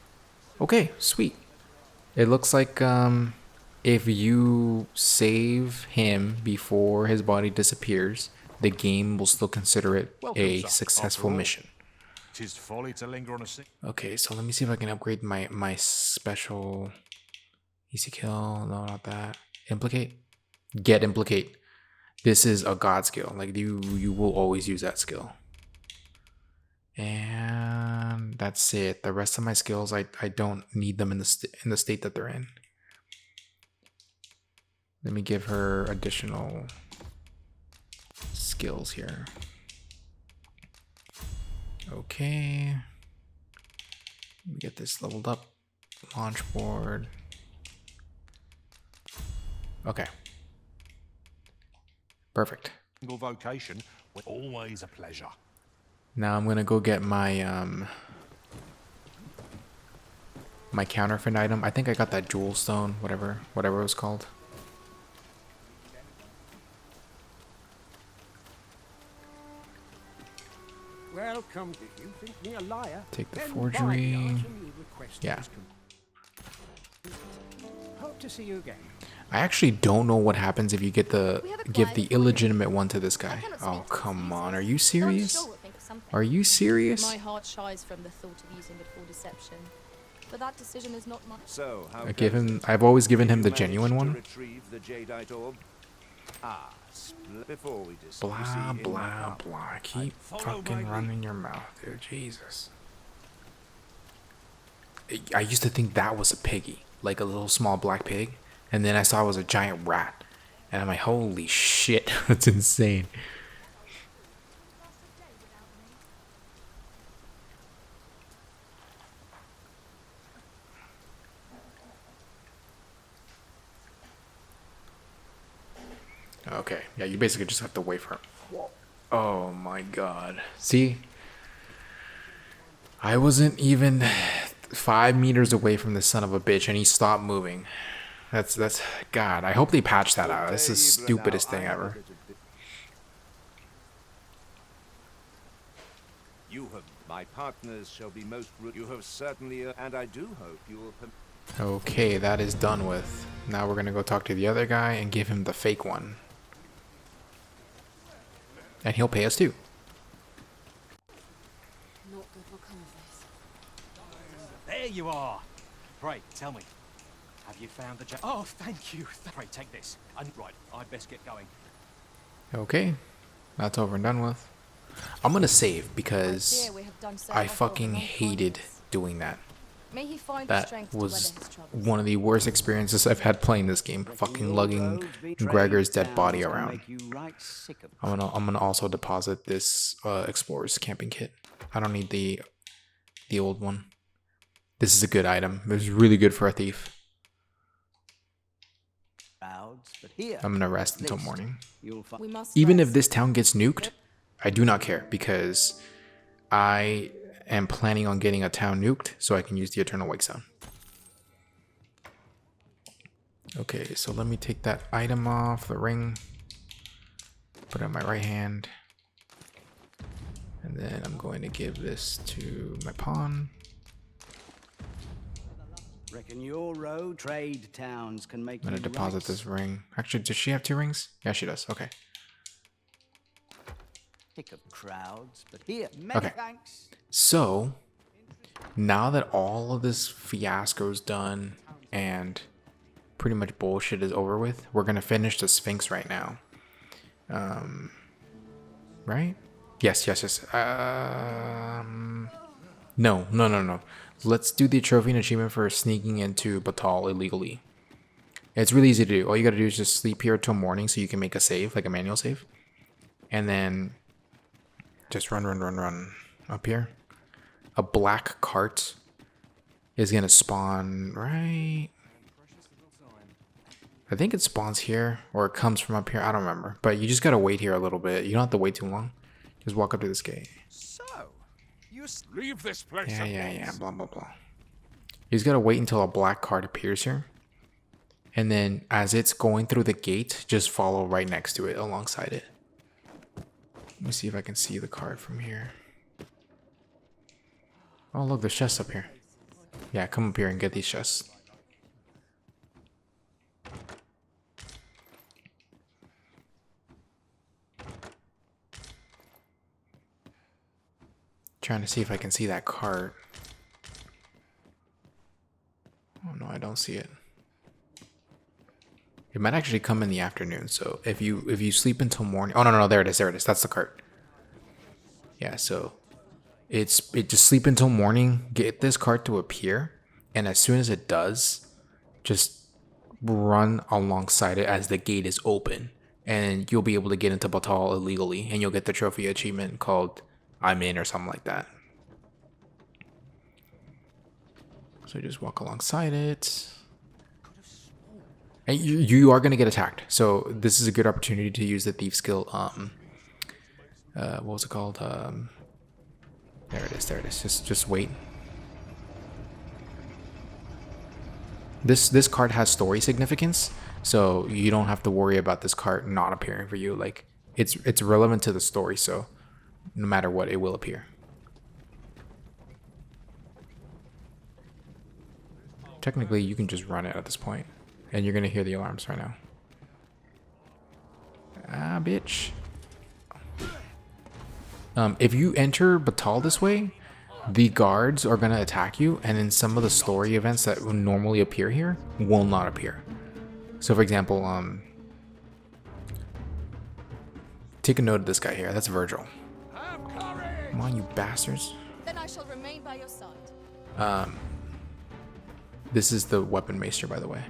okay, sweet. It looks like if you save him before his body disappears, the game will still consider it a successful mission. 'Tis folly to linger on a scene. Okay, so let me see if I can upgrade my special easy kill. No, not that. Implicate. Get implicate. This is a god skill. Like you will always use that skill. And that's it. The rest of my skills, I don't need them in the state that they're in. Let me give her additional skills here. Okay. Let me get this leveled up. Launch board. Okay. Perfect. Single vocation was always a pleasure. Now I'm gonna go get my my counterfeit item. I think I got that jewel stone, whatever it was called. Welcome. Did you think me a liar? Take the Then forgery. buy the item you requested Yeah. is complete. Hope to see you again. I actually don't know what happens if you get the We have a give the client. illegitimate one to this guy. cannot Oh, speak to come this on. user, Are you but I'm serious? sure we'll think of something. Are you serious? My heart shies from the thought of using it for deception. But that decision is not mine. So, how I give goes him it? I've always given Did him you the manage genuine to one. retrieve the jadeite orb? Ah, before we discuss. Blah you see, in my blah car- blah. Keep follow fucking my running your mouth, dude. Jesus. I used to think that was a piggy, like a little small black pig, and then I saw it was a giant rat, and I'm like, holy shit, that's insane. Okay, yeah, you basically just have to wait for him. Oh my god. See? I wasn't even 5 meters away from this son of a bitch and he stopped moving. That's God, I hope they patch that out. This is the stupidest thing ever. You have my partners shall be most you have certainly and I do hope you will Okay, that is done with. Now we're gonna go talk to the other guy and give him the fake one. And he'll pay us too. Not good will come of this. There you are. Pray, tell me. Have you found the Oh, thank you. Pray, take this. Right, I'd best get going. Okay, that's over and done with. I'm gonna save because Here we have done so I much fucking over hated non-violence. doing that. May he find the That strength to was weather his troubles. one of the worst experiences I've had playing this game. Fucking lugging Gregor's dead body around. I'm gonna also deposit this Explorer's camping kit. I don't need the old one. This is a good item. It's really good for a thief. I'm gonna rest until morning. We must Even if rest. this town gets nuked, I do not care because I am planning on getting a town nuked so I can use the Eternal Wake Zone. Okay, so let me take that item off, the ring, put it in my right hand, and then I'm going to give this to my pawn. Reckon your road trade towns can make I'm going to deposit this ring. Actually, does she have 2 rings? Yeah, she does. Okay. Pick of crowds, but here, many Okay. thanks. So, now that all of this fiasco's done and pretty much bullshit is over with, we're gonna finish the Sphinx right now. Right? Yes. No. Let's do the trophy and achievement for sneaking into Batal illegally. It's really easy to do. All you gotta do is just sleep here till morning so you can make a save, like a manual save. And then just run up here. A black cart is gonna spawn right. I think it spawns here or it comes from up here. I don't remember, but you just gotta wait here a little bit. You don't have to wait too long. Just walk up to this gate. So, you Leave this place at Yeah. once. Blah blah blah. You just gotta wait until a black cart appears here, and then as it's going through the gate, just follow right next to it, alongside it. Let me see if I can see the card from here. Oh, look, there's chests up here. Yeah, come up here and get these chests. Trying to see if I can see that cart. Oh no, I don't see it. It might actually come in the afternoon. So if you sleep until morning. Oh no, there it is. That's the cart. Yeah, so it just sleep until morning, get this cart to appear, and as soon as it does, just run alongside it as the gate is open, and you'll be able to get into Batal illegally, and you'll get the trophy achievement called I'm in or something like that. So just walk alongside it. And you are going to get attacked. So this is a good opportunity to use the thief skill. What was it called? There it is. There it is. Just wait. This card has story significance, so you don't have to worry about this card not appearing for you. Like it's relevant to the story, so no matter what, it will appear. Technically, you can just run it at this point, and you're gonna hear the alarms right now. Ah, bitch. If you enter Batal this way, the guards are gonna attack you, and then some of the story events that would normally appear here will not appear. So, for example, take a note of this guy here. That's Virgil. Come on, you bastards. Then I shall remain by your side. This is the weapon maester, by the way.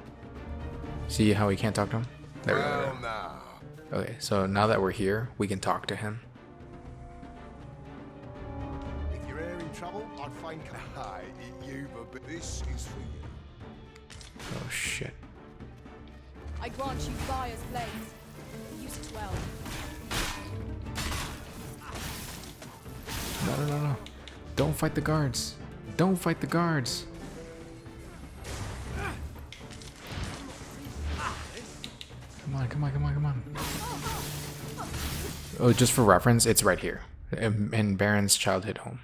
See how we can't talk to him? There we go. Okay, so now that we're here, we can talk to him. If you're in trouble, I'd find you, but this is for you. Oh shit. I grant you fire's blades. Use it well. No. Don't fight the guards. Don't fight the guards. Come on. Oh, just for reference, it's right here. In Baron's childhood home.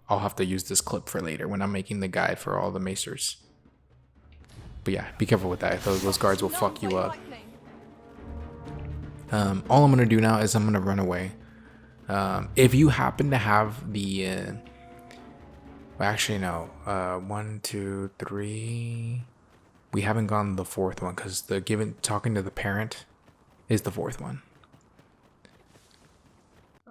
I'll have to use this clip for later when I'm making the guide for all the macers. But yeah, be careful with that. Those guards will fuck you up. All I'm gonna do now is I'm gonna run away. If you happen to have the actually no, 1, 2, 3. We haven't gone the fourth one because the talking to the parent is the fourth one.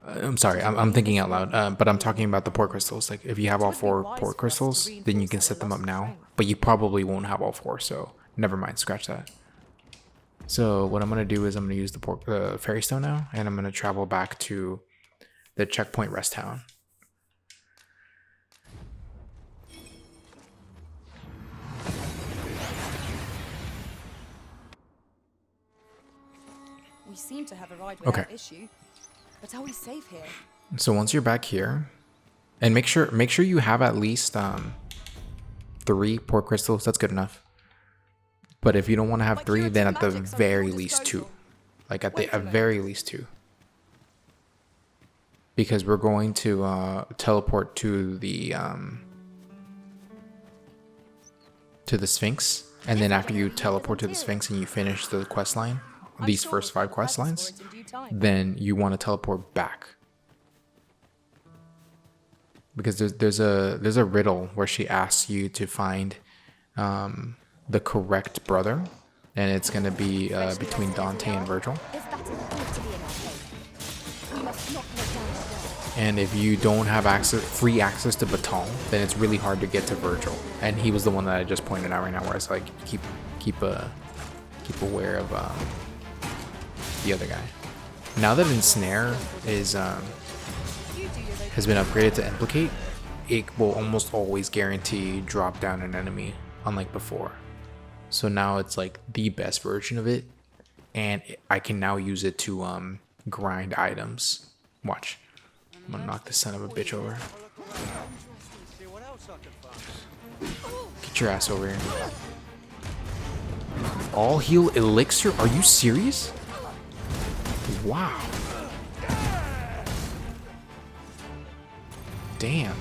I'm sorry, I'm thinking out loud, but I'm talking about the port crystals. Like if you have all 4 port crystals, then you can set them up now, but you probably won't have all 4, so never mind, scratch that. So what I'm gonna do is I'm gonna use the fairy stone now, and I'm gonna travel back to the checkpoint rest town. We seem to have arrived without issue. But are we safe here? So once you're back here, and make sure you have at least 3 port crystals. That's good enough. But if you don't want to have 3, then at the very least 2. Like at the very least 2. Because we're going to teleport to the Sphinx, and then after you teleport to the Sphinx and you finish the quest line, these first 5 quest lines, then you want to teleport back. Because there's a riddle where she asks you to find the correct brother, and it's gonna be between Dante and Virgil. And if you don't have free access to Batal, then it's really hard to get to Virgil. And he was the one that I just pointed out right now, where it's like keep aware of the other guy. Now that Ensnare has been upgraded to Implicate, it will almost always guarantee drop down an enemy, unlike before. So now it's like the best version of it, and I can now use it to grind items. Watch. I'm gonna knock this son of a bitch over. Get your ass over here. All heal elixir? Are you serious? Wow. Damn.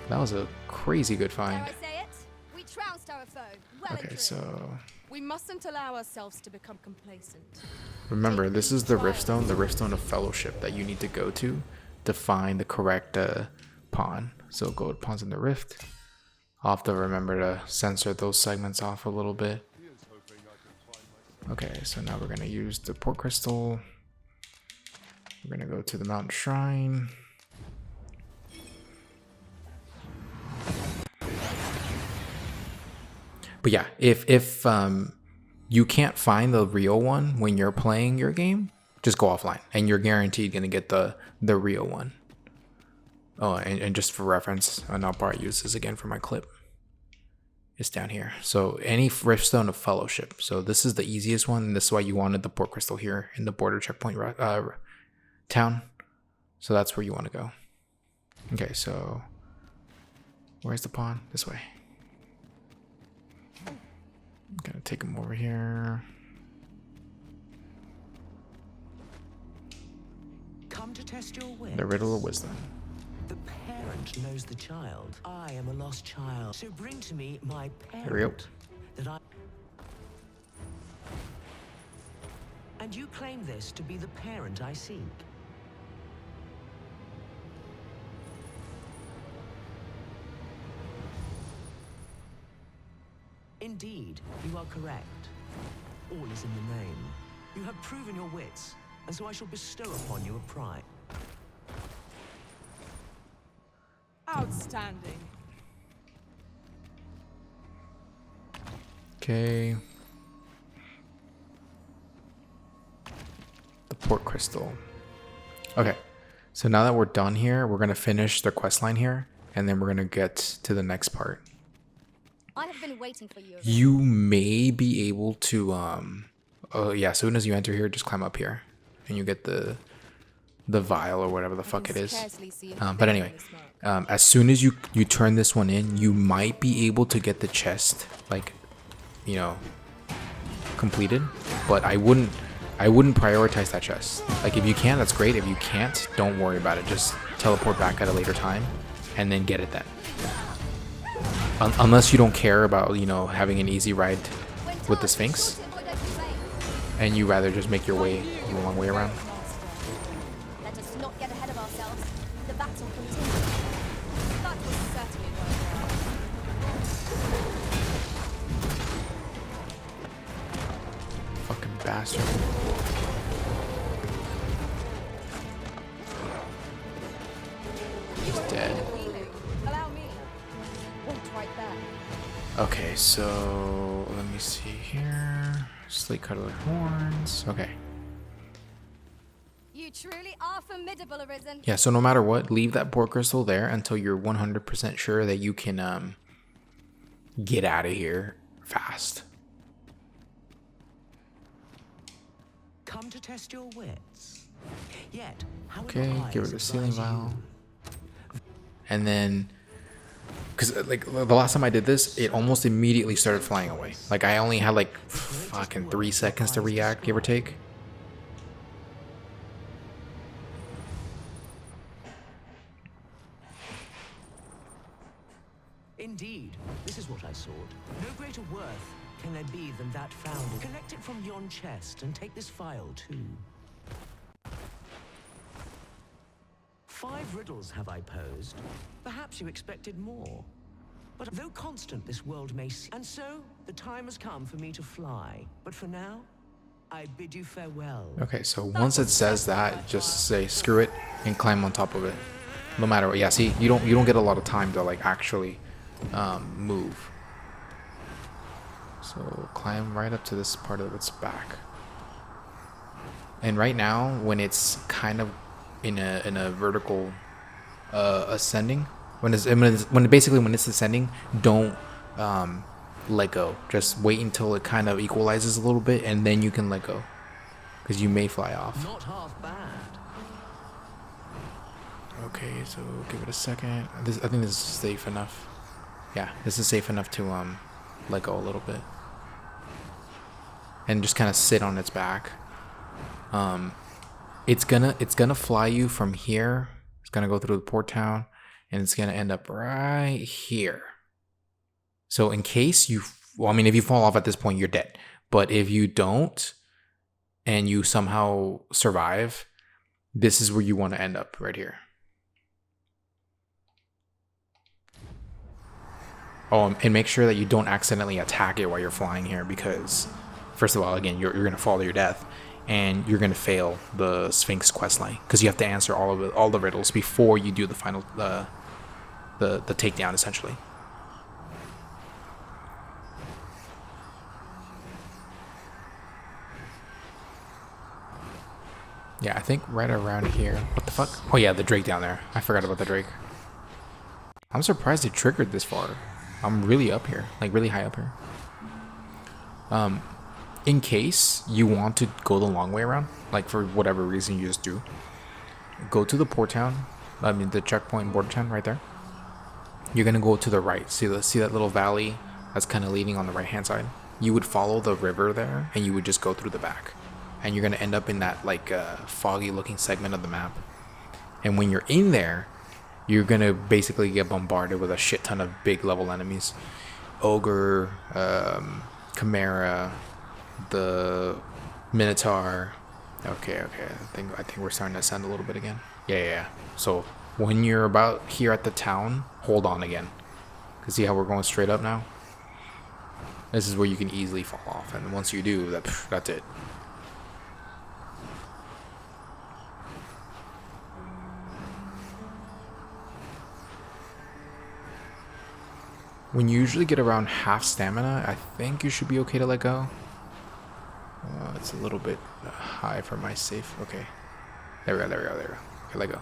That was a crazy good find. Okay, so we mustn't allow ourselves to become complacent. remember, this is the Riftstone of Fellowship that you need to go to find the correct pawn. So go to pawns in the rift. I'll have to remember to censor those segments off a little bit. Okay, so now we're gonna use the port crystal. We're gonna go to the mountain shrine. But yeah, if you can't find the real one when you're playing your game, just go offline, and you're guaranteed gonna get the real one. Oh, and just for reference, and I'll probably use this again for my clip. is down here. So any riftstone of fellowship. So this is the easiest one, and this is why you wanted the port crystal here in the border checkpoint town. So that's where you want to go. Okay, so where's the pawn? This way. I'm gonna take him over here. Come to test your wits. The riddle of wisdom. The parent knows the child. I am a lost child. So bring to me my parent. Here we go. That I... And you claim this to be the parent I seek. Indeed, you are correct. All is in the name. You have proven your wits, and so I shall bestow upon you a prize. Outstanding. Okay. The port crystal. Okay. So now that we're done here, we're going to finish the quest line here, and then we're going to get to the next part. I have been waiting for you. You may be able to, yeah, as soon as you enter here, just climb up here, and you get the vial or whatever the fuck it is. But anyway, as soon as you turn this one in, you might be able to get the chest, like, you know, completed. But I wouldn't prioritize that chest. Like, if you can, that's great. If you can't, don't worry about it. Just teleport back at a later time, and then get it then. Unless you don't care about, you know, having an easy ride with the Sphinx, and you rather just make your way the long way around. Let us not get ahead of ourselves. The battle continues. That was certainly well. Fucking bastard. He's dead. Allow me. Right there. Okay, so let me see here. Slate cuddler horns. Okay. You truly are formidable, Arisen. Yeah, so no matter what, leave that port crystal there until you're 100% sure that you can get out of here fast. Come to test your wits. Yet, how Okay, give her the sealing vial. And then, because like the last time I did this, it almost immediately started flying away. Like I only had like fucking 3 seconds to react, give or take. Indeed, this is what I sought. No greater worth can there be than that found. Collect it from yon chest and take this vial too. 5 riddles have I posed. Perhaps you expected more. But though constant this world may seem, and so the time has come for me to fly. But for now, I bid you farewell. Okay, so once it says that, just say screw it and climb on top of it. No matter what. Yeah, see, you don't get a lot of time to like actually move. So climb right up to this part of its back. And right now, when it's kind of in a vertical ascending, when it's ascending, don't let go. Just wait until it kind of equalizes a little bit, and then you can let go, because you may fly off. Not half bad. Okay, so give it a second. I think this is safe enough. Yeah, this is safe enough to let go a little bit, and just kind of sit on its back. It's gonna fly you from here. It's gonna go through the port town, and it's gonna end up right here. So in case you, well, I mean, if you fall off at this point, you're dead. But if you don't, and you somehow survive, this is where you want to end up, right here. Oh, and make sure that you don't accidentally attack it while you're flying here, because first of all, again, you're gonna fall to your death, and you're gonna fail the Sphinx questline because you have to answer all the riddles before you do the final the takedown, essentially. Yeah, I think right around here. What the fuck? Oh yeah, the Drake down there. I forgot about the Drake. I'm surprised it triggered this far. I'm really up here, like really high up here. In case you want to go the long way around, like for whatever reason you just do, go to the port town. I mean the checkpoint border town right there. You're gonna go to the right. See that little valley that's kind of leading on the right hand side. You would follow the river there, and you would just go through the back, and you're gonna end up in that like foggy looking segment of the map. And when you're in there, you're gonna basically get bombarded with a shit ton of big level enemies. Ogre, Chimera, the Minotaur. Okay. I think we're starting to ascend a little bit again. Yeah. So when you're about here at the town, hold on again. Cause see how we're going straight up now? This is where you can easily fall off, and once you do, that's it. When you usually get around half stamina, I think you should be okay to let go. It's a little bit high for my safe. Okay. There we go. Okay, let go.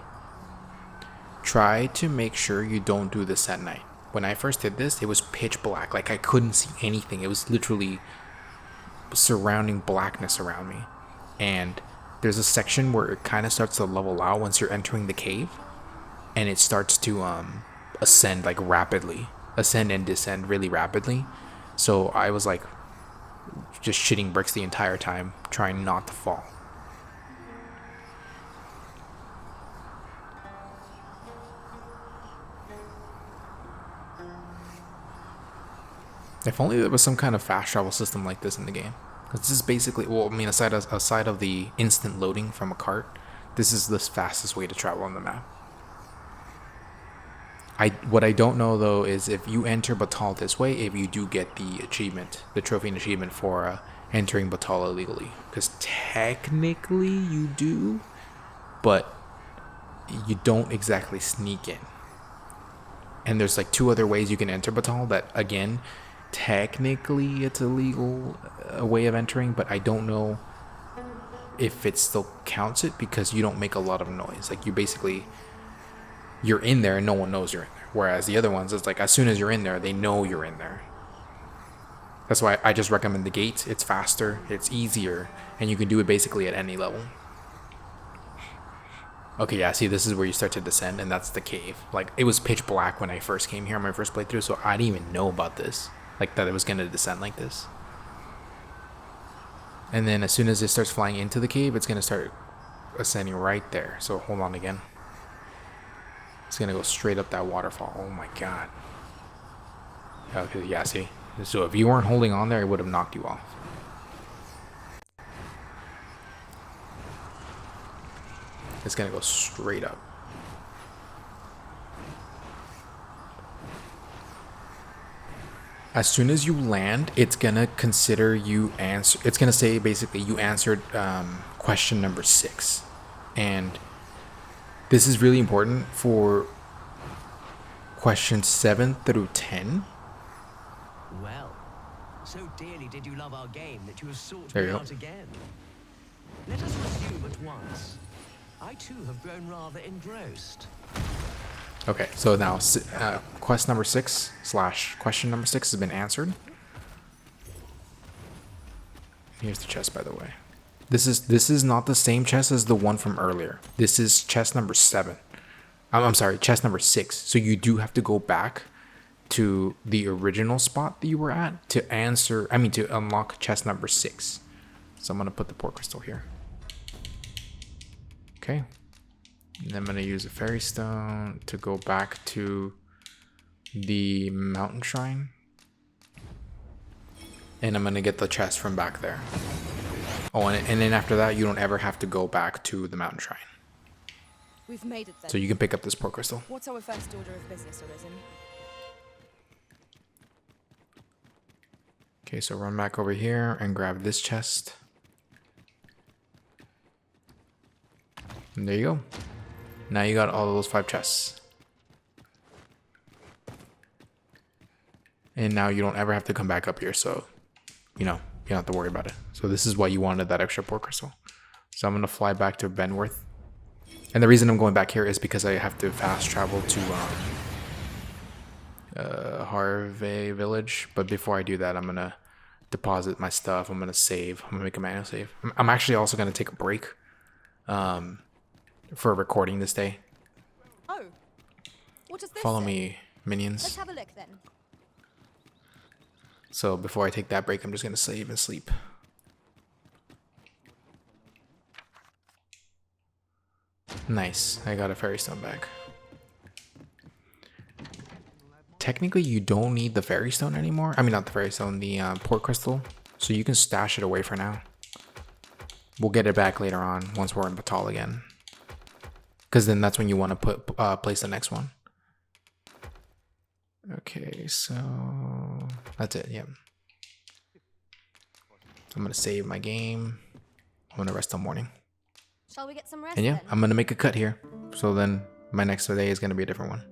Try to make sure you don't do this at night. When I first did this, it was pitch black. Like I couldn't see anything. It was literally surrounding blackness around me. And there's a section where it kind of starts to level out once you're entering the cave. And it starts to ascend like rapidly. Ascend and descend really rapidly. So I was like just shitting bricks the entire time, trying not to fall. If only there was some kind of fast travel system like this in the game. Because this is basically, well, I mean, aside of the instant loading from a cart, this is the fastest way to travel on the map. What I don't know though is if you enter Batal this way, if you do get the achievement, the trophy and achievement for entering Batal illegally. Because technically you do, but you don't exactly sneak in. And there's like 2 other ways you can enter Batal that, again, technically it's a legal way of entering, but I don't know if it still counts it because you don't make a lot of noise. Like you're in there and no one knows you're in there. Whereas the other ones, it's like as soon as you're in there, they know you're in there. That's why I just recommend the gate. It's faster, it's easier, and you can do it basically at any level. Okay, yeah, see, this is where you start to descend, and that's the cave. Like, it was pitch black when I first came here on my first playthrough, so I didn't even know about this. Like, that it was going to descend like this. And then as soon as it starts flying into the cave, it's going to start ascending right there. So hold on again. It's going to go straight up that waterfall. Oh my god. Okay, yeah, see? So if you weren't holding on there, it would have knocked you off. It's going to go straight up. As soon as you land, it's going to consider you answer. It's going to say basically you answered question number 6. And this is really important for questions 7 through 10. Well, so dearly did you love our game that you have sought There me you go. out again. Let us resume at once. I too have grown rather engrossed. Okay, so now quest number 6 / question number 6 has been answered. Here's the chest, by the way. This is not the same chest as the one from earlier. This is chest number 7. I'm sorry, chest number 6. So you do have to go back to the original spot that you were at to unlock chest number 6. So I'm gonna put the port crystal here. Okay. And then I'm gonna use a fairy stone to go back to the mountain shrine. And I'm gonna get the chest from back there. Oh, and then after that, you don't ever have to go back to the mountain shrine. We've made it then. So you can pick up this port crystal. What's our first order of business, Arisen? Okay, so run back over here and grab this chest. And there you go. Now you got all of those 5 chests. And now you don't ever have to come back up here, so, you know, you don't have to worry about it. So this is why you wanted that extra port crystal. So I'm going to fly back to Benworth. And the reason I'm going back here is because I have to fast travel Harvey Village. But before I do that, I'm gonna deposit my stuff. I'm gonna save. I'm gonna make a manual save. I'm actually also gonna take a break for recording this day. Oh, what does this Follow say? me, minions. Let's have a look then. So before I take that break, I'm just gonna save and sleep. Nice. I got a fairy stone back. Technically, you don't need the fairy stone anymore. I mean, not the fairy stone, the port crystal. So you can stash it away for now. We'll get it back later on once we're in Batal again. Because then that's when you want to put place the next one. Okay, so that's it. Yeah. I'm gonna save my game. I'm gonna rest till morning. Shall we get some rest And yeah, then? I'm gonna make a cut here. So then my next day is gonna be a different one.